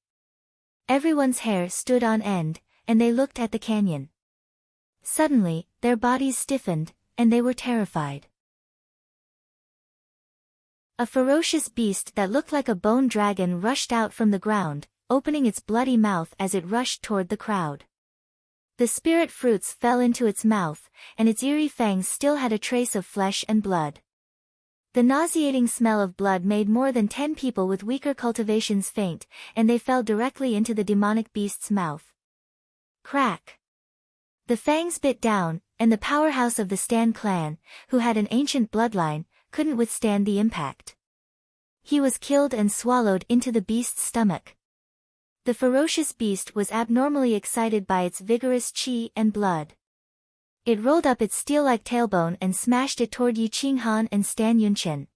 Everyone's hair stood on end, and they looked at the canyon. Suddenly, their bodies stiffened, and they were terrified. A ferocious beast that looked like a bone dragon rushed out from the ground, opening its bloody mouth as it rushed toward the crowd. The spirit fruits fell into its mouth, and its eerie fangs still had a trace of flesh and blood. The nauseating smell of blood made more than 10 people with weaker cultivations faint, and they fell directly into the demonic beast's mouth. Crack! The fangs bit down, and the powerhouse of the Stan clan, who had an ancient bloodline, couldn't withstand the impact. He was killed and swallowed into the beast's stomach. The ferocious beast was abnormally excited by its vigorous chi and blood. It rolled up its steel-like tailbone and smashed it toward Yi Qinghan and Stan Yunqian.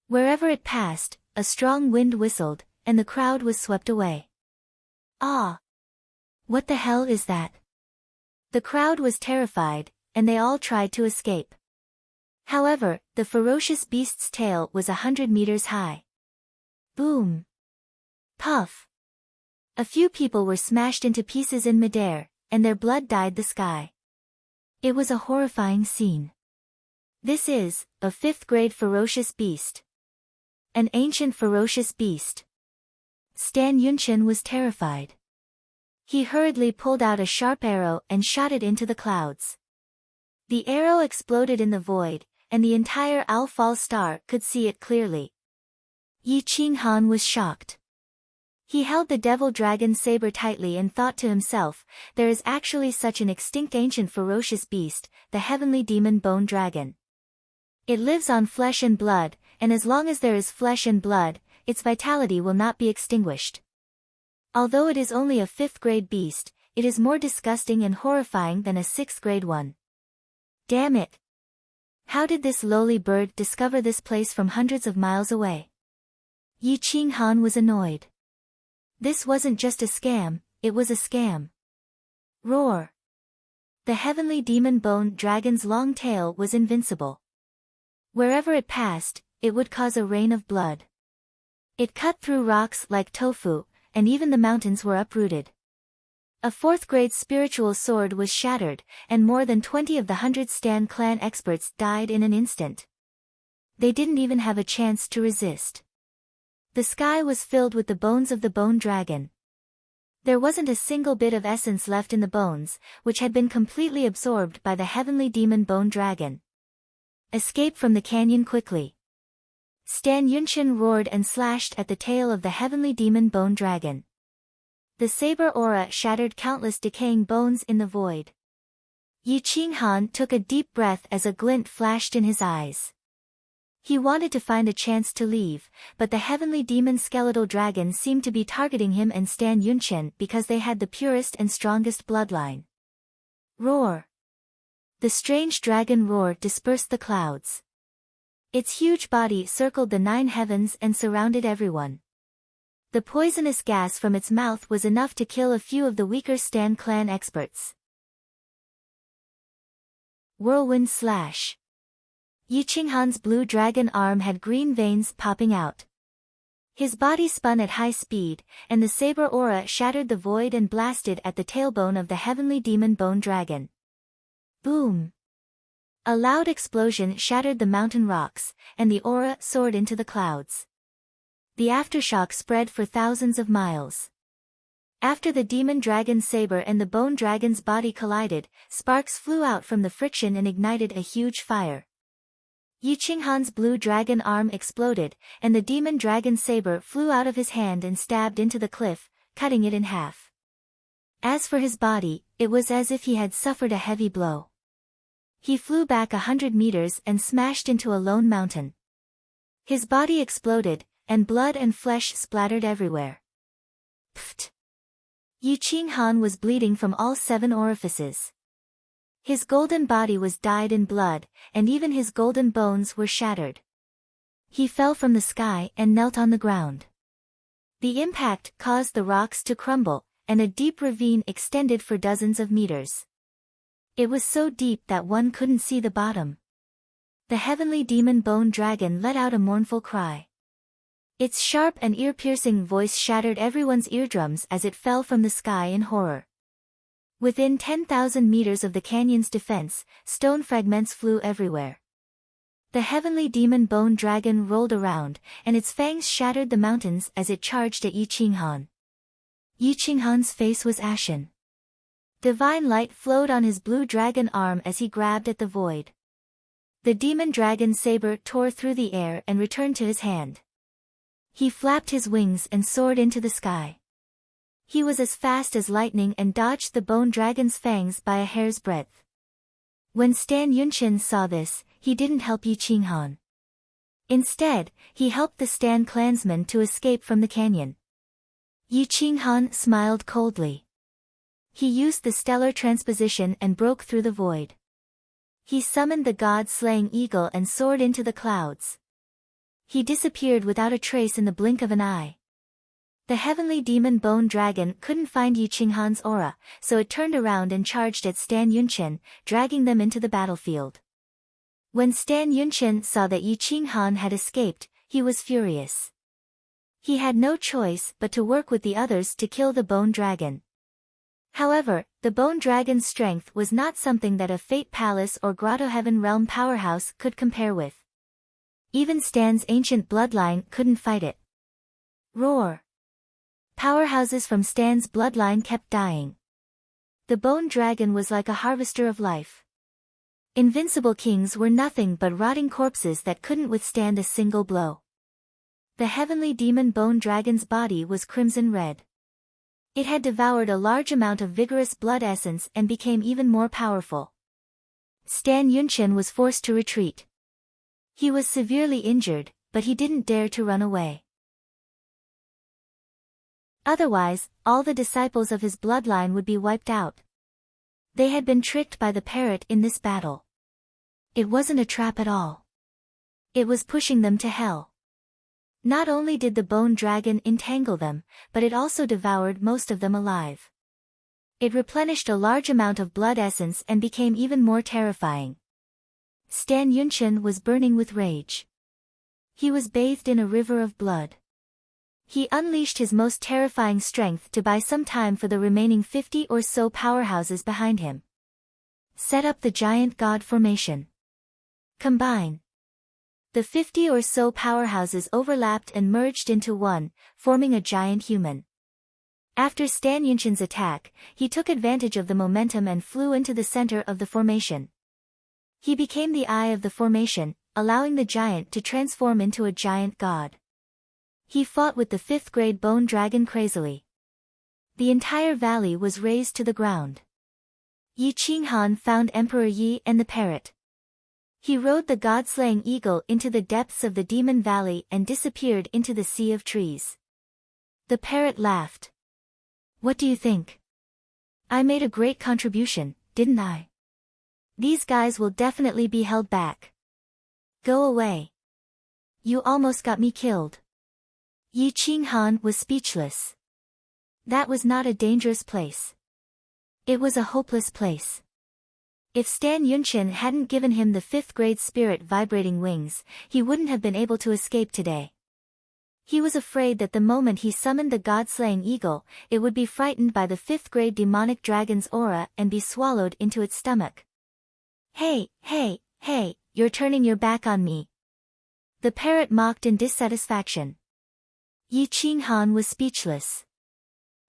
Wherever it passed, a strong wind whistled, and the crowd was swept away. Ah! What the hell is that? The crowd was terrified, and they all tried to escape. However, the ferocious beast's tail was 100 meters high. Boom! Puff! A few people were smashed into pieces in midair, and their blood dyed the sky. It was a horrifying scene. This is a 5th-grade ferocious beast. An ancient ferocious beast. Stan Yunqian was terrified. He hurriedly pulled out a sharp arrow and shot it into the clouds. The arrow exploded in the void, and the entire Al-Fal star could see it clearly. Yi Qinghan was shocked. He held the devil dragon saber tightly and thought to himself, there is actually such an extinct ancient ferocious beast, the heavenly demon bone dragon. It lives on flesh and blood, and as long as there is flesh and blood, its vitality will not be extinguished. Although it is only a 5th-grade beast, it is more disgusting and horrifying than a 6th-grade one. Damn it! How did this lowly bird discover this place from hundreds of miles away? Yi Qinghan was annoyed. This wasn't just a scam, it was a scam. Roar! The heavenly demon bone dragon's long tail was invincible. Wherever it passed, it would cause a rain of blood. It cut through rocks like tofu, and even the mountains were uprooted. A 4th-grade spiritual sword was shattered, and more than 20 of the 100 Stan clan experts died in an instant. They didn't even have a chance to resist. The sky was filled with the bones of the bone dragon. There wasn't a single bit of essence left in the bones, which had been completely absorbed by the heavenly demon bone dragon. Escape from the canyon quickly. Stan Yunqian roared and slashed at the tail of the heavenly demon bone dragon. The saber aura shattered countless decaying bones in the void. Yi Qinghan took a deep breath as a glint flashed in his eyes. He wanted to find a chance to leave, but the heavenly demon skeletal dragon seemed to be targeting him and Stan Yunqian because they had the purest and strongest bloodline. Roar! The strange dragon roar dispersed the clouds. Its huge body circled the 9 heavens and surrounded everyone. The poisonous gas from its mouth was enough to kill a few of the weaker Stan clan experts. Whirlwind slash. Yi Qinghan's blue dragon arm had green veins popping out. His body spun at high speed, and the saber aura shattered the void and blasted at the tailbone of the heavenly demon bone dragon. Boom! A loud explosion shattered the mountain rocks, and the aura soared into the clouds. The aftershock spread for thousands of miles. After the demon dragon's saber and the bone dragon's body collided, sparks flew out from the friction and ignited a huge fire. Yi Qinghan's blue dragon arm exploded, and the demon dragon's saber flew out of his hand and stabbed into the cliff, cutting it in half. As for his body, it was as if he had suffered a heavy blow. He flew back 100 meters and smashed into a lone mountain. His body exploded, and blood and flesh splattered everywhere. Pfft! Yi Qinghan was bleeding from all 7 orifices. His golden body was dyed in blood, and even his golden bones were shattered. He fell from the sky and knelt on the ground. The impact caused the rocks to crumble, and a deep ravine extended for dozens of meters. It was so deep that one couldn't see the bottom. The heavenly demon bone dragon let out a mournful cry. Its sharp and ear-piercing voice shattered everyone's eardrums as it fell from the sky in horror. Within 10,000 meters of the canyon's defense, stone fragments flew everywhere. The heavenly demon bone dragon rolled around, and its fangs shattered the mountains as it charged at Yi Qinghan. Yi Qinghan's face was ashen. Divine light flowed on his blue dragon arm as he grabbed at the void. The demon dragon's saber tore through the air and returned to his hand. He flapped his wings and soared into the sky. He was as fast as lightning and dodged the bone dragon's fangs by a hair's breadth. When Stan Yunqin saw this, he didn't help Yi Qinghan. Instead, he helped the Stan clansmen to escape from the canyon. Yi Qinghan smiled coldly. He used the stellar transposition and broke through the void. He summoned the god-slaying eagle and soared into the clouds. He disappeared without a trace in the blink of an eye. The heavenly demon bone dragon couldn't find Yi Qinghan's aura, so it turned around and charged at Stan Yunqin, dragging them into the battlefield. When Stan Yunqin saw that Yi Qinghan had escaped, he was furious. He had no choice but to work with the others to kill the bone dragon. However, the bone dragon's strength was not something that a Fate Palace or Grotto Heaven Realm powerhouse could compare with. Even Stan's ancient bloodline couldn't fight it. Roar! Powerhouses from Stan's bloodline kept dying. The bone dragon was like a harvester of life. Invincible kings were nothing but rotting corpses that couldn't withstand a single blow. The heavenly demon bone dragon's body was crimson red. It had devoured a large amount of vigorous blood essence and became even more powerful. Stan Yunqin was forced to retreat. He was severely injured, but he didn't dare to run away. Otherwise, all the disciples of his bloodline would be wiped out. They had been tricked by the parrot in this battle. It wasn't a trap at all. It was pushing them to hell. Not only did the bone dragon entangle them, but it also devoured most of them alive. It replenished a large amount of blood essence and became even more terrifying. Stan Yunqin was burning with rage. He was bathed in a river of blood. He unleashed his most terrifying strength to buy some time for the remaining 50 or so powerhouses behind him. Set up the giant god formation. Combine. The 50 or so powerhouses overlapped and merged into one, forming a giant human. After Stan Yunqin's attack, he took advantage of the momentum and flew into the center of the formation. He became the eye of the formation, allowing the giant to transform into a giant god. He fought with the 5th grade bone dragon crazily. The entire valley was razed to the ground. Yi Qinghan found Emperor Yi and the parrot. He rode the god-slaying eagle into the depths of the demon valley and disappeared into the sea of trees. The parrot laughed. What do you think? I made a great contribution, didn't I? These guys will definitely be held back. Go away. You almost got me killed. Yi Qinghan was speechless. That was not a dangerous place. It was a hopeless place. If Stan Yunqin hadn't given him the 5th grade spirit vibrating wings, he wouldn't have been able to escape today. He was afraid that the moment he summoned the god-slaying eagle, it would be frightened by the 5th grade demonic dragon's aura and be swallowed into its stomach. Hey, you're turning your back on me. The parrot mocked in dissatisfaction. Yi Qinghan was speechless.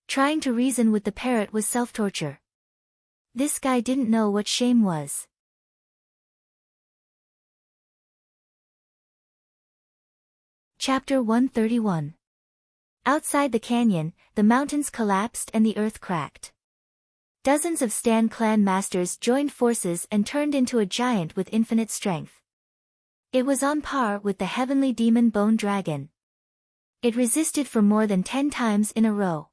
Trying to reason with the parrot was self-torture. This guy didn't know what shame was. Chapter 131. Outside the canyon, the mountains collapsed and the earth cracked. Dozens of Stan clan masters joined forces and turned into a giant with infinite strength. It was on par with the heavenly demon bone dragon. It resisted for more than 10 times in a row.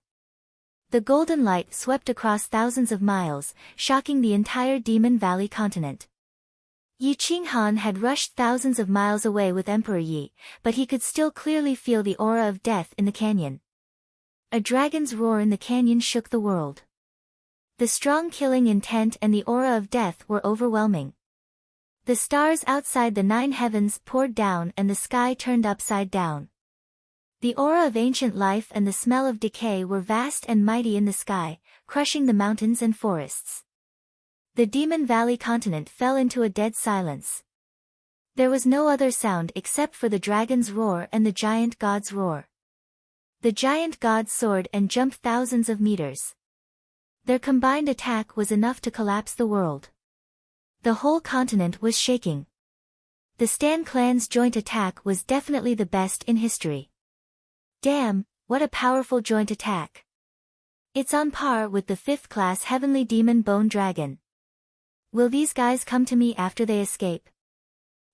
The golden light swept across thousands of miles, shocking the entire Demon Valley continent. Yi Qinghan had rushed thousands of miles away with Emperor Yi, but he could still clearly feel the aura of death in the canyon. A dragon's roar in the canyon shook the world. The strong killing intent and the aura of death were overwhelming. The stars outside the 9 heavens poured down and the sky turned upside down. The aura of ancient life and the smell of decay were vast and mighty in the sky, crushing the mountains and forests. The Demon Valley continent fell into a dead silence. There was no other sound except for the dragon's roar and the giant god's roar. The giant god soared and jumped thousands of meters. Their combined attack was enough to collapse the world. The whole continent was shaking. The Stan clan's joint attack was definitely the best in history. Damn, what a powerful joint attack. It's on par with the 5th class Heavenly Demon Bone Dragon. Will these guys come to me after they escape?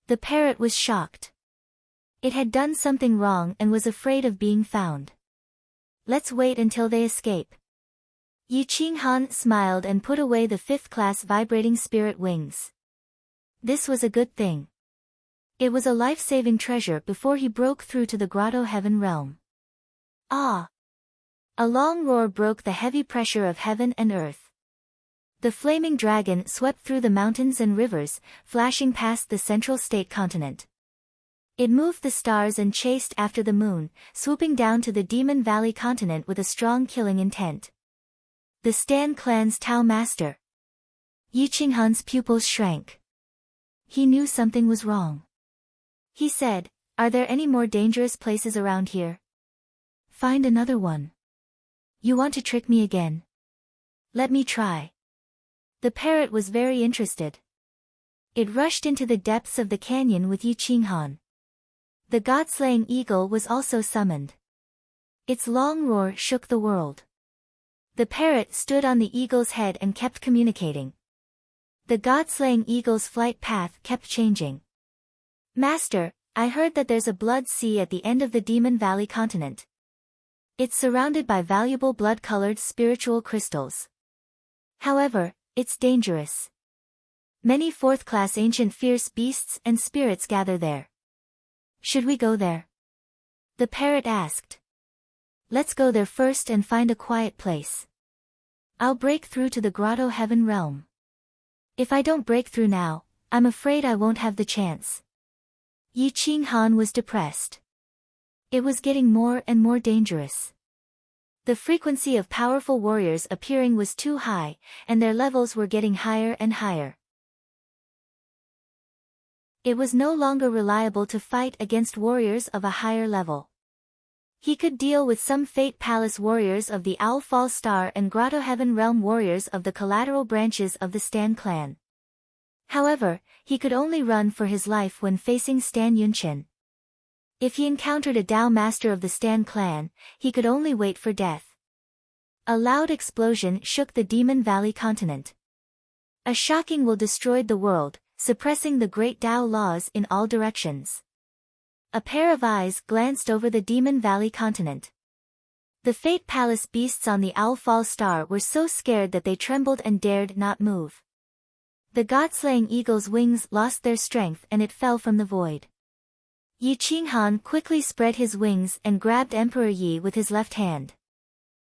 The parrot was shocked. It had done something wrong and was afraid of being found. Let's wait until they escape. Yi Qinghan smiled and put away the 5th class vibrating spirit wings. This was a good thing. It was a life-saving treasure before he broke through to the grotto heaven realm. Ah! A long roar broke the heavy pressure of heaven and earth. The flaming dragon swept through the mountains and rivers, flashing past the central state continent. It moved the stars and chased after the moon, swooping down to the Demon Valley continent with a strong killing intent. The Stan clan's Tao master. Yi Qinghan's pupils shrank. He knew something was wrong. He said, "Are there any more dangerous places around here? Find another one. You want to trick me again? Let me try." The parrot was very interested. It rushed into the depths of the canyon with Yi Qinghan. The god-slaying eagle was also summoned. Its long roar shook the world. The parrot stood on the eagle's head and kept communicating. The god-slaying eagle's flight path kept changing. "Master, I heard that there's a blood sea at the end of the Demon Valley continent. It's surrounded by valuable blood-colored spiritual crystals. However, it's dangerous. Many 4th-class ancient fierce beasts and spirits gather there. Should we go there?" The parrot asked. "Let's go there first and find a quiet place. I'll break through to the grotto heaven realm. If I don't break through now, I'm afraid I won't have the chance." Yi Qinghan was depressed. It was getting more and more dangerous. The frequency of powerful warriors appearing was too high, and their levels were getting higher and higher. It was no longer reliable to fight against warriors of a higher level. He could deal with some Fate Palace warriors of the Owl Fall Star and Grotto Heaven Realm warriors of the collateral branches of the Stan clan. However, he could only run for his life when facing Stan Yunqian. If he encountered a Dao master of the Stan clan, he could only wait for death. A loud explosion shook the Demon Valley continent. A shocking will destroyed the world, suppressing the great Dao laws in all directions. A pair of eyes glanced over the Demon Valley continent. The Fate Palace beasts on the Owl Fall Star were so scared that they trembled and dared not move. The god-slaying eagle's wings lost their strength and it fell from the void. Yi Qinghan quickly spread his wings and grabbed Emperor Yi with his left hand.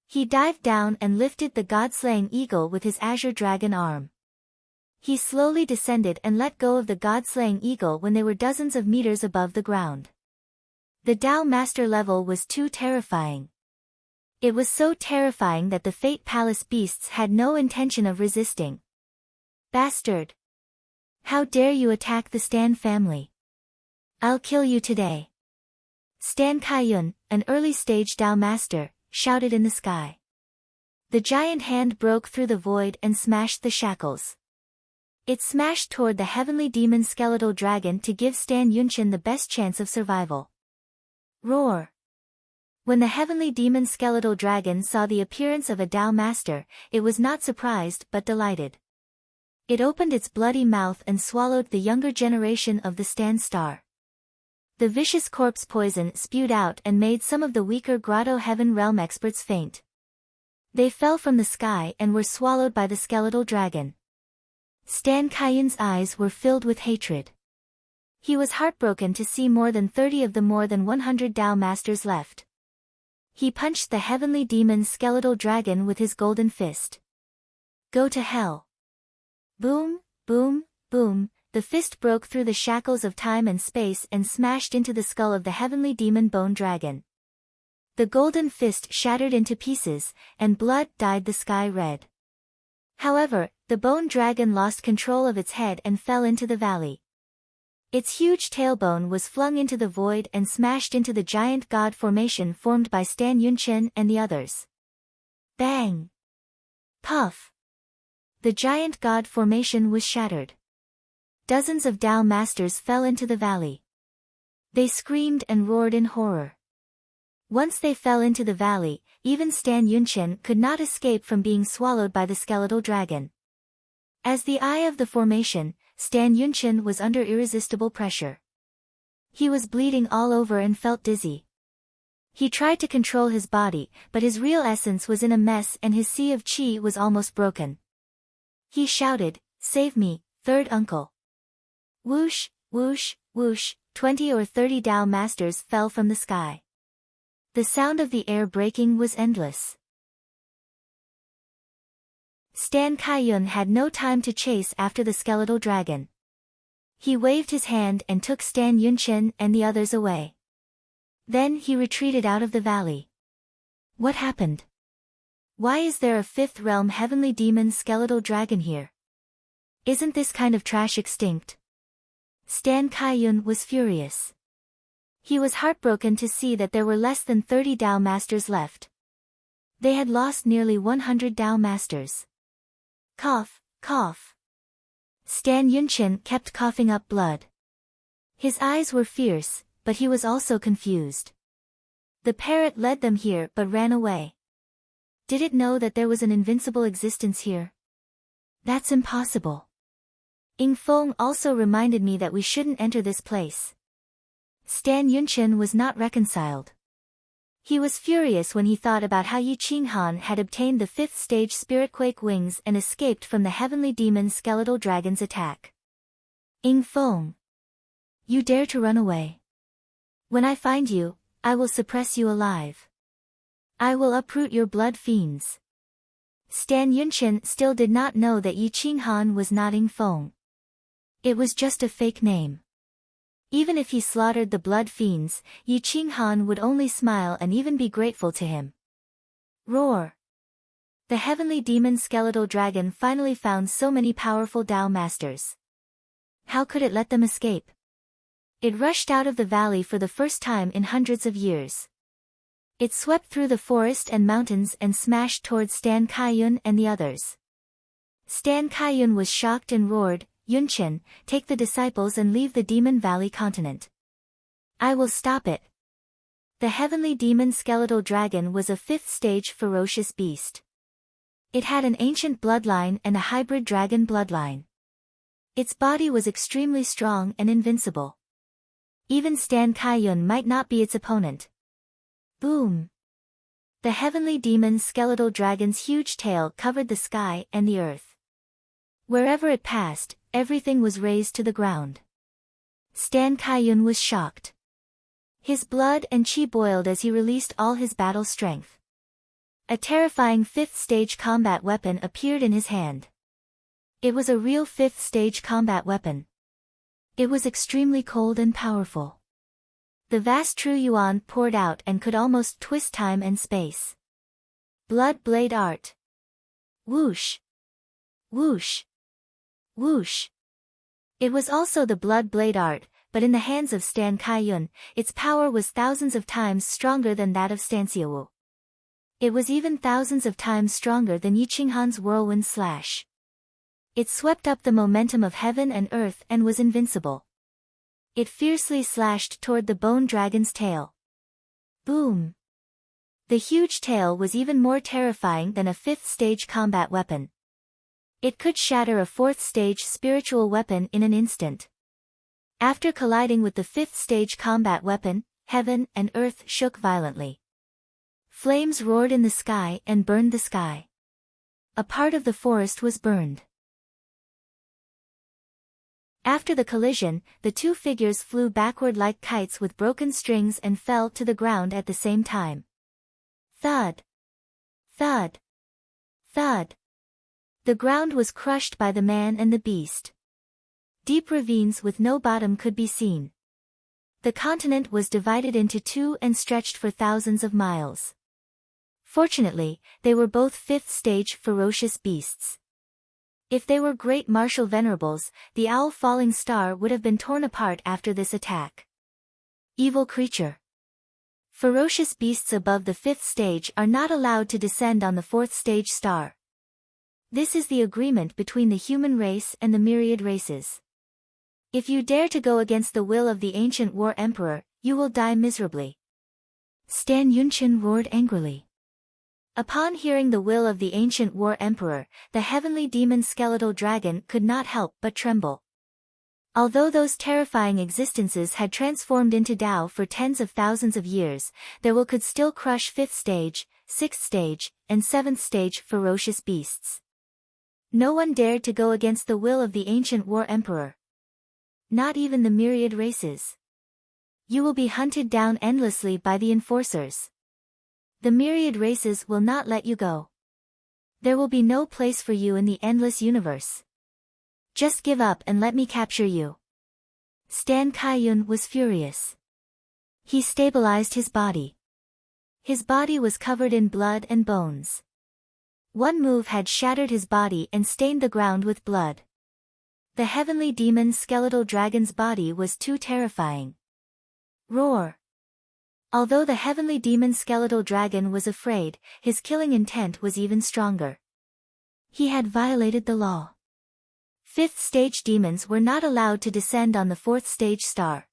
He dived down and lifted the god-slaying eagle with his azure dragon arm. He slowly descended and let go of the god-slaying eagle when they were dozens of meters above the ground. The Dao Master level was too terrifying. It was so terrifying that the Fate Palace beasts had no intention of resisting. "Bastard! How dare you attack the Stan family? I'll kill you today." Stan Kaiyun, an early-stage Dao Master, shouted in the sky. The giant hand broke through the void and smashed the shackles. It smashed toward the heavenly demon skeletal dragon to give Stan Yunqian the best chance of survival. Roar! When the heavenly demon skeletal dragon saw the appearance of a Dao master, it was not surprised but delighted. It opened its bloody mouth and swallowed the younger generation of the Stan star. The vicious corpse poison spewed out and made some of the weaker Grotto Heaven Realm experts faint. They fell from the sky and were swallowed by the skeletal dragon. Stan Kaiyun's eyes were filled with hatred. He was heartbroken to see more than 30 of the more than 100 Dao masters left. He punched the heavenly demon skeletal dragon with his golden fist. "Go to hell." Boom, boom, boom, the fist broke through the shackles of time and space and smashed into the skull of the heavenly demon bone dragon. The golden fist shattered into pieces, and blood dyed the sky red. However, the bone dragon lost control of its head and fell into the valley. Its huge tailbone was flung into the void and smashed into the giant god formation formed by Stan Yunqian and the others. Bang! Puff! The giant god formation was shattered. Dozens of Dao masters fell into the valley. They screamed and roared in horror. Once they fell into the valley, even Stan Yunchen could not escape from being swallowed by the skeletal dragon. As the eye of the formation, Stan Yunchen was under irresistible pressure. He was bleeding all over and felt dizzy. He tried to control his body, but his real essence was in a mess and his sea of qi was almost broken. He shouted, "Save me, third uncle." Whoosh, whoosh, whoosh, 20 or 30 Tao masters fell from the sky. The sound of the air breaking was endless. Stan Kaiyun had no time to chase after the skeletal dragon. He waved his hand and took Stan Yunchen and the others away. Then he retreated out of the valley. What happened? Why is there a fifth realm heavenly demon skeletal dragon here? Isn't this kind of trash extinct? Stan Kaiyun was furious. He was heartbroken to see that there were less than 30 Tao masters left. They had lost nearly 100 Tao masters. Cough, cough. Stan Yunchen kept coughing up blood. His eyes were fierce, but he was also confused. The parrot led them here but ran away. Did it know that there was an invincible existence here? That's impossible. Ying Feng also reminded me that we shouldn't enter this place. Stan Yunchen was not reconciled. He was furious when he thought about how Yi Qinghan had obtained the 5th stage spiritquake wings and escaped from the heavenly demon skeletal dragon's attack. Ying Feng. You dare to run away. When I find you, I will suppress you alive. I will uproot your blood fiends. Stan Yunchen still did not know that Yi Qinghan was not Ying Feng. It was just a fake name. Even if he slaughtered the blood fiends, Yi Qinghan would only smile and even be grateful to him. Roar! The heavenly demon skeletal dragon finally found so many powerful Tao masters. How could it let them escape? It rushed out of the valley for the first time in hundreds of years. It swept through the forest and mountains and smashed towards Stan Kaiyun and the others. Stan Kaiyun was shocked and roared, "Yunchen, take the disciples and leave the Demon Valley continent. I will stop it." The heavenly demon skeletal dragon was a 5th stage ferocious beast. It had an ancient bloodline and a hybrid dragon bloodline. Its body was extremely strong and invincible. Even Stan Kaiyun might not be its opponent. Boom! The heavenly demon skeletal dragon's huge tail covered the sky and the earth. Wherever it passed, everything was razed to the ground. Stan Kaiyun was shocked. His blood and qi boiled as he released all his battle strength. A terrifying 5th stage combat weapon appeared in his hand. It was a real 5th stage combat weapon. It was extremely cold and powerful. The vast true yuan poured out and could almost twist time and space. Blood blade art. Whoosh! Whoosh! Whoosh! It was also the blood blade art, but in the hands of Stan Kaiyun, its power was thousands of times stronger than that of Stan Xiaowu. It was even thousands of times stronger than Yi Qinghan's whirlwind slash. It swept up the momentum of heaven and earth and was invincible. It fiercely slashed toward the bone dragon's tail. Boom! The huge tail was even more terrifying than a 5th stage combat weapon. It could shatter a 4th stage spiritual weapon in an instant. After colliding with the 5th stage combat weapon, heaven and earth shook violently. Flames roared in the sky and burned the sky. A part of the forest was burned. After the collision, the two figures flew backward like kites with broken strings and fell to the ground at the same time. Thud! Thud! Thud! The ground was crushed by the man and the beast. Deep ravines with no bottom could be seen. The continent was divided into two and stretched for thousands of miles. Fortunately, they were both 5th stage ferocious beasts. If they were great martial venerables, the owl falling star would have been torn apart after this attack. Evil creature. Ferocious beasts above the 5th stage are not allowed to descend on the 4th stage star. This is the agreement between the human race and the myriad races. If you dare to go against the will of the ancient war emperor, you will die miserably. Stan Yunchen roared angrily. Upon hearing the will of the ancient war emperor, the heavenly demon skeletal dragon could not help but tremble. Although those terrifying existences had transformed into Tao for tens of thousands of years, their will could still crush 5th stage, 6th stage, and 7th stage ferocious beasts. No one dared to go against the will of the ancient war emperor. Not even the myriad races. You will be hunted down endlessly by the enforcers. The myriad races will not let you go. There will be no place for you in the endless universe. Just give up and let me capture you. Stan Kaiyun was furious. He stabilized his body. His body was covered in blood and bones. One move had shattered his body and stained the ground with blood. The heavenly demon skeletal dragon's body was too terrifying. Roar! Although the heavenly demon skeletal dragon was afraid, his killing intent was even stronger. He had violated the law. 5th stage demons were not allowed to descend on the 4th stage star.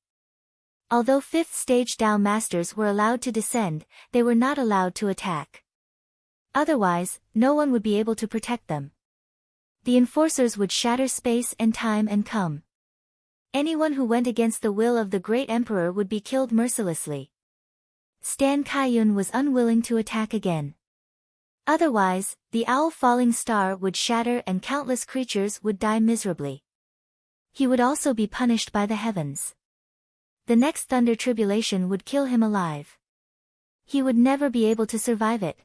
Although 5th stage Tao masters were allowed to descend, they were not allowed to attack. Otherwise, no one would be able to protect them. The enforcers would shatter space and time and come. Anyone who went against the will of the great emperor would be killed mercilessly. Stan Kaiyun was unwilling to attack again. Otherwise, the owl falling star would shatter and countless creatures would die miserably. He would also be punished by the heavens. The next thunder tribulation would kill him alive. He would never be able to survive it.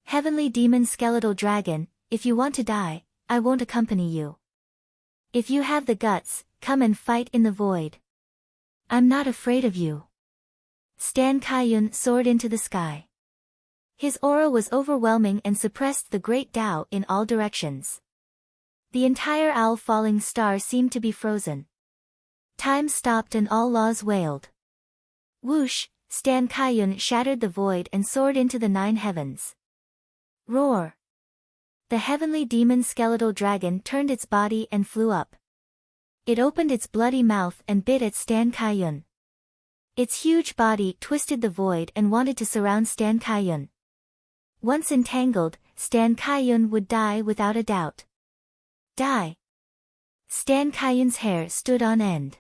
Heavenly demon skeletal dragon, if you want to die, I won't accompany you. If you have the guts, come and fight in the void. I'm not afraid of you. Stan Kaiyun soared into the sky. His aura was overwhelming and suppressed the great Tao in all directions. The entire owl falling star seemed to be frozen. Time stopped and all laws wailed. Whoosh, Stan Kaiyun shattered the void and soared into the 9 heavens. Roar! The heavenly demon skeletal dragon turned its body and flew up. It opened its bloody mouth and bit at Stan Kaiyun. Its huge body twisted the void and wanted to surround Stan Kaiyun. Once entangled, Stan Kaiyun would die without a doubt. Die! Stan Kaiyun's hair stood on end.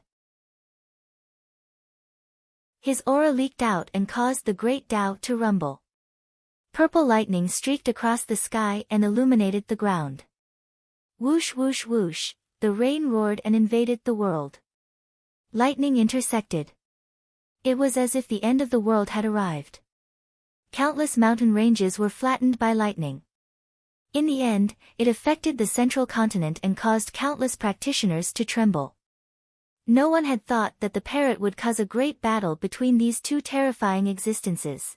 His aura leaked out and caused the great Tao to rumble. Purple lightning streaked across the sky and illuminated the ground. Whoosh whoosh whoosh, the rain roared and invaded the world. Lightning intersected. It was as if the end of the world had arrived. Countless mountain ranges were flattened by lightning. In the end, it affected the central continent and caused countless practitioners to tremble. No one had thought that the parrot would cause a great battle between these two terrifying existences.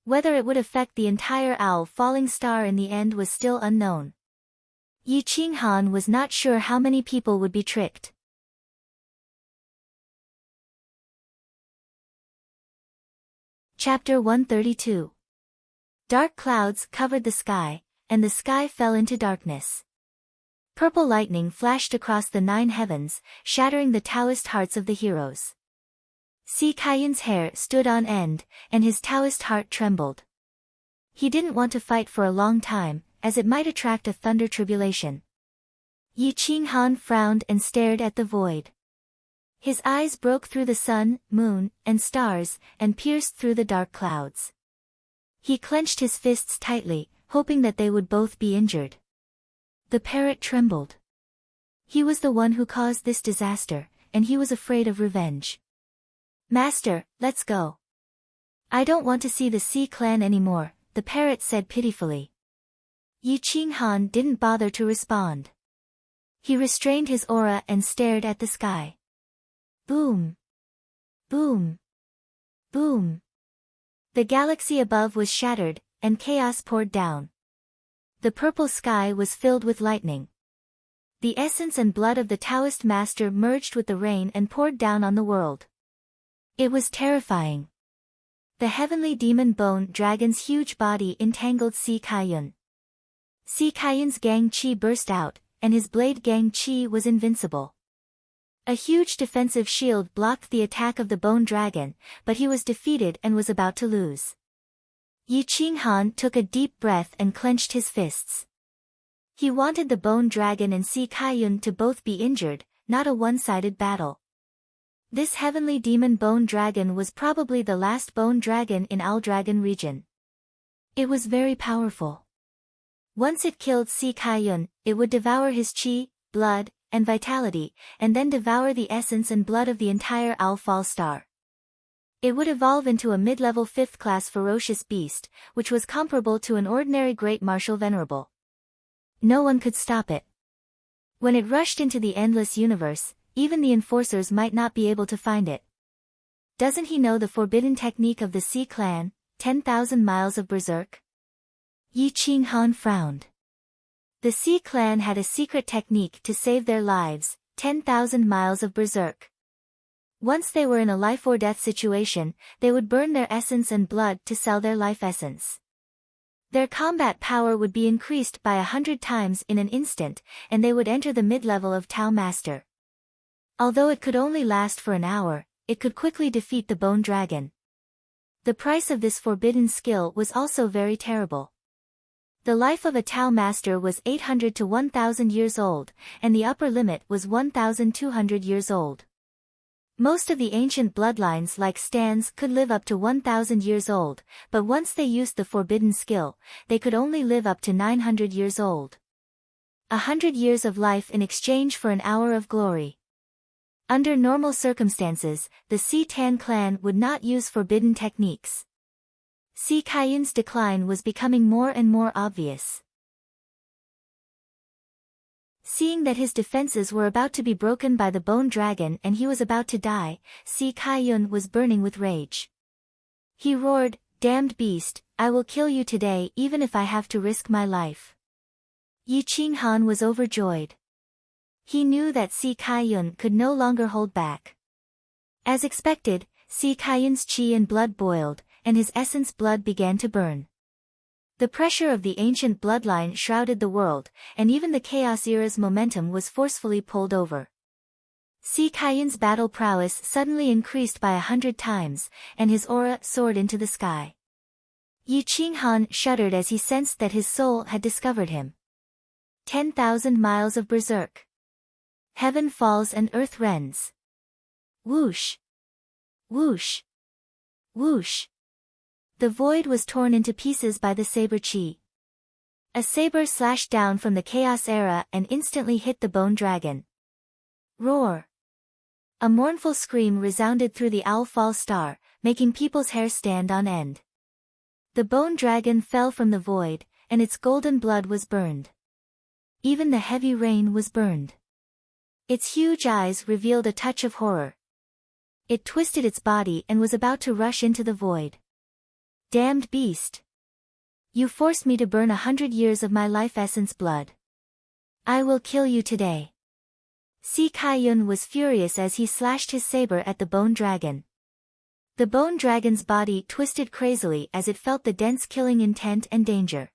Whether it would affect the entire owl falling star in the end was still unknown. Yi Qinghan was not sure how many people would be tricked. Chapter 132. Dark clouds covered the sky, and the sky fell into darkness. Purple lightning flashed across the 9 heavens, shattering the Taoist hearts of the heroes. Si Kaiyun's hair stood on end, and his Taoist heart trembled. He didn't want to fight for a long time, as it might attract a thunder tribulation. Yi Qinghan frowned and stared at the void. His eyes broke through the sun, moon, and stars, and pierced through the dark clouds. He clenched his fists tightly, hoping that they would both be injured. The parrot trembled. He was the one who caused this disaster, and he was afraid of revenge. Master, let's go. I don't want to see the Sea clan anymore, the parrot said pitifully. Yi Qinghan didn't bother to respond. He restrained his aura and stared at the sky. Boom! Boom! Boom! The galaxy above was shattered, and chaos poured down. The purple sky was filled with lightning. The essence and blood of the Taoist master merged with the rain and poured down on the world. It was terrifying. The heavenly demon bone dragon's huge body entangled Si Kaiyun. Si Kaiyun's Gang Chi burst out, and his blade Gang Chi was invincible. A huge defensive shield blocked the attack of the bone dragon, but he was defeated and was about to lose. Yi Qinghan took a deep breath and clenched his fists. He wanted the bone dragon and Si Kaiyun to both be injured, not a one-sided battle. This heavenly demon bone dragon was probably the last bone dragon in Owl Dragon region. It was very powerful. Once it killed Si Kaiyun, it would devour his qi, blood, and vitality, and then devour the essence and blood of the entire Owl Fall Star. It would evolve into a mid-level 5th-class ferocious beast, which was comparable to an ordinary great martial venerable. No one could stop it. When it rushed into the endless universe, even the enforcers might not be able to find it. Doesn't he know the forbidden technique of the Sea Clan, 10,000 miles of berserk? Yi Qinghan frowned. The Sea Clan had a secret technique to save their lives, 10,000 miles of berserk. Once they were in a life-or-death situation, they would burn their essence and blood to sell their life essence. Their combat power would be increased by 100 times in an instant, and they would enter the mid-level of Tao Master. Although it could only last for an hour, it could quickly defeat the bone dragon. The price of this forbidden skill was also very terrible. The life of a Tao Master was 800 to 1,000 years old, and the upper limit was 1,200 years old. Most of the ancient bloodlines like Stan's could live up to 1,000 years old, but once they used the forbidden skill, they could only live up to 900 years old. 100 years of life in exchange for an hour of glory. Under normal circumstances, the Si Tan clan would not use forbidden techniques. Si Kaiyun's decline was becoming more and more obvious. Seeing that his defenses were about to be broken by the bone dragon and he was about to die, Si Kaiyun was burning with rage. He roared, "Damned beast, I will kill you today even if I have to risk my life." Yi Qinghan was overjoyed. He knew that Si Kaiyun could no longer hold back. As expected, Si Kaiyun's qi and blood boiled, and his essence blood began to burn. The pressure of the ancient bloodline shrouded the world, and even the Chaos Era's momentum was forcefully pulled over. Si Kaiyun's battle prowess suddenly increased by 100 times, and his aura soared into the sky. Yi Qinghan shuddered as he sensed that his soul had discovered him. 10,000 miles of berserk. Heaven falls and earth rends. Whoosh! Whoosh! Whoosh! The void was torn into pieces by the saber chi. A saber slashed down from the Chaos Era and instantly hit the bone dragon. Roar! A mournful scream resounded through the Owl Fall Star, making people's hair stand on end. The bone dragon fell from the void, and its golden blood was burned. Even the heavy rain was burned. Its huge eyes revealed a touch of horror. It twisted its body and was about to rush into the void. Damned beast! You forced me to burn 100 years of my life essence blood. I will kill you today. Si Kaiyun was furious as he slashed his saber at the bone dragon. The bone dragon's body twisted crazily as it felt the dense killing intent and danger.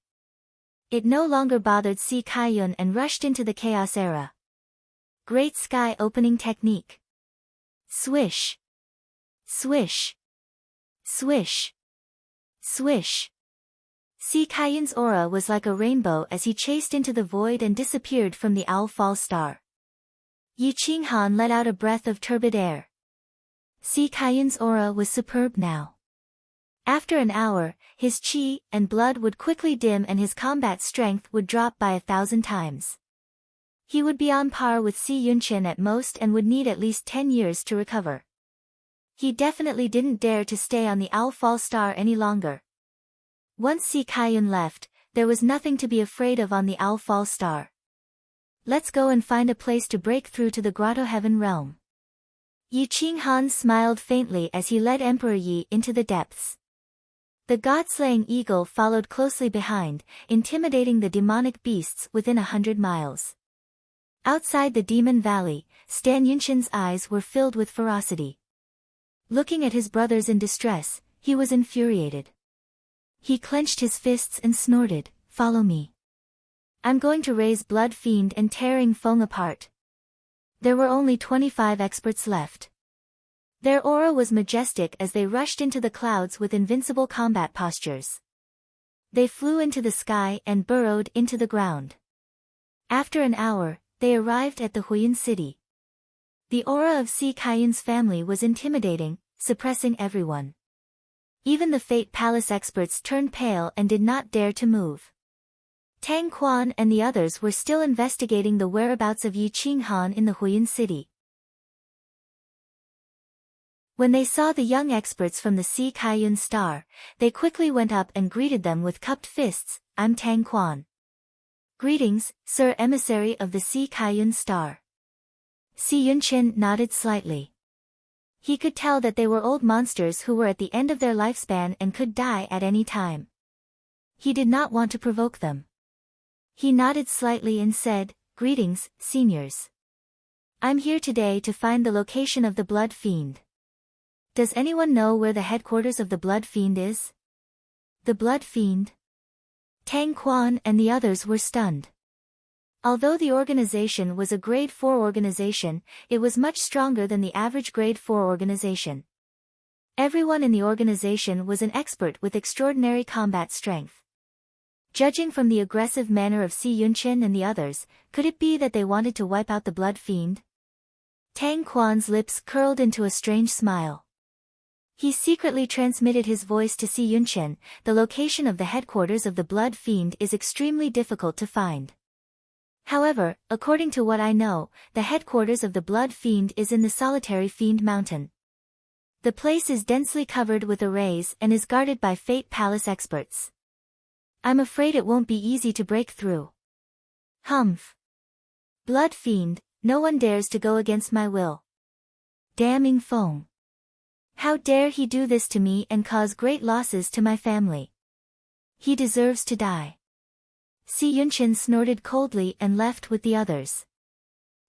It no longer bothered Si Kaiyun and rushed into the Chaos Era. Great Sky Opening Technique. Swish! Swish! Swish! Swish! Si Kaiyun's aura was like a rainbow as he chased into the void and disappeared from the Owl Fall Star. Yi Qinghan let out a breath of turbid air. Si Kaiyun's aura was superb now. After an hour, his qi and blood would quickly dim and his combat strength would drop by 1,000 times. He would be on par with Si Yunqian at most and would need at least 10 years to recover. He definitely didn't dare to stay on the Owl Fall Star any longer. Once Si Kaiyun left, there was nothing to be afraid of on the Owl Fall Star. Let's go and find a place to break through to the Grotto Heaven realm. Yi Qinghan smiled faintly as he led Emperor Yi into the depths. The god-slaying eagle followed closely behind, intimidating the demonic beasts within 100 miles. Outside the Demon Valley, Stan Yunshin's eyes were filled with ferocity. Looking at his brothers in distress, he was infuriated. He clenched his fists and snorted, "Follow me. I'm going to raise Blood Fiend and Tearing Feng apart." There were only 25 experts left. Their aura was majestic as they rushed into the clouds with invincible combat postures. They flew into the sky and burrowed into the ground. After an hour, they arrived at the Huiyun city. The aura of Si Kaiyun's family was intimidating, suppressing everyone. Even the Fate Palace experts turned pale and did not dare to move. Tang Quan and the others were still investigating the whereabouts of Yi Qinghan in the Huiyun city. When they saw the young experts from the Si Kaiyun star, they quickly went up and greeted them with cupped fists. "I'm Tang Quan." "Greetings, Sir Emissary of the Si Kaiyun star." Si Yunqin nodded slightly. He could tell that they were old monsters who were at the end of their lifespan and could die at any time. He did not want to provoke them. He nodded slightly and said, "Greetings, seniors. I'm here today to find the location of the Blood Fiend. Does anyone know where the headquarters of the Blood Fiend is?" The Blood Fiend? Tang Quan and the others were stunned. Although the organization was a Grade 4 organization, it was much stronger than the average Grade 4 organization. Everyone in the organization was an expert with extraordinary combat strength. Judging from the aggressive manner of Si Yunqin and the others, could it be that they wanted to wipe out the Blood Fiend? Tang Quan's lips curled into a strange smile. He secretly transmitted his voice to Si Yunqin. "The location of the headquarters of the Blood Fiend is extremely difficult to find. However, according to what I know, the headquarters of the Blood Fiend is in the Solitary Fiend Mountain. The place is densely covered with arrays and is guarded by Fate Palace experts. I'm afraid it won't be easy to break through." "Humph. Blood Fiend, no one dares to go against my will. Damning Feng. How dare he do this to me and cause great losses to my family. He deserves to die." Si Yunqin snorted coldly and left with the others.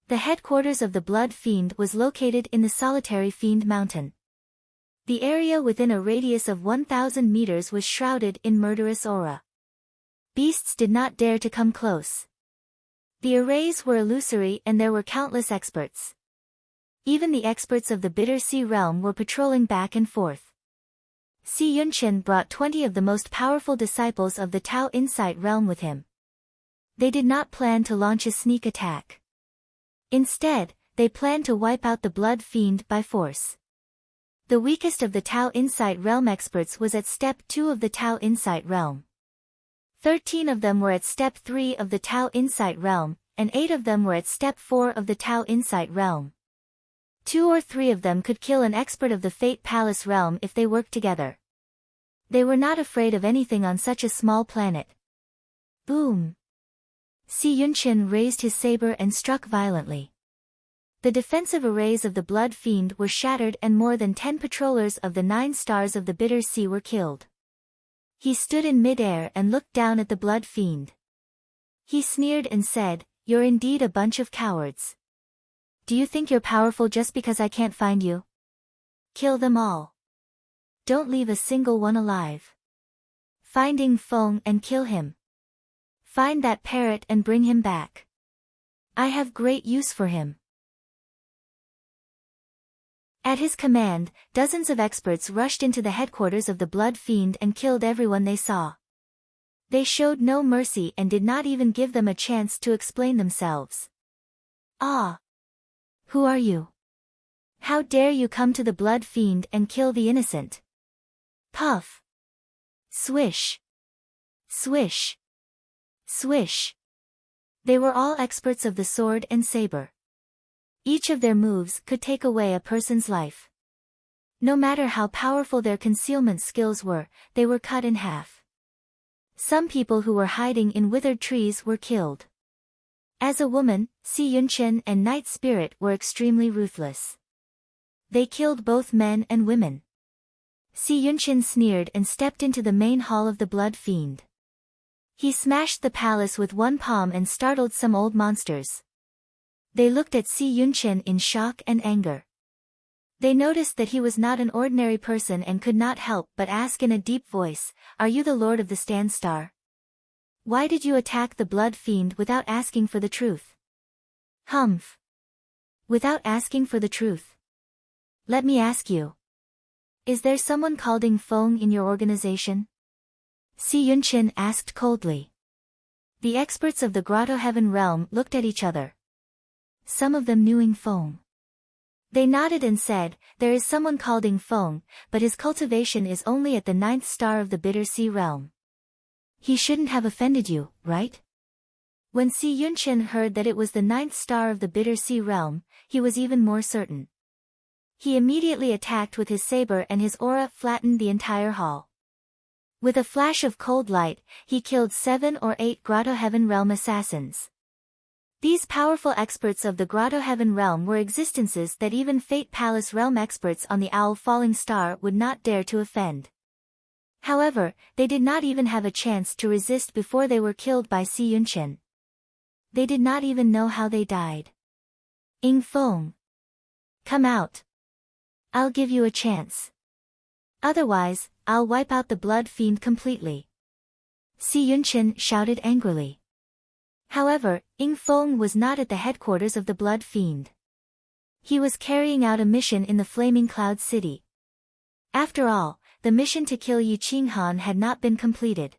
The headquarters of the Blood Fiend was located in the Solitary Fiend Mountain. The area within a radius of 1,000 meters was shrouded in murderous aura. Beasts did not dare to come close. The arrays were illusory and there were countless experts. Even the experts of the Bitter Sea realm were patrolling back and forth. Si Yunqin brought 20 of the most powerful disciples of the Tao Insight realm with him. They did not plan to launch a sneak attack. Instead, they planned to wipe out the Blood Fiend by force. The weakest of the Tao Insight realm experts was at Step 2 of the Tao Insight realm. 13 of them were at Step 3 of the Tao Insight realm, and 8 of them were at Step 4 of the Tao Insight realm. 2 or 3 of them could kill an expert of the Fate Palace realm if they worked together. They were not afraid of anything on such a small planet. Boom! Si Yunqin raised his saber and struck violently. The defensive arrays of the Blood Fiend were shattered and more than 10 patrollers of the 9 stars of the Bitter Sea were killed. He stood in mid-air and looked down at the Blood Fiend. He sneered and said, "You're indeed a bunch of cowards. Do you think you're powerful just because I can't find you? Kill them all. Don't leave a single one alive. Finding Feng and kill him. Find that parrot and bring him back. I have great use for him." At his command, dozens of experts rushed into the headquarters of the Blood Fiend and killed everyone they saw. They showed no mercy and did not even give them a chance to explain themselves. "Ah! Who are you? How dare you come to the Blood Fiend and kill the innocent?" Puff! Swish! Swish! Swish! They were all experts of the sword and saber. Each of their moves could take away a person's life. No matter how powerful their concealment skills were, they were cut in half. Some people who were hiding in withered trees were killed. As a woman, Si Yunqin and Night Spirit were extremely ruthless. They killed both men and women. Si Yunqin sneered and stepped into the main hall of the Blood Fiend. He smashed the palace with one palm and startled some old monsters. They looked at Si Yunqin in shock and anger. They noticed that he was not an ordinary person and could not help but ask in a deep voice, "Are you the Lord of the Stand Star? Why did you attack the Blood Fiend without asking for the truth?" Humph! without asking for the truth. Let me ask you. Is there someone called Ing Feng in your organization? Si Yunqin asked coldly. The experts of the Grotto Heaven realm looked at each other. Some of them knew Ing Feng. They nodded and said, there is someone called Ing Feng, but his cultivation is only at the 9th star of the Bitter Sea realm. He shouldn't have offended you, right? When Si Yunqin heard that it was the 9th star of the Bitter Sea realm, he was even more certain. He immediately attacked with his saber and his aura flattened the entire hall. With a flash of cold light, he killed 7 or 8 Grotto Heaven realm assassins. These powerful experts of the Grotto Heaven realm were existences that even Fate Palace realm experts on the Owl Falling Star would not dare to offend. However, they did not even have a chance to resist before they were killed by Si Yunqin. They did not even know how they died. Ing Feng. Come out. I'll give you a chance. Otherwise, I'll wipe out the Blood Fiend completely. Si Yunqin shouted angrily. However, Ing Feng was not at the headquarters of the Blood Fiend. He was carrying out a mission in the Flaming Cloud City. After all, the mission to kill Yi Qinghan had not been completed.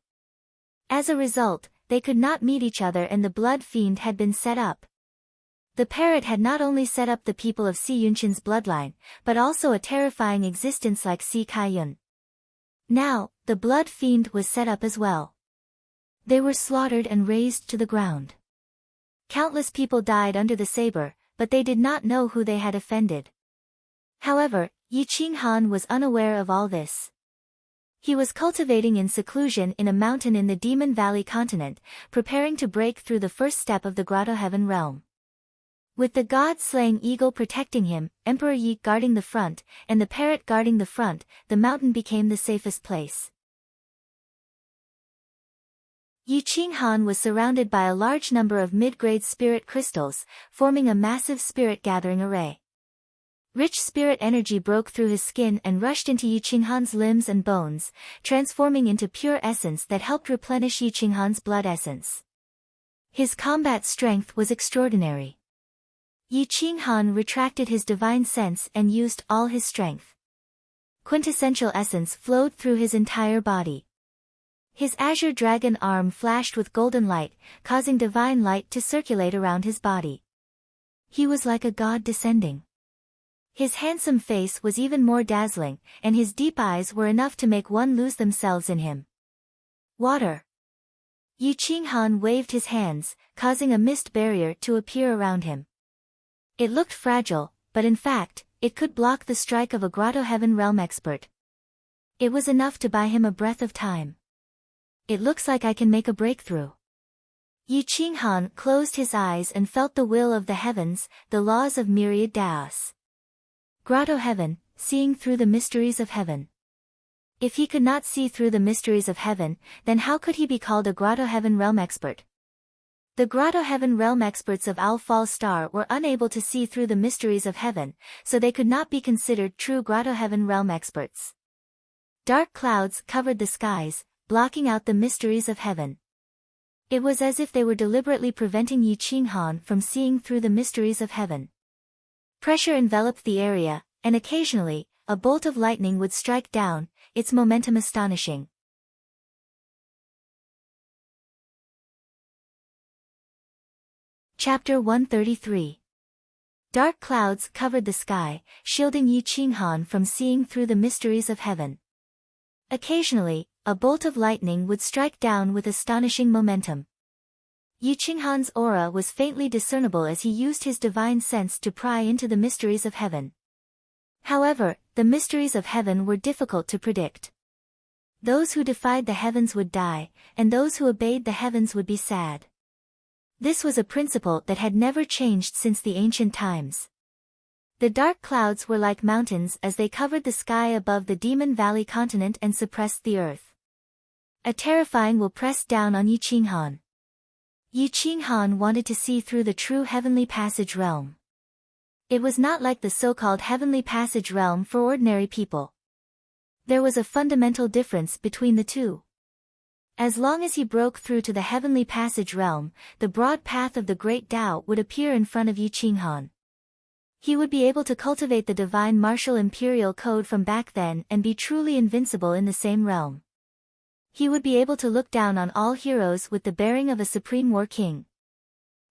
As a result, they could not meet each other and the Blood Fiend had been set up. The parrot had not only set up the people of Si Yunqin's bloodline, but also a terrifying existence like Si Kaiyun. Now, the Blood Fiend was set up as well. They were slaughtered and razed to the ground. Countless people died under the saber, but they did not know who they had offended. However, Yi Qinghan was unaware of all this. He was cultivating in seclusion in a mountain in the Demon Valley continent, preparing to break through the first step of the Grotto Heaven realm. With the god-slaying eagle protecting him, Emperor Yi guarding the front, and the parrot guarding the front, the mountain became the safest place. Yi Qinghan was surrounded by a large number of mid-grade spirit crystals, forming a massive spirit gathering array. Rich spirit energy broke through his skin and rushed into Yi Qinghan's limbs and bones, transforming into pure essence that helped replenish Yi Qinghan's blood essence. His combat strength was extraordinary. Yi Qinghan retracted his divine sense and used all his strength. Quintessential essence flowed through his entire body. His azure dragon arm flashed with golden light, causing divine light to circulate around his body. He was like a god descending. His handsome face was even more dazzling, and his deep eyes were enough to make one lose themselves in him. Water. Yi Qinghan waved his hands, causing a mist barrier to appear around him. It looked fragile, but in fact, it could block the strike of a Grotto Heaven realm expert. It was enough to buy him a breath of time. It looks like I can make a breakthrough. Yi Qinghan closed his eyes and felt the will of the heavens, the laws of myriad Daos. Grotto Heaven, seeing through the mysteries of heaven. If he could not see through the mysteries of heaven, then how could he be called a Grotto Heaven realm expert? The Grotto Heaven realm experts of Owl Fall Star were unable to see through the mysteries of heaven, so they could not be considered true Grotto Heaven realm experts. Dark clouds covered the skies, blocking out the mysteries of heaven. It was as if they were deliberately preventing Yi Qinghan from seeing through the mysteries of heaven. Pressure enveloped the area, and occasionally, a bolt of lightning would strike down, its momentum astonishing. Chapter 133. Dark clouds covered the sky, shielding Yi Qinghan from seeing through the mysteries of heaven. Occasionally, a bolt of lightning would strike down with astonishing momentum. Yi Qinghan's aura was faintly discernible as he used his divine sense to pry into the mysteries of heaven. However, the mysteries of heaven were difficult to predict. Those who defied the heavens would die, and those who obeyed the heavens would be sad. This was a principle that had never changed since the ancient times. The dark clouds were like mountains as they covered the sky above the Demon Valley continent and suppressed the earth. A terrifying will pressed down on Yi Qinghan. Yi Qinghan wanted to see through the true Heavenly Passage realm. It was not like the so-called Heavenly Passage realm for ordinary people. There was a fundamental difference between the two. As long as he broke through to the Heavenly Passage realm, the broad path of the Great Tao would appear in front of Yi Qinghan. He would be able to cultivate the divine martial imperial code from back then and be truly invincible in the same realm. He would be able to look down on all heroes with the bearing of a supreme war king.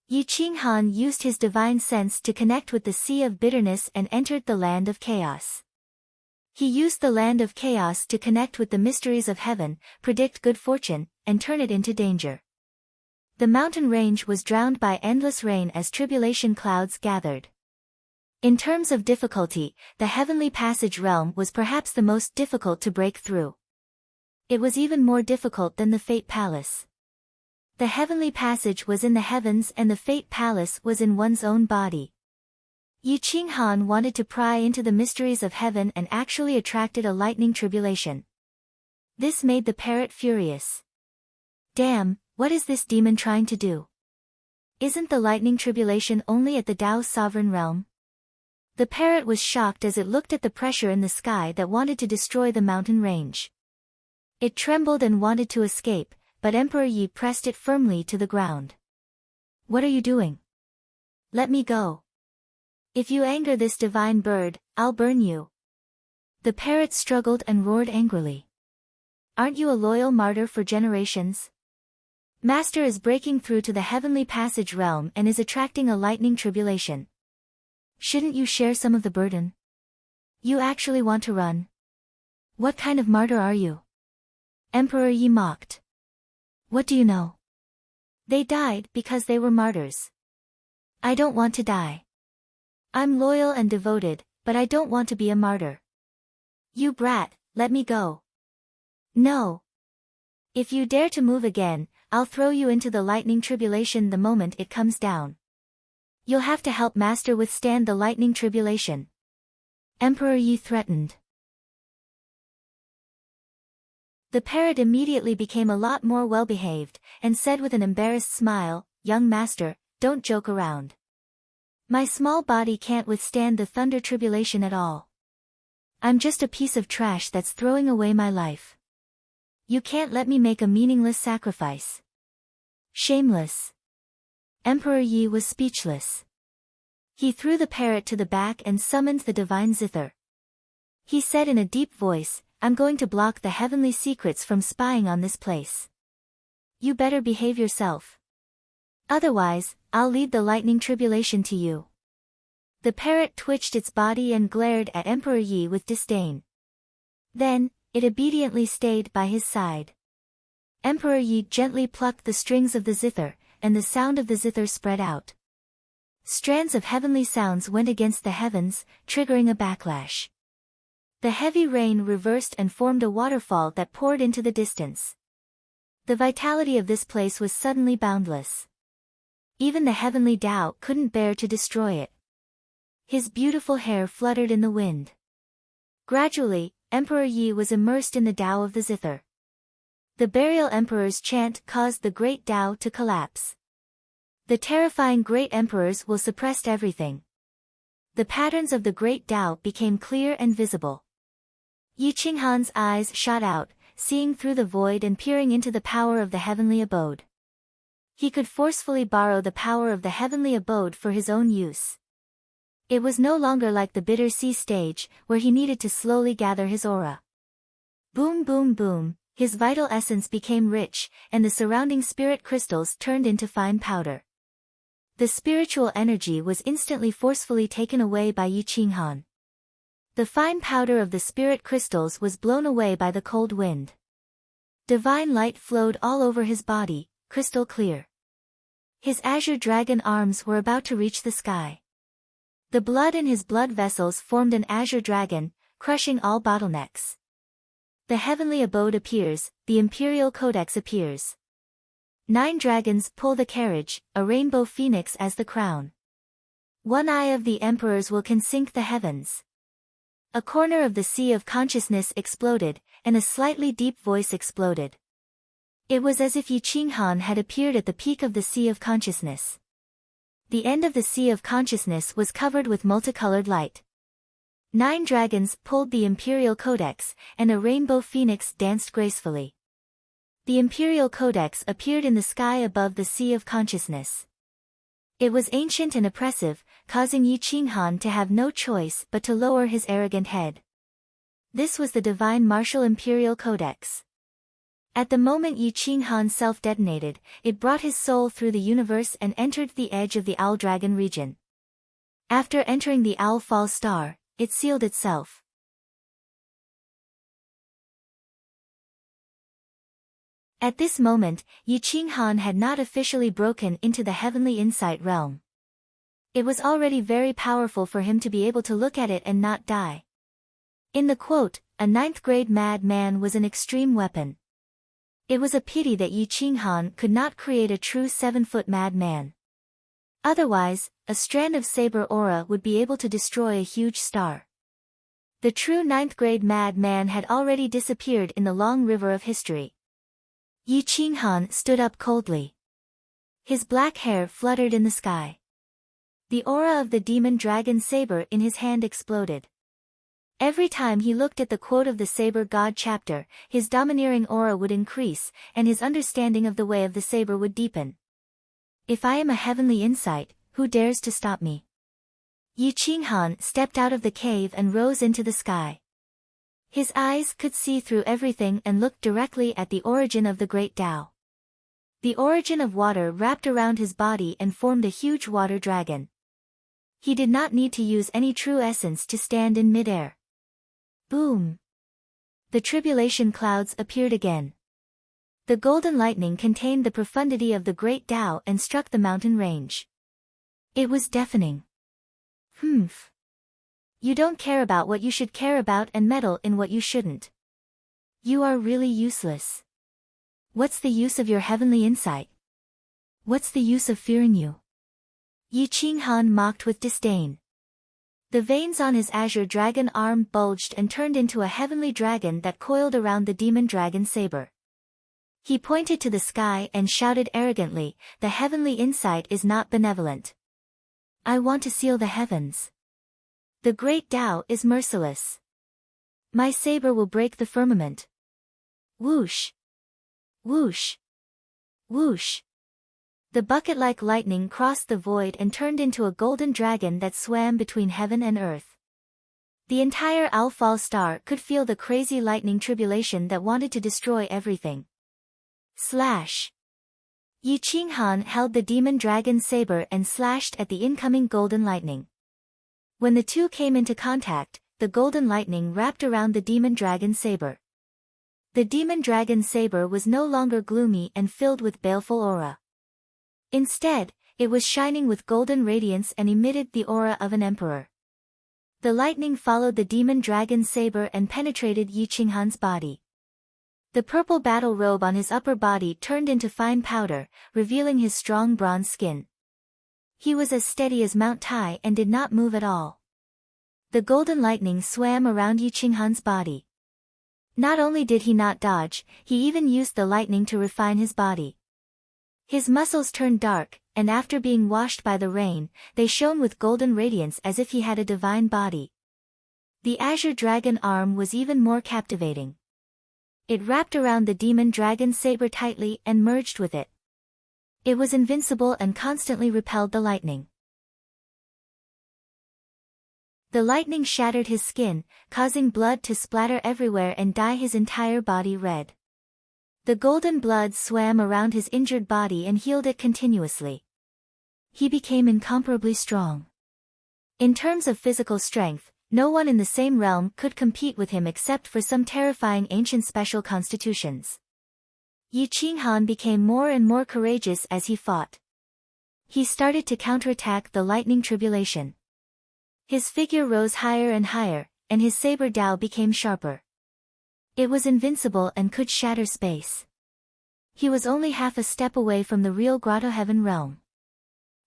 Yi Qinghan used his divine sense to connect with the Sea of Bitterness and entered the Land of Chaos. He used the Land of Chaos to connect with the mysteries of heaven, predict good fortune, and turn it into danger. The mountain range was drowned by endless rain as tribulation clouds gathered. In terms of difficulty, the Heavenly Passage realm was perhaps the most difficult to break through. It was even more difficult than the Fate Palace. The Heavenly Passage was in the heavens and the Fate Palace was in one's own body. Yi Qinghan wanted to pry into the mysteries of heaven and actually attracted a lightning tribulation. This made the parrot furious. Damn, what is this demon trying to do? Isn't the lightning tribulation only at the Tao's sovereign realm? The parrot was shocked as it looked at the pressure in the sky that wanted to destroy the mountain range. It trembled and wanted to escape, but Emperor Yi pressed it firmly to the ground. What are you doing? Let me go. If you anger this divine bird, I'll burn you. The parrot struggled and roared angrily. Aren't you a loyal martyr for generations? Master is breaking through to the Heavenly Passage realm and is attracting a lightning tribulation. Shouldn't you share some of the burden? You actually want to run? What kind of martyr are you? Emperor Yi mocked. What do you know? They died because they were martyrs. I don't want to die. I'm loyal and devoted, but I don't want to be a martyr. You brat, let me go. No. If you dare to move again, I'll throw you into the lightning tribulation the moment it comes down. You'll have to help Master withstand the lightning tribulation. Emperor Yi threatened. The parrot immediately became a lot more well-behaved, and said with an embarrassed smile, Young Master, don't joke around. My small body can't withstand the thunder tribulation at all. I'm just a piece of trash that's throwing away my life. You can't let me make a meaningless sacrifice. Shameless. Emperor Yi was speechless. He threw the parrot to the back and summoned the divine zither. He said in a deep voice, I'm going to block the heavenly secrets from spying on this place. You better behave yourself. Otherwise, I'll lead the lightning tribulation to you. The parrot twitched its body and glared at Emperor Yi with disdain. Then, it obediently stayed by his side. Emperor Yi gently plucked the strings of the zither, and the sound of the zither spread out. Strands of heavenly sounds went against the heavens, triggering a backlash. The heavy rain reversed and formed a waterfall that poured into the distance. The vitality of this place was suddenly boundless. Even the heavenly Tao couldn't bear to destroy it. His beautiful hair fluttered in the wind. Gradually, Emperor Yi was immersed in the Tao of the zither. The burial emperor's chant caused the great Tao to collapse. The terrifying great emperors will suppress everything. The patterns of the great Tao became clear and visible. Yi Qinghan's eyes shot out, seeing through the void and peering into the power of the heavenly abode. He could forcefully borrow the power of the heavenly abode for his own use. It was no longer like the bitter sea stage, where he needed to slowly gather his aura. Boom boom boom, his vital essence became rich, and the surrounding spirit crystals turned into fine powder. The spiritual energy was instantly forcefully taken away by Yi Qinghan. The fine powder of the spirit crystals was blown away by the cold wind. Divine light flowed all over his body, crystal clear. His azure dragon arms were about to reach the sky. The blood in his blood vessels formed an azure dragon, crushing all bottlenecks. The heavenly abode appears, the imperial codex appears. 9 dragons pull the carriage, a rainbow phoenix as the crown. One eye of the emperors will can sink the heavens. A corner of the sea of consciousness exploded, and a slightly deep voice exploded. It was as if Yi Qinghan had appeared at the peak of the sea of consciousness. The end of the sea of consciousness was covered with multicolored light. 9 dragons pulled the imperial codex, and a rainbow phoenix danced gracefully. The imperial codex appeared in the sky above the sea of consciousness. It was ancient and oppressive, causing Yi Qinghan to have no choice but to lower his arrogant head. This was the divine martial imperial codex. At the moment Yi Qinghan self-detonated, it brought his soul through the universe and entered the edge of the Owl Dragon region. After entering the Owl Fall Star, it sealed itself. At this moment, Yi Qinghan had not officially broken into the heavenly insight realm. It was already very powerful for him to be able to look at it and not die. In the quote, a 9th-grade madman was an extreme weapon. It was a pity that Yi Qinghan could not create a true 7-foot madman. Otherwise, a strand of saber aura would be able to destroy a huge star. The true 9th-grade madman had already disappeared in the long river of history. Yi Qinghan stood up coldly. His black hair fluttered in the sky. The aura of the demon dragon saber in his hand exploded. Every time he looked at the quote of the Saber God chapter, his domineering aura would increase, and his understanding of the way of the saber would deepen. If I am a heavenly insight, who dares to stop me? Yi Qinghan stepped out of the cave and rose into the sky. His eyes could see through everything and looked directly at the origin of the great Tao. The origin of water wrapped around his body and formed a huge water dragon. He did not need to use any true essence to stand in midair. Boom! The tribulation clouds appeared again. The golden lightning contained the profundity of the great Tao and struck the mountain range. It was deafening. Humph! You don't care about what you should care about and meddle in what you shouldn't. You are really useless. What's the use of your heavenly insight? What's the use of fearing you? Yi Qinghan mocked with disdain. The veins on his azure dragon arm bulged and turned into a heavenly dragon that coiled around the demon dragon saber. He pointed to the sky and shouted arrogantly, "The heavenly insight is not benevolent. I want to seal the heavens. The great Tao is merciless. My saber will break the firmament." Whoosh! Whoosh! Whoosh! The bucket-like lightning crossed the void and turned into a golden dragon that swam between heaven and earth. The entire Owl Fall Star could feel the crazy lightning tribulation that wanted to destroy everything. Slash! Yi Qinghan held the demon dragon saber and slashed at the incoming golden lightning. When the two came into contact, the golden lightning wrapped around the demon dragon saber. The demon dragon saber was no longer gloomy and filled with baleful aura. Instead, it was shining with golden radiance and emitted the aura of an emperor. The lightning followed the demon dragon saber and penetrated Yi Qinghan's body. The purple battle robe on his upper body turned into fine powder, revealing his strong bronze skin. He was as steady as Mount Tai and did not move at all. The golden lightning swam around Yi Qinghan's body. Not only did he not dodge, he even used the lightning to refine his body. His muscles turned dark, and after being washed by the rain, they shone with golden radiance as if he had a divine body. The azure dragon arm was even more captivating. It wrapped around the demon dragon saber tightly and merged with it. It was invincible and constantly repelled the lightning. The lightning shattered his skin, causing blood to splatter everywhere and dye his entire body red. The golden blood swam around his injured body and healed it continuously. He became incomparably strong. In terms of physical strength, no one in the same realm could compete with him except for some terrifying ancient special constitutions. Yi Qinghan became more and more courageous as he fought. He started to counterattack the lightning tribulation. His figure rose higher and higher, and his saber Tao became sharper. It was invincible and could shatter space. He was only half a step away from the real Grotto Heaven realm.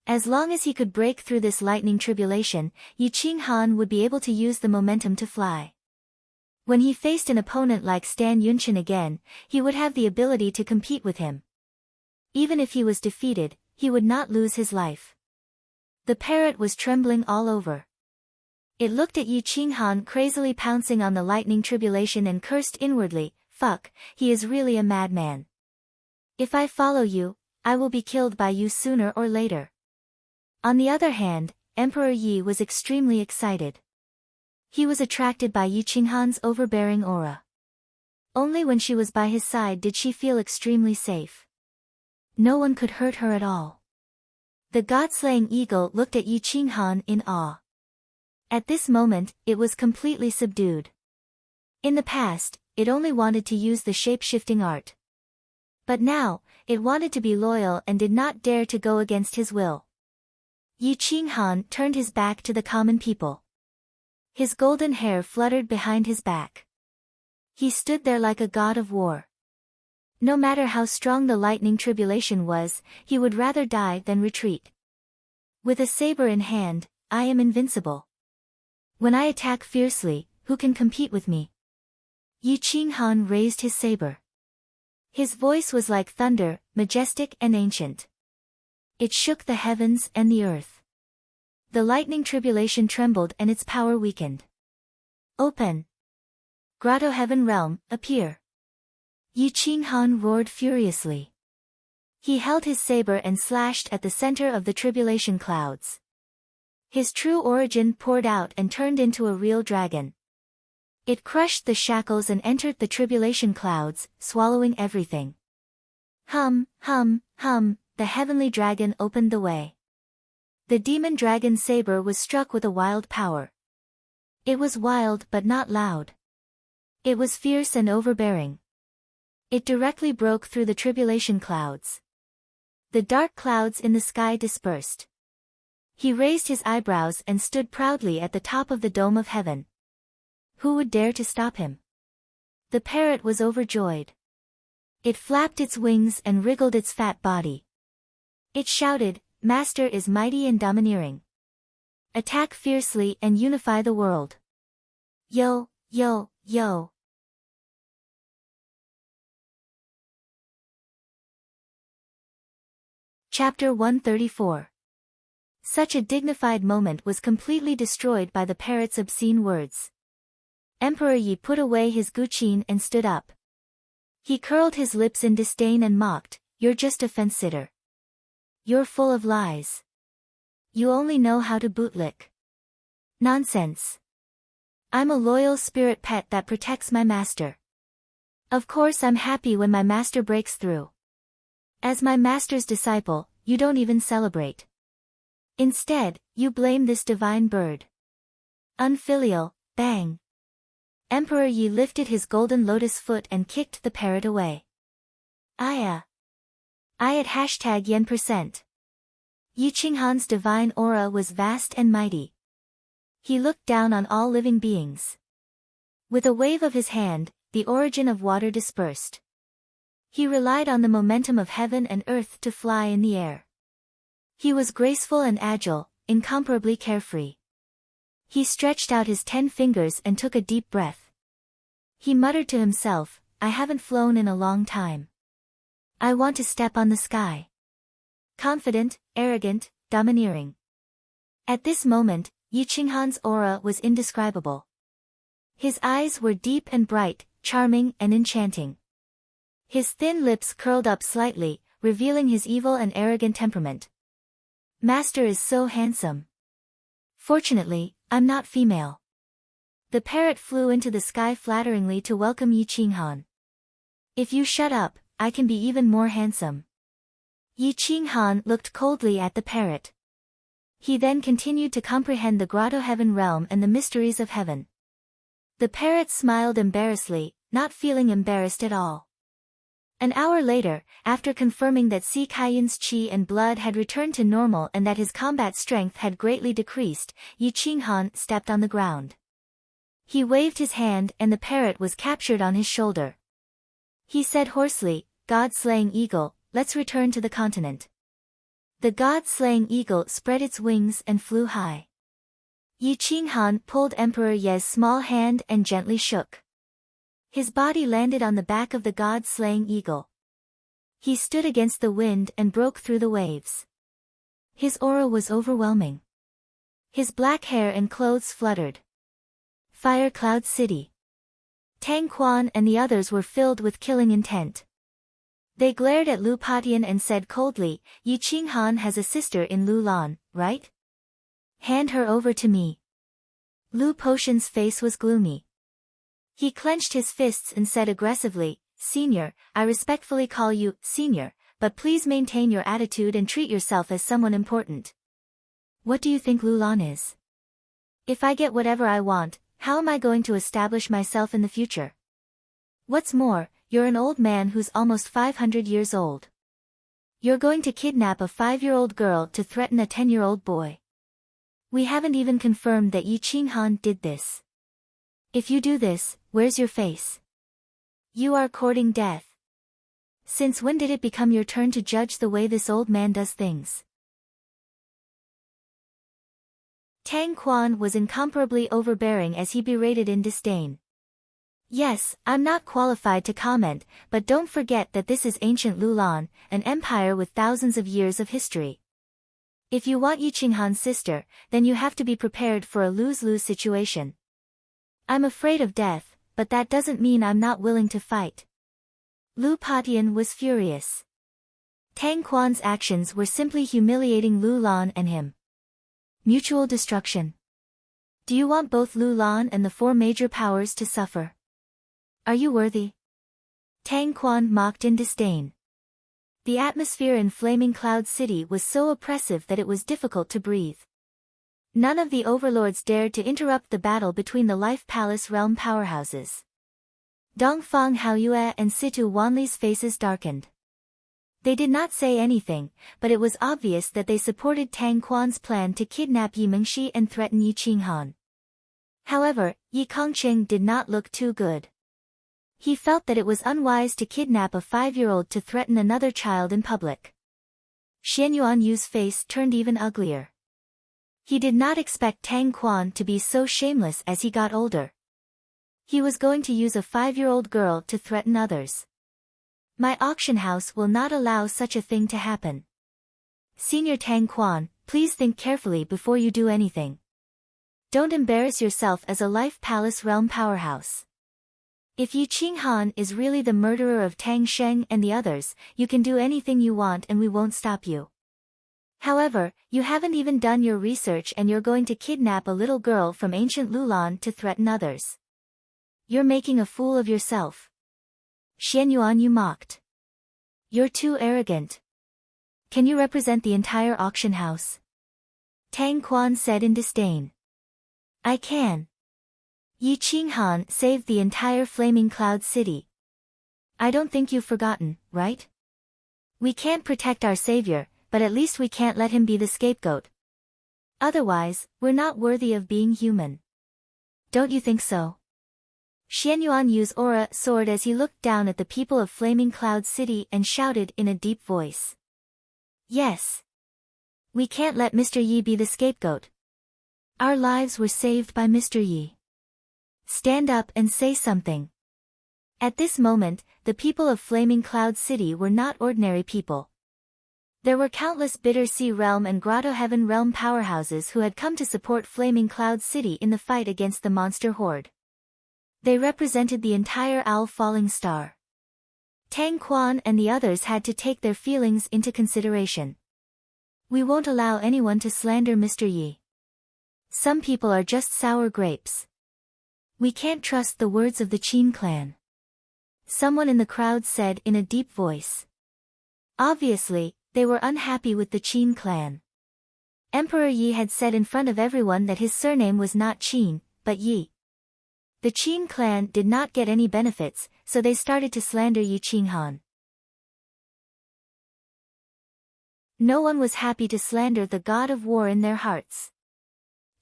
As long as he could break through this lightning tribulation, Yi Qinghan would be able to use the momentum to fly. When he faced an opponent like Stan Yunqian again, he would have the ability to compete with him. Even if he was defeated, he would not lose his life. The parrot was trembling all over. It looked at Yi Qinghan crazily pouncing on the lightning tribulation and cursed inwardly, "Fuck, he is really a madman. If I follow you, I will be killed by you sooner or later." On the other hand, Emperor Yi was extremely excited. He was attracted by Yi Qinghan's overbearing aura. Only when she was by his side did she feel extremely safe. No one could hurt her at all. The god-slaying eagle looked at Yi Qinghan in awe. At this moment, it was completely subdued. In the past, it only wanted to use the shape-shifting art. But now, it wanted to be loyal and did not dare to go against his will. Yi Qinghan turned his back to the common people. His golden hair fluttered behind his back. He stood there like a god of war. No matter how strong the lightning tribulation was, he would rather die than retreat. With a saber in hand, I am invincible. When I attack fiercely, who can compete with me? Yi Qinghan raised his saber. His voice was like thunder, majestic and ancient. It shook the heavens and the earth. The lightning tribulation trembled and its power weakened. Open! Grotto Heaven Realm, appear! Yi Qinghan roared furiously. He held his saber and slashed at the center of the tribulation clouds. His true origin poured out and turned into a real dragon. It crushed the shackles and entered the tribulation clouds, swallowing everything. Hum, hum, hum, the heavenly dragon opened the way. The demon dragon's saber was struck with a wild power. It was wild but not loud. It was fierce and overbearing. It directly broke through the tribulation clouds. The dark clouds in the sky dispersed. He raised his eyebrows and stood proudly at the top of the dome of heaven. Who would dare to stop him? The parrot was overjoyed. It flapped its wings and wriggled its fat body. It shouted, "Master is mighty and domineering. Attack fiercely and unify the world. Yo, yo, yo." Chapter 134. Such a dignified moment was completely destroyed by the parrot's obscene words. Emperor Yi put away his guqin and stood up. He curled his lips in disdain and mocked, "You're just a fence-sitter. You're full of lies. You only know how to bootlick. Nonsense. I'm a loyal spirit pet that protects my master. Of course I'm happy when my master breaks through. As my master's disciple, you don't even celebrate. Instead, you blame this divine bird. Unfilial, bang." Emperor Yi lifted his golden lotus foot and kicked the parrot away. I at #yen%. Yi Qinghan's divine aura was vast and mighty. He looked down on all living beings. With a wave of his hand, the origin of water dispersed. He relied on the momentum of heaven and earth to fly in the air. He was graceful and agile, incomparably carefree. He stretched out his 10 fingers and took a deep breath. He muttered to himself, "I haven't flown in a long time. I want to step on the sky." Confident, arrogant, domineering. At this moment, Yi Qinghan's aura was indescribable. His eyes were deep and bright, charming and enchanting. His thin lips curled up slightly, revealing his evil and arrogant temperament. "Master is so handsome. Fortunately, I'm not female." The parrot flew into the sky flatteringly to welcome Yi Qinghan. "If you shut up, I can be even more handsome." Yi Qinghan looked coldly at the parrot. He then continued to comprehend the Grotto Heaven realm and the mysteries of heaven. The parrot smiled embarrassedly, not feeling embarrassed at all. An hour later, after confirming that Si Kaiyun's qi and blood had returned to normal and that his combat strength had greatly decreased, Yi Qinghan stepped on the ground. He waved his hand and the parrot was captured on his shoulder. He said hoarsely, "God-slaying eagle, let's return to the continent." The god-slaying eagle spread its wings and flew high. Yi Qinghan pulled Emperor Ye's small hand and gently shook. His body landed on the back of the god-slaying eagle. He stood against the wind and broke through the waves. His aura was overwhelming. His black hair and clothes fluttered. Fire Cloud City. Tang Quan and the others were filled with killing intent. They glared at Lu Patian and said coldly, Yi Qinghan has a sister in Lu Lan, right? Hand her over to me. Lu Potian's face was gloomy. He clenched his fists and said aggressively, Senior, I respectfully call you, Senior, but please maintain your attitude and treat yourself as someone important. What do you think Lu Lan is? If I get whatever I want, how am I going to establish myself in the future? What's more, you're an old man who's almost 500 years old. You're going to kidnap a 5-year-old girl to threaten a 10-year-old boy. We haven't even confirmed that Yi Qinghan did this. If you do this, where's your face? You are courting death. Since when did it become your turn to judge the way this old man does things? Tang Quan was incomparably overbearing as he berated in disdain. Yes, I'm not qualified to comment, but don't forget that this is ancient Lu Lan, an empire with thousands of years of history. If you want Yi Qinghan's sister, then you have to be prepared for a lose-lose situation. I'm afraid of death, but that doesn't mean I'm not willing to fight. Lu Patian was furious. Tang Quan's actions were simply humiliating Lu Lan and him. Mutual destruction. Do you want both Lu Lan and the 4 major powers to suffer? Are you worthy? Tang Quan mocked in disdain. The atmosphere in Flaming Cloud City was so oppressive that it was difficult to breathe. None of the overlords dared to interrupt the battle between the Life Palace realm powerhouses. Dongfang Haoyue and Situ Wanli's faces darkened. They did not say anything, but it was obvious that they supported Tang Quan's plan to kidnap Yi Mingxi and threaten Yi Qinghan. However, Yi Kongqing did not look too good. He felt that it was unwise to kidnap a 5-year-old to threaten another child in public. Xian Yuanyu's face turned even uglier. He did not expect Tang Quan to be so shameless as he got older. He was going to use a 5-year-old girl to threaten others. My auction house will not allow such a thing to happen. Senior Tang Quan, please think carefully before you do anything. Don't embarrass yourself as a Life Palace realm powerhouse. If Yi Qinghan is really the murderer of Tang Sheng and the others, you can do anything you want and we won't stop you. However, you haven't even done your research and you're going to kidnap a little girl from ancient Lu Lan to threaten others. You're making a fool of yourself. Xian Yuanyu mocked. You're too arrogant. Can you represent the entire auction house? Tang Quan said in disdain. I can. Yi Qinghan saved the entire Flaming Cloud City. I don't think you've forgotten, right? We can't protect our savior, but at least we can't let him be the scapegoat. Otherwise, we're not worthy of being human. Don't you think so? Xian Yuanyu's aura soared as he looked down at the people of Flaming Cloud City and shouted in a deep voice. Yes. We can't let Mr. Yi be the scapegoat. Our lives were saved by Mr. Yi. Stand up and say something. At this moment, the people of Flaming Cloud City were not ordinary people. There were countless Bitter Sea Realm and Grotto Heaven Realm powerhouses who had come to support Flaming Cloud City in the fight against the monster horde. They represented the entire Owl Falling Star. Tang Quan and the others had to take their feelings into consideration. We won't allow anyone to slander Mr. Yi. Some people are just sour grapes. We can't trust the words of the Qin clan. Someone in the crowd said in a deep voice. Obviously, they were unhappy with the Qin clan. Emperor Yi had said in front of everyone that his surname was not Qin, but Yi. The Qin clan did not get any benefits, so they started to slander Yi Qinghan. No one was happy to slander the god of war in their hearts.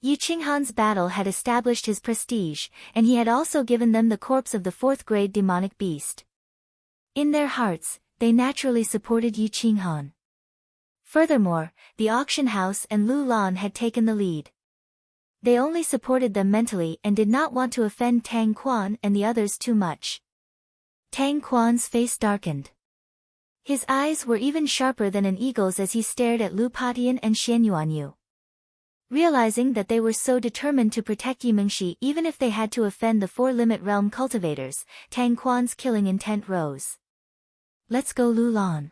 Yi Qinghan's battle had established his prestige, and he had also given them the corpse of the 4th-grade demonic beast. In their hearts, they naturally supported Yi Qinghan. Furthermore, the auction house and Lu Lan had taken the lead. They only supported them mentally and did not want to offend Tang Quan and the others too much. Tang Quan's face darkened. His eyes were even sharper than an eagle's as he stared at Lu Patian and Xian Yuanyu. Realizing that they were so determined to protect Yi Mingxi even if they had to offend the 4-limit realm cultivators, Tang Quan's killing intent rose. let's go Lulan.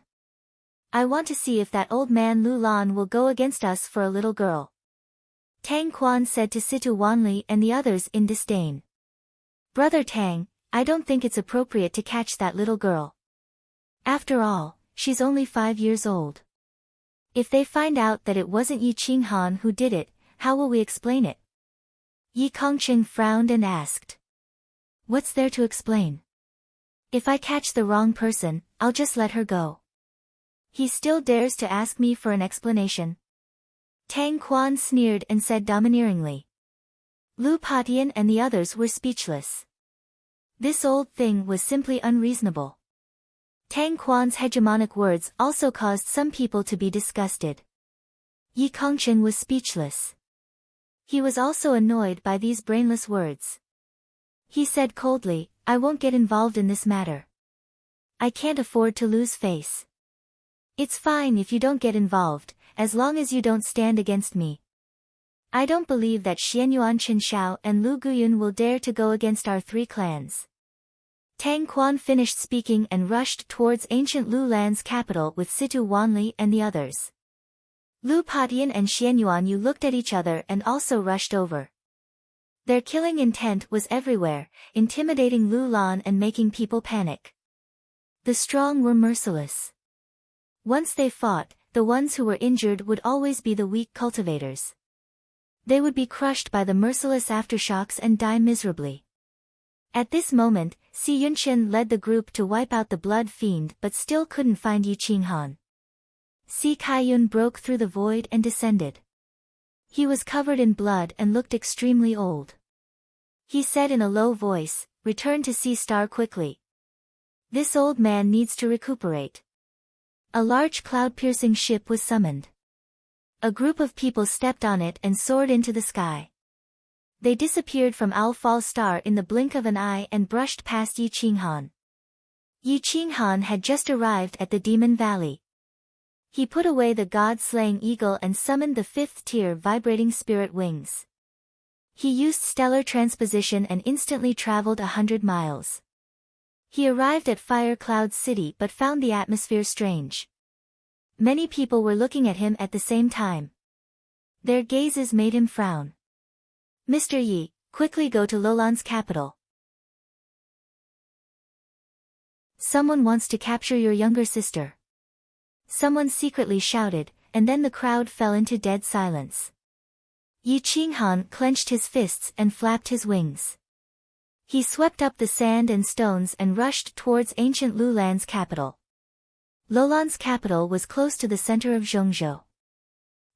I want to see if that old man Lulan will go against us for a little girl. Tang Quan said to Situ Wanli and the others in disdain. Brother Tang, I don't think it's appropriate to catch that little girl. After all, she's only 5 years old. If they find out that it wasn't Yi Qinghan who did it, how will we explain it? Yi Kongqing frowned and asked. What's there to explain? If I catch the wrong person, I'll just let her go. He still dares to ask me for an explanation. Tang Quan sneered and said domineeringly. Lu Patian and the others were speechless. This old thing was simply unreasonable. Tang Quan's hegemonic words also caused some people to be disgusted. Yi Kongqing was speechless. He was also annoyed by these brainless words. He said coldly, I won't get involved in this matter. I can't afford to lose face. It's fine if you don't get involved, as long as you don't stand against me. I don't believe that Xianyuan Chinshao and Lu Guyun will dare to go against our 3 clans. Tang Quan finished speaking and rushed towards ancient Lu Land's capital with Situ Wanli and the others. Lu Patian and Xianyuan Yu looked at each other and also rushed over. Their killing intent was everywhere, intimidating Lu Lan and making people panic. The strong were merciless. Once they fought, the ones who were injured would always be the weak cultivators. They would be crushed by the merciless aftershocks and die miserably. At this moment, Si Yunqian led the group to wipe out the blood fiend but still couldn't find Yi Qinghan. Si Kaiyun broke through the void and descended. He was covered in blood and looked extremely old. He said in a low voice, return to Sea Star quickly. This old man needs to recuperate. A large cloud-piercing ship was summoned. A group of people stepped on it and soared into the sky. They disappeared from Owl Fall Star in the blink of an eye and brushed past Yi Qinghan. Yi Qinghan had just arrived at the Demon Valley. He put away the god-slaying eagle and summoned the 5th-tier vibrating spirit wings. He used stellar transposition and instantly traveled 100 miles. He arrived at Fire Cloud City but found the atmosphere strange. Many people were looking at him at the same time. Their gazes made him frown. Mr. Yi, quickly go to Lulan's capital. Someone wants to capture your younger sister. Someone secretly shouted, and then the crowd fell into dead silence. Yi Qinghan clenched his fists and flapped his wings. He swept up the sand and stones and rushed towards ancient Lulan's capital. Lulan's capital was close to the center of Zhongzhou.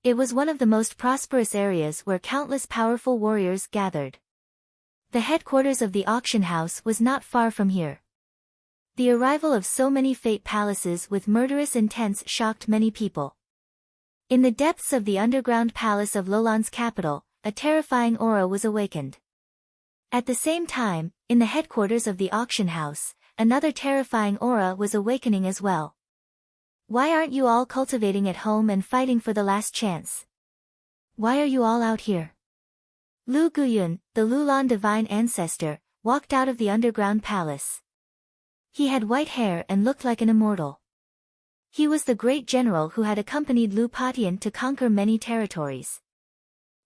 It was one of the most prosperous areas where countless powerful warriors gathered. The headquarters of the auction house was not far from here. The arrival of so many fate palaces with murderous intents shocked many people. In the depths of the underground palace of Lulan's capital, a terrifying aura was awakened. At the same time, in the headquarters of the auction house, another terrifying aura was awakening as well. Why aren't you all cultivating at home and fighting for the last chance? Why are you all out here? Lu Guyun, the Lulan divine ancestor, walked out of the underground palace. He had white hair and looked like an immortal. He was the great general who had accompanied Lu Patian to conquer many territories.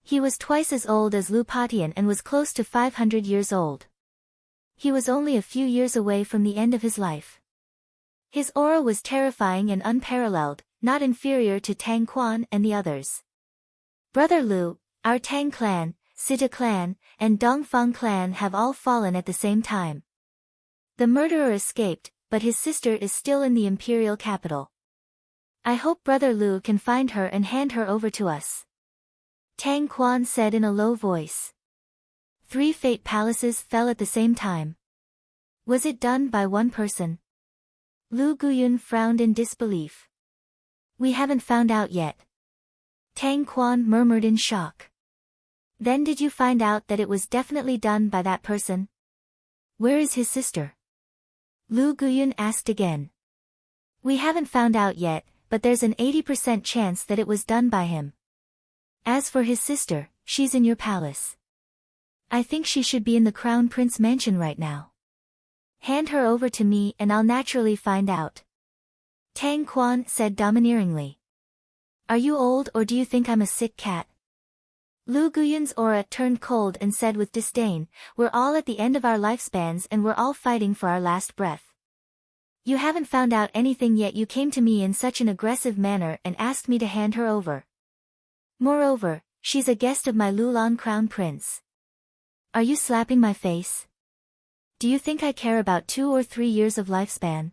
He was twice as old as Lu Patian and was close to 500 years old. He was only a few years away from the end of his life. His aura was terrifying and unparalleled, not inferior to Tang Quan and the others. Brother Lu, our Tang clan, Sita clan, and Dongfang clan have all fallen at the same time. The murderer escaped, but his sister is still in the imperial capital. I hope Brother Lu can find her and hand her over to us. Tang Quan said in a low voice. 3 fate palaces fell at the same time. Was it done by one person? Lu Guyun frowned in disbelief. We haven't found out yet. Tang Quan murmured in shock. Then did you find out that it was definitely done by that person? Where is his sister? Lu Guyun asked again. We haven't found out yet, but there's an 80% chance that it was done by him. As for his sister, she's in your palace. I think she should be in the Crown Prince mansion right now. Hand her over to me and I'll naturally find out. Tang Quan said domineeringly. Are you old or do you think I'm a sick cat? Lu Guyun's aura turned cold and said with disdain, we're all at the end of our lifespans and we're all fighting for our last breath. You haven't found out anything yet. You came to me in such an aggressive manner and asked me to hand her over. Moreover, she's a guest of my Lulan Crown Prince. Are you slapping my face? Do you think I care about 2 or 3 years of lifespan?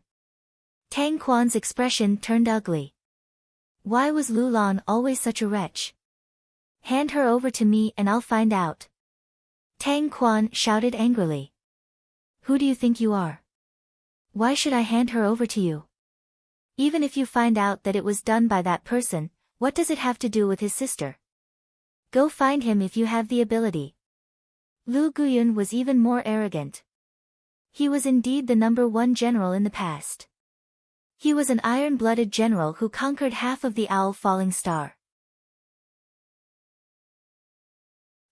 Tang Quan's expression turned ugly. Why was Lulan always such a wretch? Hand her over to me and I'll find out. Tang Quan shouted angrily. Who do you think you are? Why should I hand her over to you? Even if you find out that it was done by that person, what does it have to do with his sister? Go find him if you have the ability. Lu Guyun was even more arrogant. He was indeed the #1 general in the past. He was an iron-blooded general who conquered half of the Owl Falling Star.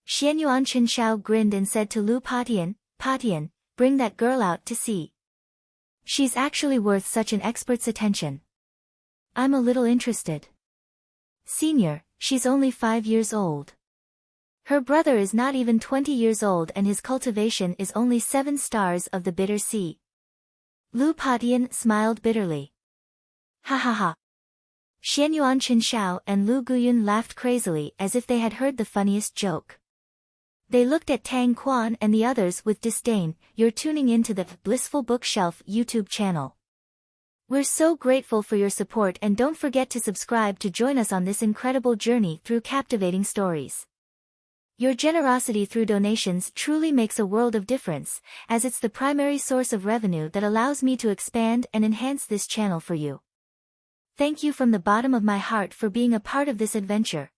Xianyuan Chinshao grinned and said to Lu Patian, Patian, bring that girl out to see. She's actually worth such an expert's attention. I'm a little interested. Senior, she's only 5 years old. Her brother is not even 20 years old and his cultivation is only 7 stars of the bitter sea. Lu Patian smiled bitterly. Ha ha ha. Xianyuan Chinshao and Lu Guyun laughed crazily as if they had heard the funniest joke. They looked at Tang Quan and the others with disdain. You're tuning into the Blissful Bookshelf YouTube channel. We're so grateful for your support and don't forget to subscribe to join us on this incredible journey through captivating stories. Your generosity through donations truly makes a world of difference, as it's the primary source of revenue that allows me to expand and enhance this channel for you. Thank you from the bottom of my heart for being a part of this adventure.